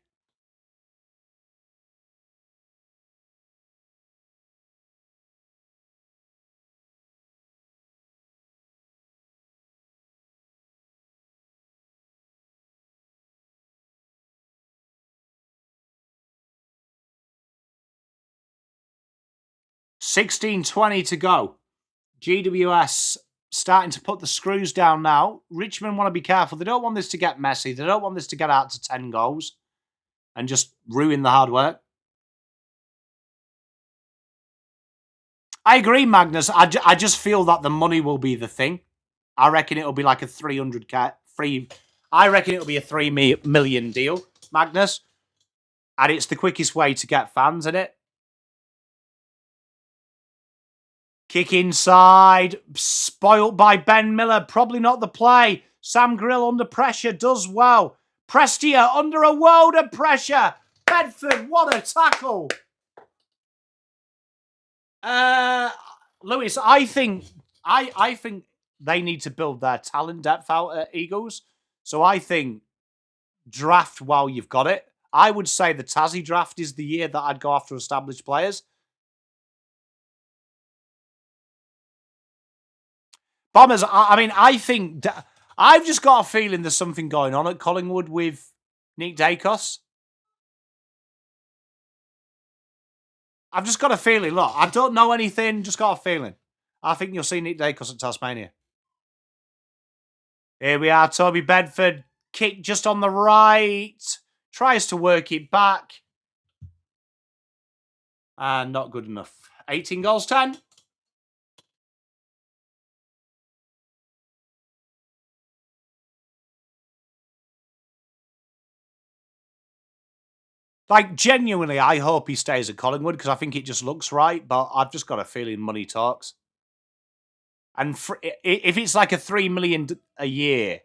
$16.20 to go. GWS starting to put the screws down now. Richmond want to be careful. They don't want this to get messy. They don't want this to get out to 10 goals and just ruin the hard work. I agree, Magnus. I just feel that the money will be the thing. I reckon it'll be like a 300k free. I reckon it'll be a $3 million deal, Magnus. And it's the quickest way to get fans in it. Kick inside. Spoilt by Ben Miller. Probably not the play. Sam Grill under pressure. Does well. Prestia under a world of pressure. Bedford, what a tackle. Lewis, I think they need to build their talent depth out at Eagles. So I think draft while you've got it. I would say the Tassie draft is the year that I'd go after established players. Bombers, I mean, I think I've just got a feeling there's something going on at Collingwood with Nick Dacos. I've just got a feeling. Look, I don't know anything, just got a feeling. I think you'll see Nick Dacos at Tasmania. Here we are, Toby Bedford. Kick just on the right. Tries to work it back. And not good enough. 18 goals, 10. Like, genuinely, I hope he stays at Collingwood because I think it just looks right, but I've just got a feeling money talks. And if it's like a $3 million a year,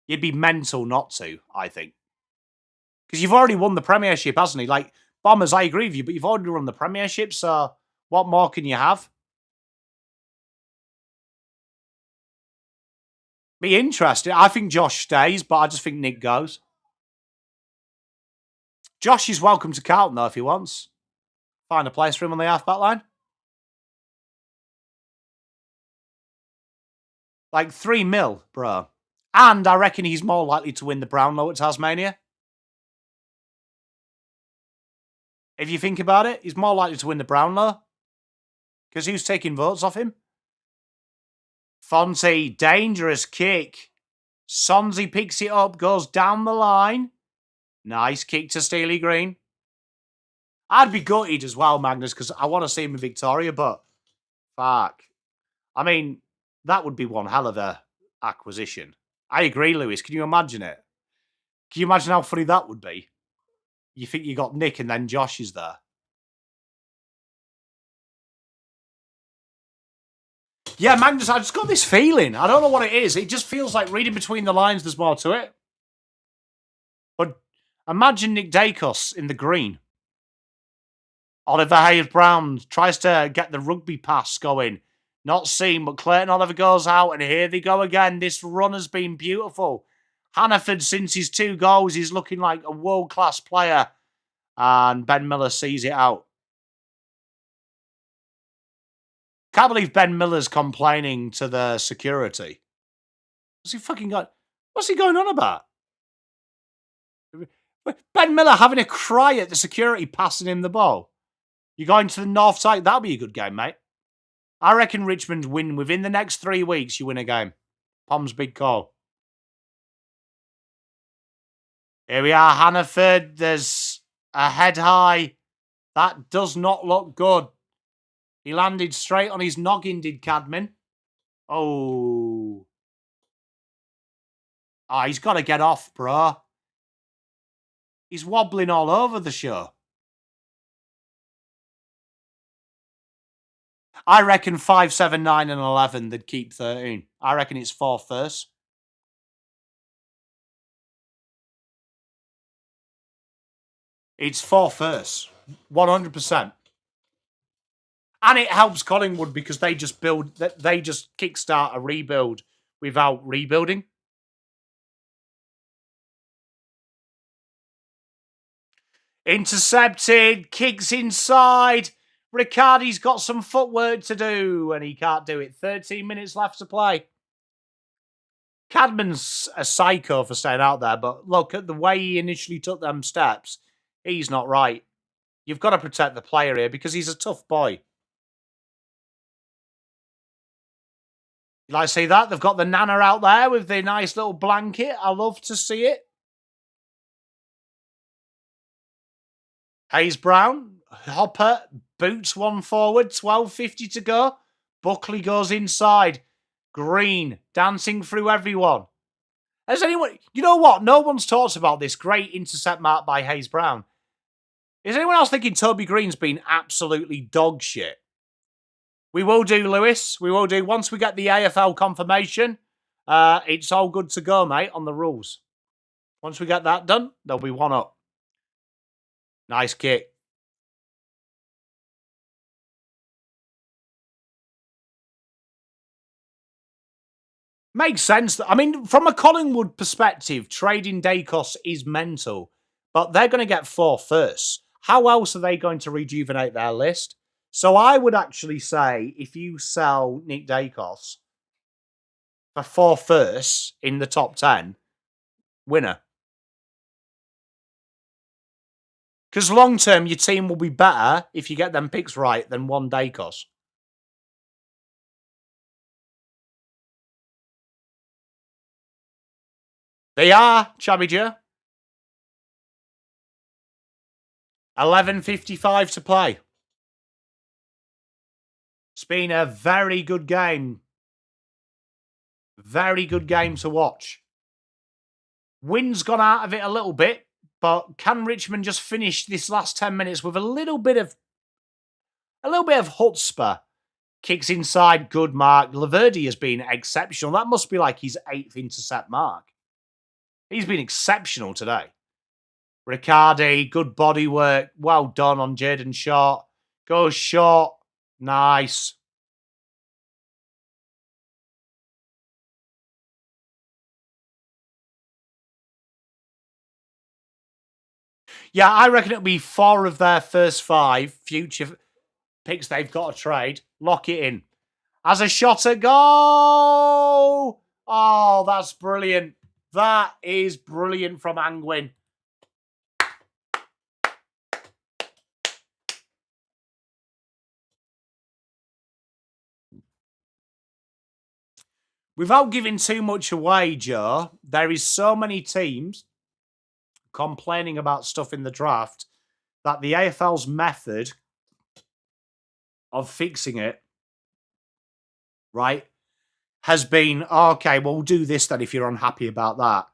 you'd be mental not to, I think. Because you've already won the Premiership, hasn't he? Like, Bombers, I agree with you, but you've already won the Premiership, so what more can you have? Be interesting. I think Josh stays, but I just think Nick goes. Josh is welcome to Carlton, though, if he wants. Find a place for him on the half-back line. Like 3 mil, bro. And I reckon he's more likely to win the Brownlow at Tasmania. If you think about it, he's more likely to win the Brownlow. Because who's taking votes off him? Fonte, dangerous kick. Sonzi picks it up, goes down the line. Nice kick to Steely Green. I'd be gutted as well, Magnus, because I want to see him in Victoria, but fuck. I mean, that would be one hell of a acquisition. I agree, Lewis. Can you imagine it? Can you imagine how funny that would be? You think you got Nick and then Josh is there. Yeah, Magnus, I just got this feeling. I don't know what it is. It just feels like reading between the lines, there's more to it. But imagine Nick Dacos in the green. Oliver Hayes-Brown tries to get the rugby pass going. Not seen, but Clayton Oliver goes out, and here they go again. This run has been beautiful. Hannaford, since his 2 goals, is looking like a world-class player. And Ben Miller sees it out. Can't believe Ben Miller's complaining to the security. What's he going on about? Ben Miller having a cry at the security passing him the ball. You're going to the north side. That'll be a good game, mate. I reckon Richmond win within the next 3 weeks. You win a game. Pom's big call. Here we are, Hannaford. There's a head high. That does not look good. He landed straight on his noggin, did Cadman. Oh. Oh, he's got to get off, bro. He's wobbling all over the show. I reckon 5, 7, 9 and 11, they'd keep 13. I reckon it's 4 first. It's 4 first. 100%. And it helps Collingwood because they just kickstart a rebuild without rebuilding. Intercepted, kicks inside. Riccardi's got some footwork to do, and he can't do it. 13 minutes left to play. Cadman's a psycho for staying out there, but look at the way he initially took them steps. He's not right. You've got to protect the player here because he's a tough boy. You like to see that? They've got the Nana out there with the nice little blanket. I love to see it. Hayes-Brown, Hopper, boots one forward, 12:50 to go. Buckley goes inside. Green, dancing through everyone. Has anyone... You know what? No one's talked about this great intercept mark by Hayes-Brown. Is anyone else thinking Toby Green's been absolutely dog shit? We will do, Lewis. We will do. Once we get the AFL confirmation, it's all good to go, mate, on the rules. Once we get that done, there'll be one up. Nice kick. Makes sense. I mean, from a Collingwood perspective, trading Dacos is mental, but they're going to get 4 first. How else are they going to rejuvenate their list? So I would actually say if you sell Nick Dacos for 4 firsts in the top 10, winner. Because long term, your team will be better if you get them picks right than one Dacos. They are, Chubby Joe. 11:55 to play. It's been a very good game. Very good game to watch. Wind's gone out of it a little bit, but can Richmond just finish this last 10 minutes with a little bit of chutzpah? Kicks inside, good mark. Laverdy has been exceptional. That must be like his 8th intercept mark. He's been exceptional today. Riccardi, good body work. Well done on Jaden Short. Goes short. Nice. Yeah, I reckon it'll be 4 of their first 5 future picks they've got to trade. Lock it in. As a shot at goal. Oh, that's brilliant. That is brilliant from Angwin. Without giving too much away, Joe, there is so many teams complaining about stuff in the draft that the AFL's method of fixing it, right, has been, okay, well, we'll do this then if you're unhappy about that.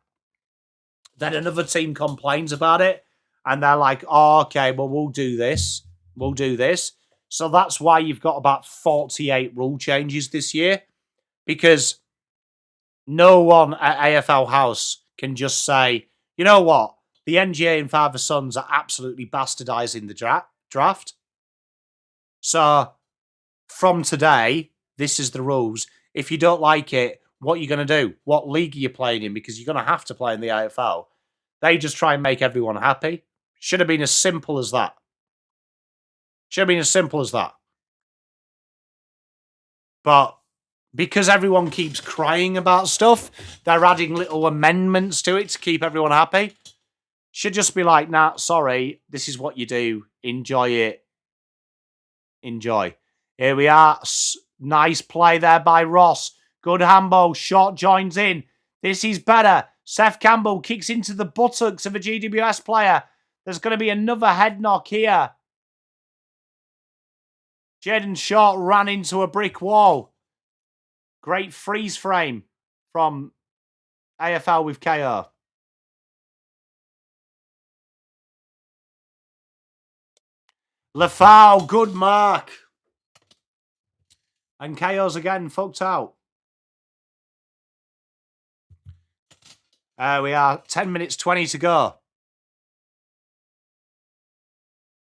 Then another team complains about it, and they're like, oh, okay, well, we'll do this. We'll do this. So that's why you've got about 48 rule changes this year, because no one at AFL House can just say, you know what, the NGA and Father Sons are absolutely bastardizing the draft. So from today, this is the rules. If you don't like it, what are you going to do? What league are you playing in? Because you're going to have to play in the AFL. They just try and make everyone happy. Should have been as simple as that. Should have been as simple as that. But because everyone keeps crying about stuff, they're adding little amendments to it to keep everyone happy. Should just be like, nah, sorry, this is what you do. Enjoy it. Enjoy. Here we are. Nice play there by Ross. Good handball. Short joins in. This is better. Seth Campbell kicks into the buttocks of a GWS player. There's going to be another head knock here. Jaden Short ran into a brick wall. Great freeze frame from AFL with KO. Lafau, good mark. And KO's again fucked out. We are 10 minutes 20 to go.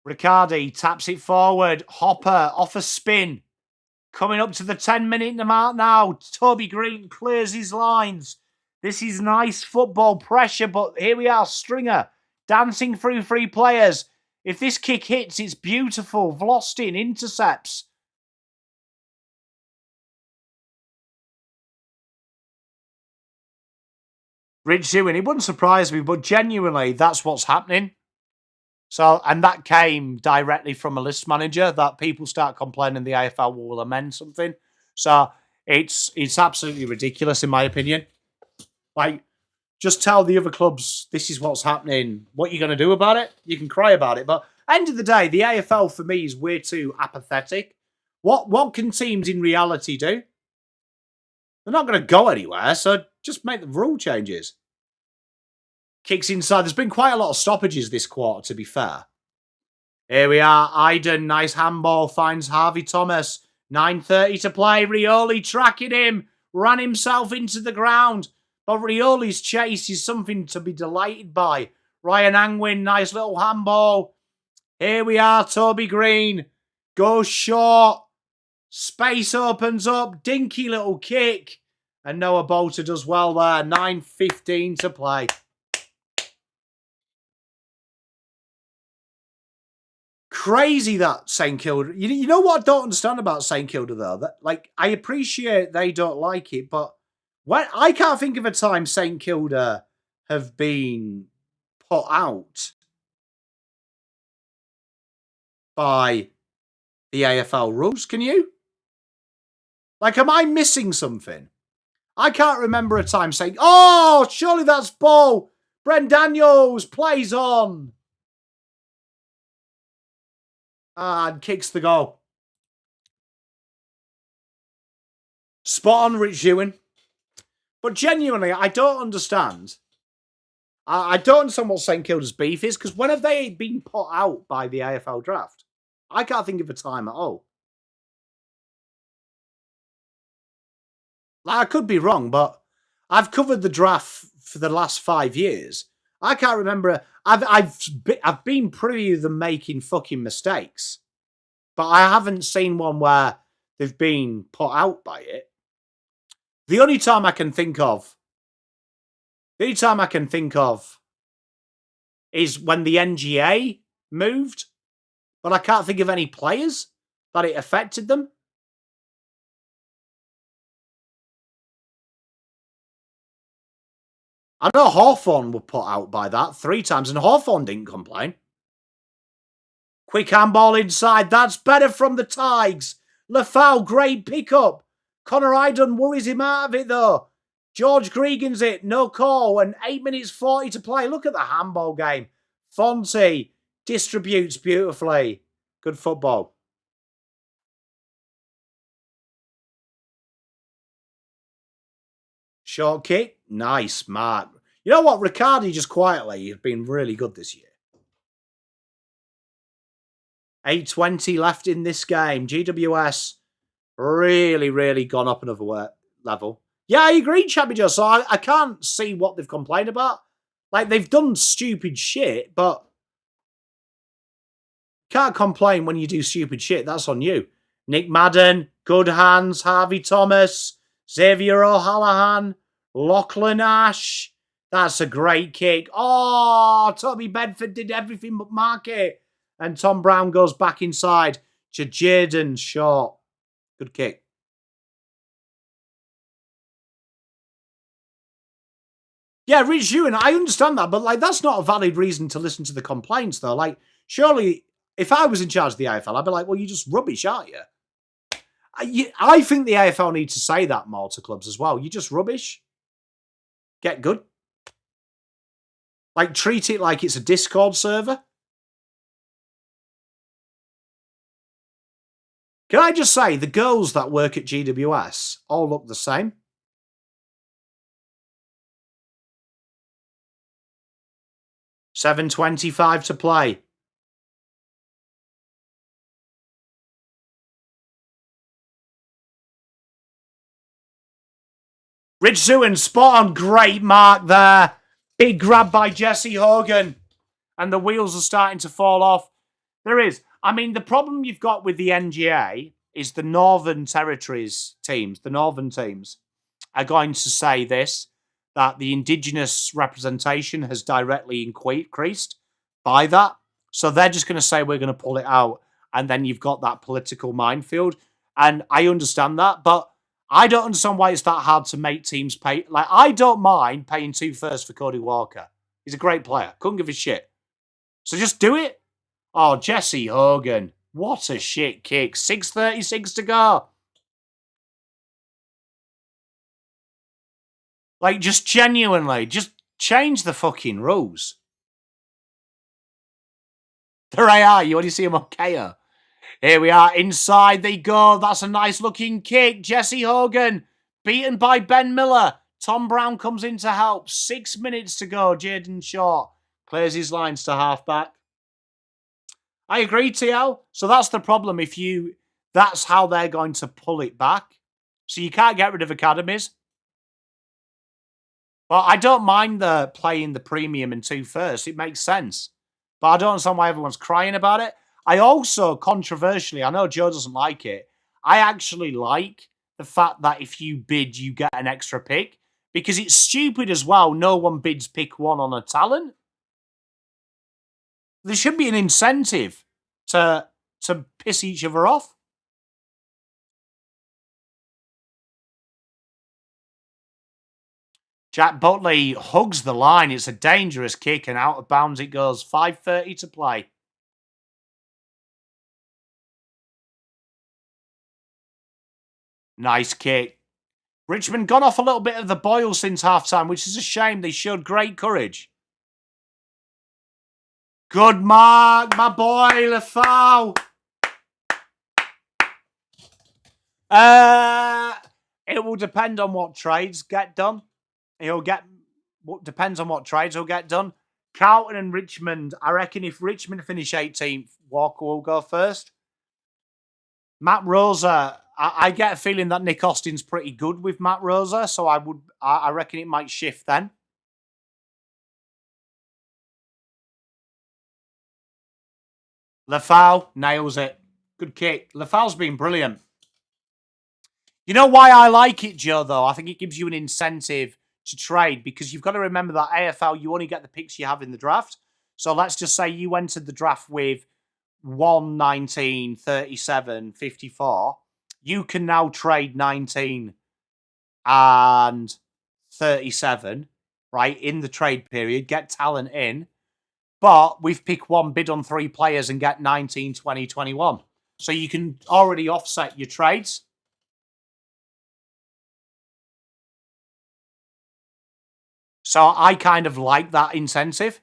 Riccardi taps it forward. Hopper off a spin. Coming up to the 10-minute mark now. Toby Green clears his lines. This is nice football pressure, but here we are. Stringer dancing through 3 players. If this kick hits, it's beautiful. Vlostin intercepts. Rich Zewin, it wouldn't surprise me, but genuinely, that's what's happening. So, and that came directly from a list manager that people start complaining the AFL will amend something. So it's absolutely ridiculous in my opinion. Like, just tell the other clubs this is what's happening. What you're going to do about it? You can cry about it, but end of the day, the AFL for me is way too apathetic. What can teams in reality do? They're not going to go anywhere, so just make the rule changes. Kicks inside. There's been quite a lot of stoppages this quarter, to be fair. Here we are. Iden, nice handball, finds Harvey Thomas. 9:30 to play. Rioli tracking him. Ran himself into the ground. But Rioli's chase is something to be delighted by. Ryan Angwin, nice little handball. Here we are. Toby Green goes short. Space opens up. Dinky little kick. And Noah Bolter does well there. 9:15 to play. Crazy that St Kilda. You know what I don't understand about St Kilda though? That, like, I appreciate they don't like it, but when I can't think of a time St Kilda have been put out by the AFL rules. Can you? Like, am I missing something? I can't remember a time saying, "Oh, surely that's ball." Brent Daniels plays on. And kicks the goal. Spot on, Rich Ewan. But genuinely, I don't understand. I don't understand what St Kilda's beef is, because when have they been put out by the AFL draft? I can't think of a time at all. Like, I could be wrong, but I've covered the draft for the last 5 years, I can't remember. I've been privy to them making fucking mistakes, but I haven't seen one where they've been put out by it. The only time I can think of is when the NGA moved, but I can't think of any players that it affected them. I know Hawthorn were put out by that 3 times, and Hawthorn didn't complain. Quick handball inside. That's better from the Tigers. Lafau, great pickup. Connor Idun worries him out of it, though. George Gregan's it. No call. And 8 minutes 40 to play. Look at the handball game. Fonte distributes beautifully. Good football. Short kick. Nice, Mark. You know what? Riccardi just quietly has been really good this year. 8:20 left in this game. GWS really, really gone up another level. Yeah, I agree, Chappy Joe. So I can't see what they've complained about. Like, they've done stupid shit, but can't complain when you do stupid shit. That's on you. Nick Madden, good hands, Harvey Thomas, Xavier O'Hallahan, Lachlan Ash. That's a great kick. Oh, Toby Bedford did everything but mark it. And Tom Brown goes back inside to Jaden Short. Good kick. Yeah, Rich Ewan, I understand that, but like that's not a valid reason to listen to the complaints, though. Like, surely, if I was in charge of the AFL, I'd be like, well, you're just rubbish, aren't you? I think the AFL needs to say that more to clubs as well. You're just rubbish. Get good. Like, treat it like it's a Discord server. Can I just say, the girls that work at GWS all look the same? $7.25 to play. Rich Zewan, spot on. Great mark there. Big grab by Jesse Hogan. And the wheels are starting to fall off. There is. I mean, the problem you've got with the NGA is the Northern Territories teams, the Northern teams, are going to say this, that the Indigenous representation has directly increased by that. So they're just going to say, we're going to pull it out. And then you've got that political minefield. And I understand that, but I don't understand why it's that hard to make teams pay. Like, I don't mind paying 2 first for Cody Walker. He's a great player. Couldn't give a shit. So just do it. Oh, Jesse Hogan. What a shit kick. 6:36 to go. Like, just genuinely, just change the fucking rules. There I are. You want to see him on KO? Here we are. Inside they go. That's a nice looking kick. Jesse Hogan beaten by Ben Miller. Tom Brown comes in to help. 6 minutes to go. Jaden Short clears his lines to halfback. I agree, TL. So that's the problem. That's how they're going to pull it back. So you can't get rid of academies. Well, I don't mind the playing the premium and 2 first. It makes sense. But I don't understand why everyone's crying about it. I also, controversially, I know Joe doesn't like it, I actually like the fact that if you bid, you get an extra pick. Because it's stupid as well. No one bids pick 1 on a talent. There should be an incentive to piss each other off. Jack Butley hugs the line. It's a dangerous kick and out of bounds it goes. 5:30 to play. Nice kick. Richmond gone off a little bit of the boil since half-time, which is a shame. They showed great courage. Good mark, my boy, Lafau. It will depend on what trades get done. Depends on what trades will get done. Carlton and Richmond, I reckon if Richmond finish 18th, Walker will go first. Matt Rosa, I get a feeling that Nick Austin's pretty good with Matt Rosa, so I reckon it might shift then. Lafau nails it. Good kick. Lafau's been brilliant. You know why I like it, Joe, though? I think it gives you an incentive to trade because you've got to remember that AFL, you only get the picks you have in the draft. So let's just say you entered the draft with 1, 19, 37, 54. You can now trade 19 and 37, right, in the trade period, get talent in. But we've picked one, bid on 3 players and get 19, 20, 21. So you can already offset your trades. So I kind of like that incentive,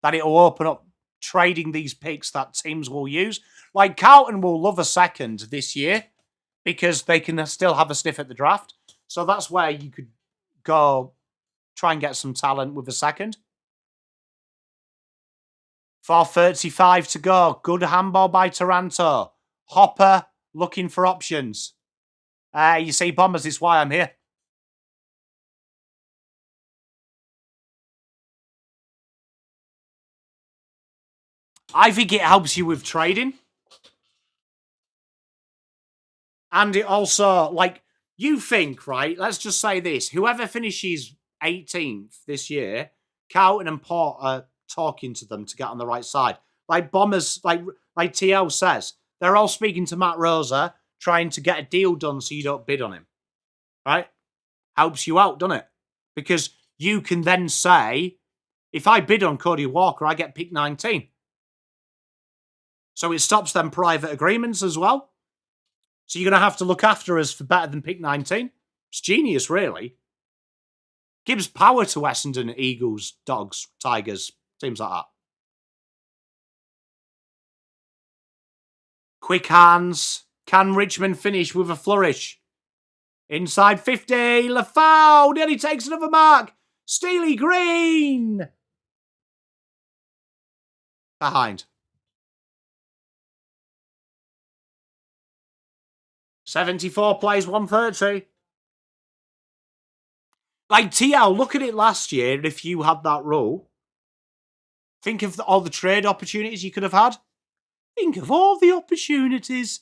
that it'll open up trading these picks that teams will use. Like Carlton will love a second this year because they can still have a sniff at the draft. So that's where you could go try and get some talent with a second. 4:35 to go. Good handball by Taranto. Hopper looking for options. You see, Bombers, is why I'm here. I think it helps you with trading. And it also, like, you think, right, let's just say this. Whoever finishes 18th this year, Carlton and Port are talking to them to get on the right side. Like Bombers, like TL says, they're all speaking to Matt Rosa, trying to get a deal done so you don't bid on him. Right? Helps you out, doesn't it? Because you can then say, if I bid on Cody Walker, I get pick 19. So it stops them private agreements as well. So you're going to have to look after us for better than pick 19. It's genius, really. Gives power to Essendon, Eagles, Dogs, Tigers, teams like that. Quick hands. Can Richmond finish with a flourish? Inside 50. Lafau nearly takes another mark. Steely Green. Behind. 74 plays 130. Like TL, look at it last year if you had that rule. Think of all the trade opportunities you could have had. Think of all the opportunities.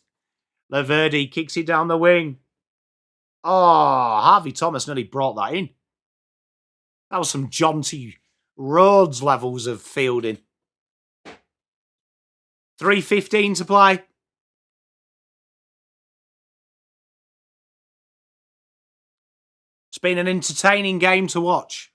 Laverdi kicks it down the wing. Oh, Harvey Thomas nearly brought that in. That was some jaunty Rhodes levels of fielding. 3:15 to play. It's been an entertaining game to watch.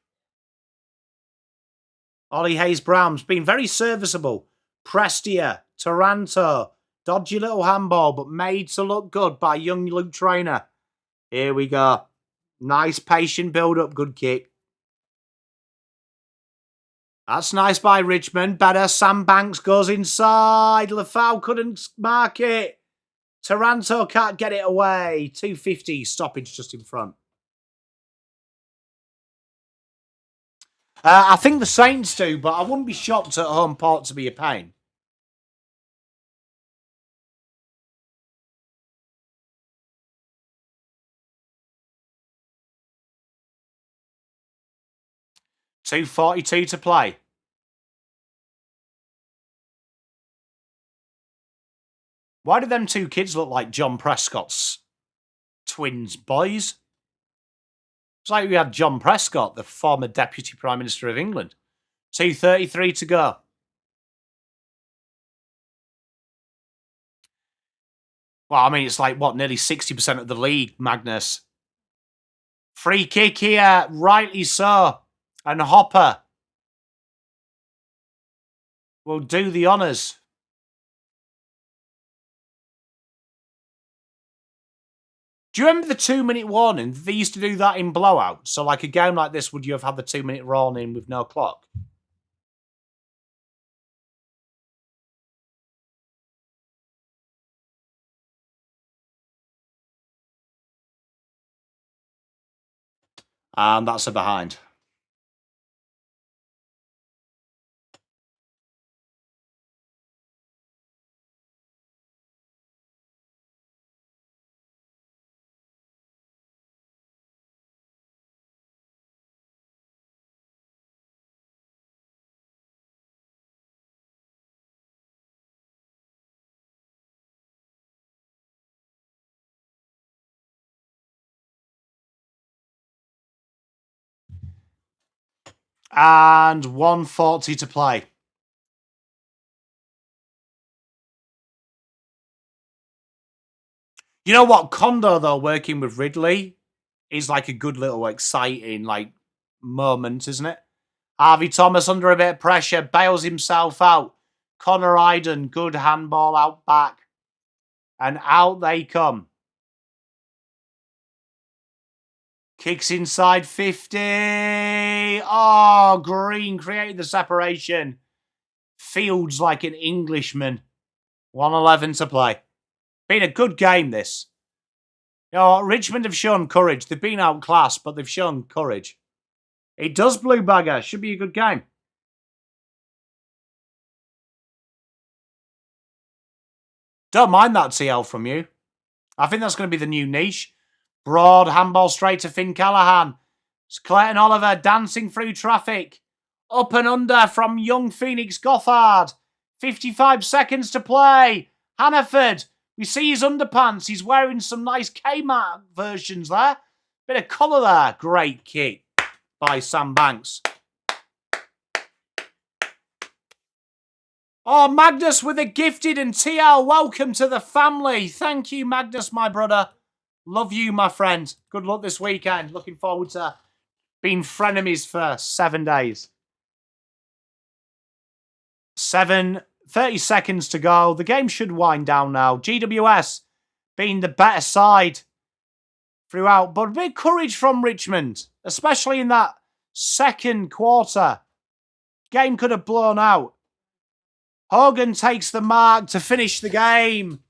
Ollie Hayes-Brown's been very serviceable. Prestia, Taranto, dodgy little handball, but made to look good by young Luke Traynor. Here we go. Nice patient build-up, good kick. That's nice by Richmond. Better. Sam Banks goes inside. Lafau couldn't mark it. Taranto can't get it away. 250 stoppage just in front. I think the Saints do, but I wouldn't be shocked at home port to be a pain. $2.42 to play. Why do them 2 kids look like John Prescott's twins boys? It's like we had John Prescott, the former Deputy Prime Minister of England. 2:33 to go. Well, I mean, it's like, what, nearly 60% of the league, Magnus. Free kick here, rightly so. And Hopper will do the honours. Do you remember the 2-minute warning? They used to do that in blowouts. So like a game like this, would you have had the 2-minute warning with no clock? And that's a behind. And 1:40 to play. You know what? Kondo, though, working with Ridley is like a good little exciting moment, isn't it? Harvey Thomas under a bit of pressure, bails himself out. Connor Iden, good handball out back. And out they come. Kicks inside 50. Oh, Green created the separation. Fields like an Englishman. 1:11 to play. Been a good game, this. You know, Richmond have shown courage. They've been outclassed, but they've shown courage. It does, Blue Bagger. Should be a good game. Don't mind that TL from you. I think that's going to be the new niche. Broad handball straight to Finn Callaghan. It's Clayton Oliver dancing through traffic. Up and under from young Phoenix Gothard. 55 seconds to play. Hannaford. We see his underpants. He's wearing some nice Kmart versions there. Bit of colour there. Great kick by Sam Banks. Oh, Magnus with a gifted and TL. Welcome to the family. Thank you, Magnus, my brother. Love you, my friend. Good luck this weekend. Looking forward to being frenemies for 7 days. 30 seconds to go. The game should wind down now. GWS being the better side throughout. But a bit of courage from Richmond, especially in that second quarter. Game could have blown out. Hogan takes the mark to finish the game.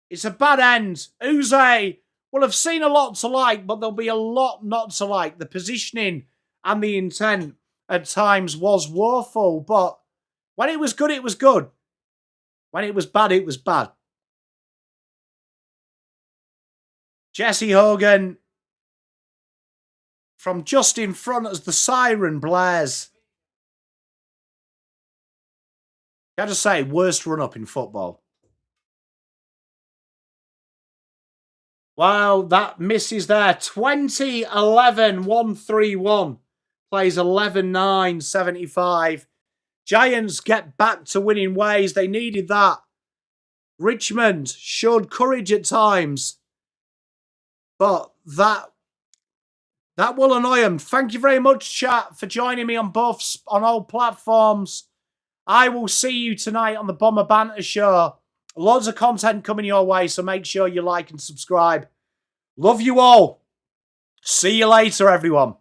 It's a bad end. Uze will have seen a lot to like, but there'll be a lot not to like. The positioning and the intent at times was woeful, but when it was good, it was good. When it was bad, it was bad. Jesse Hogan from just in front as the siren blares. Gotta say, worst run-up in football. Wow, that misses there. 20-11, 1-3-1. Plays 11-9, 75. Giants get back to winning ways. They needed that. Richmond showed courage at times. But that will annoy them. Thank you very much, chat, for joining me on all platforms. I will see you tonight on the Bomber Banter Show. Loads of content coming your way, so make sure you like and subscribe. Love you all. See you later, everyone.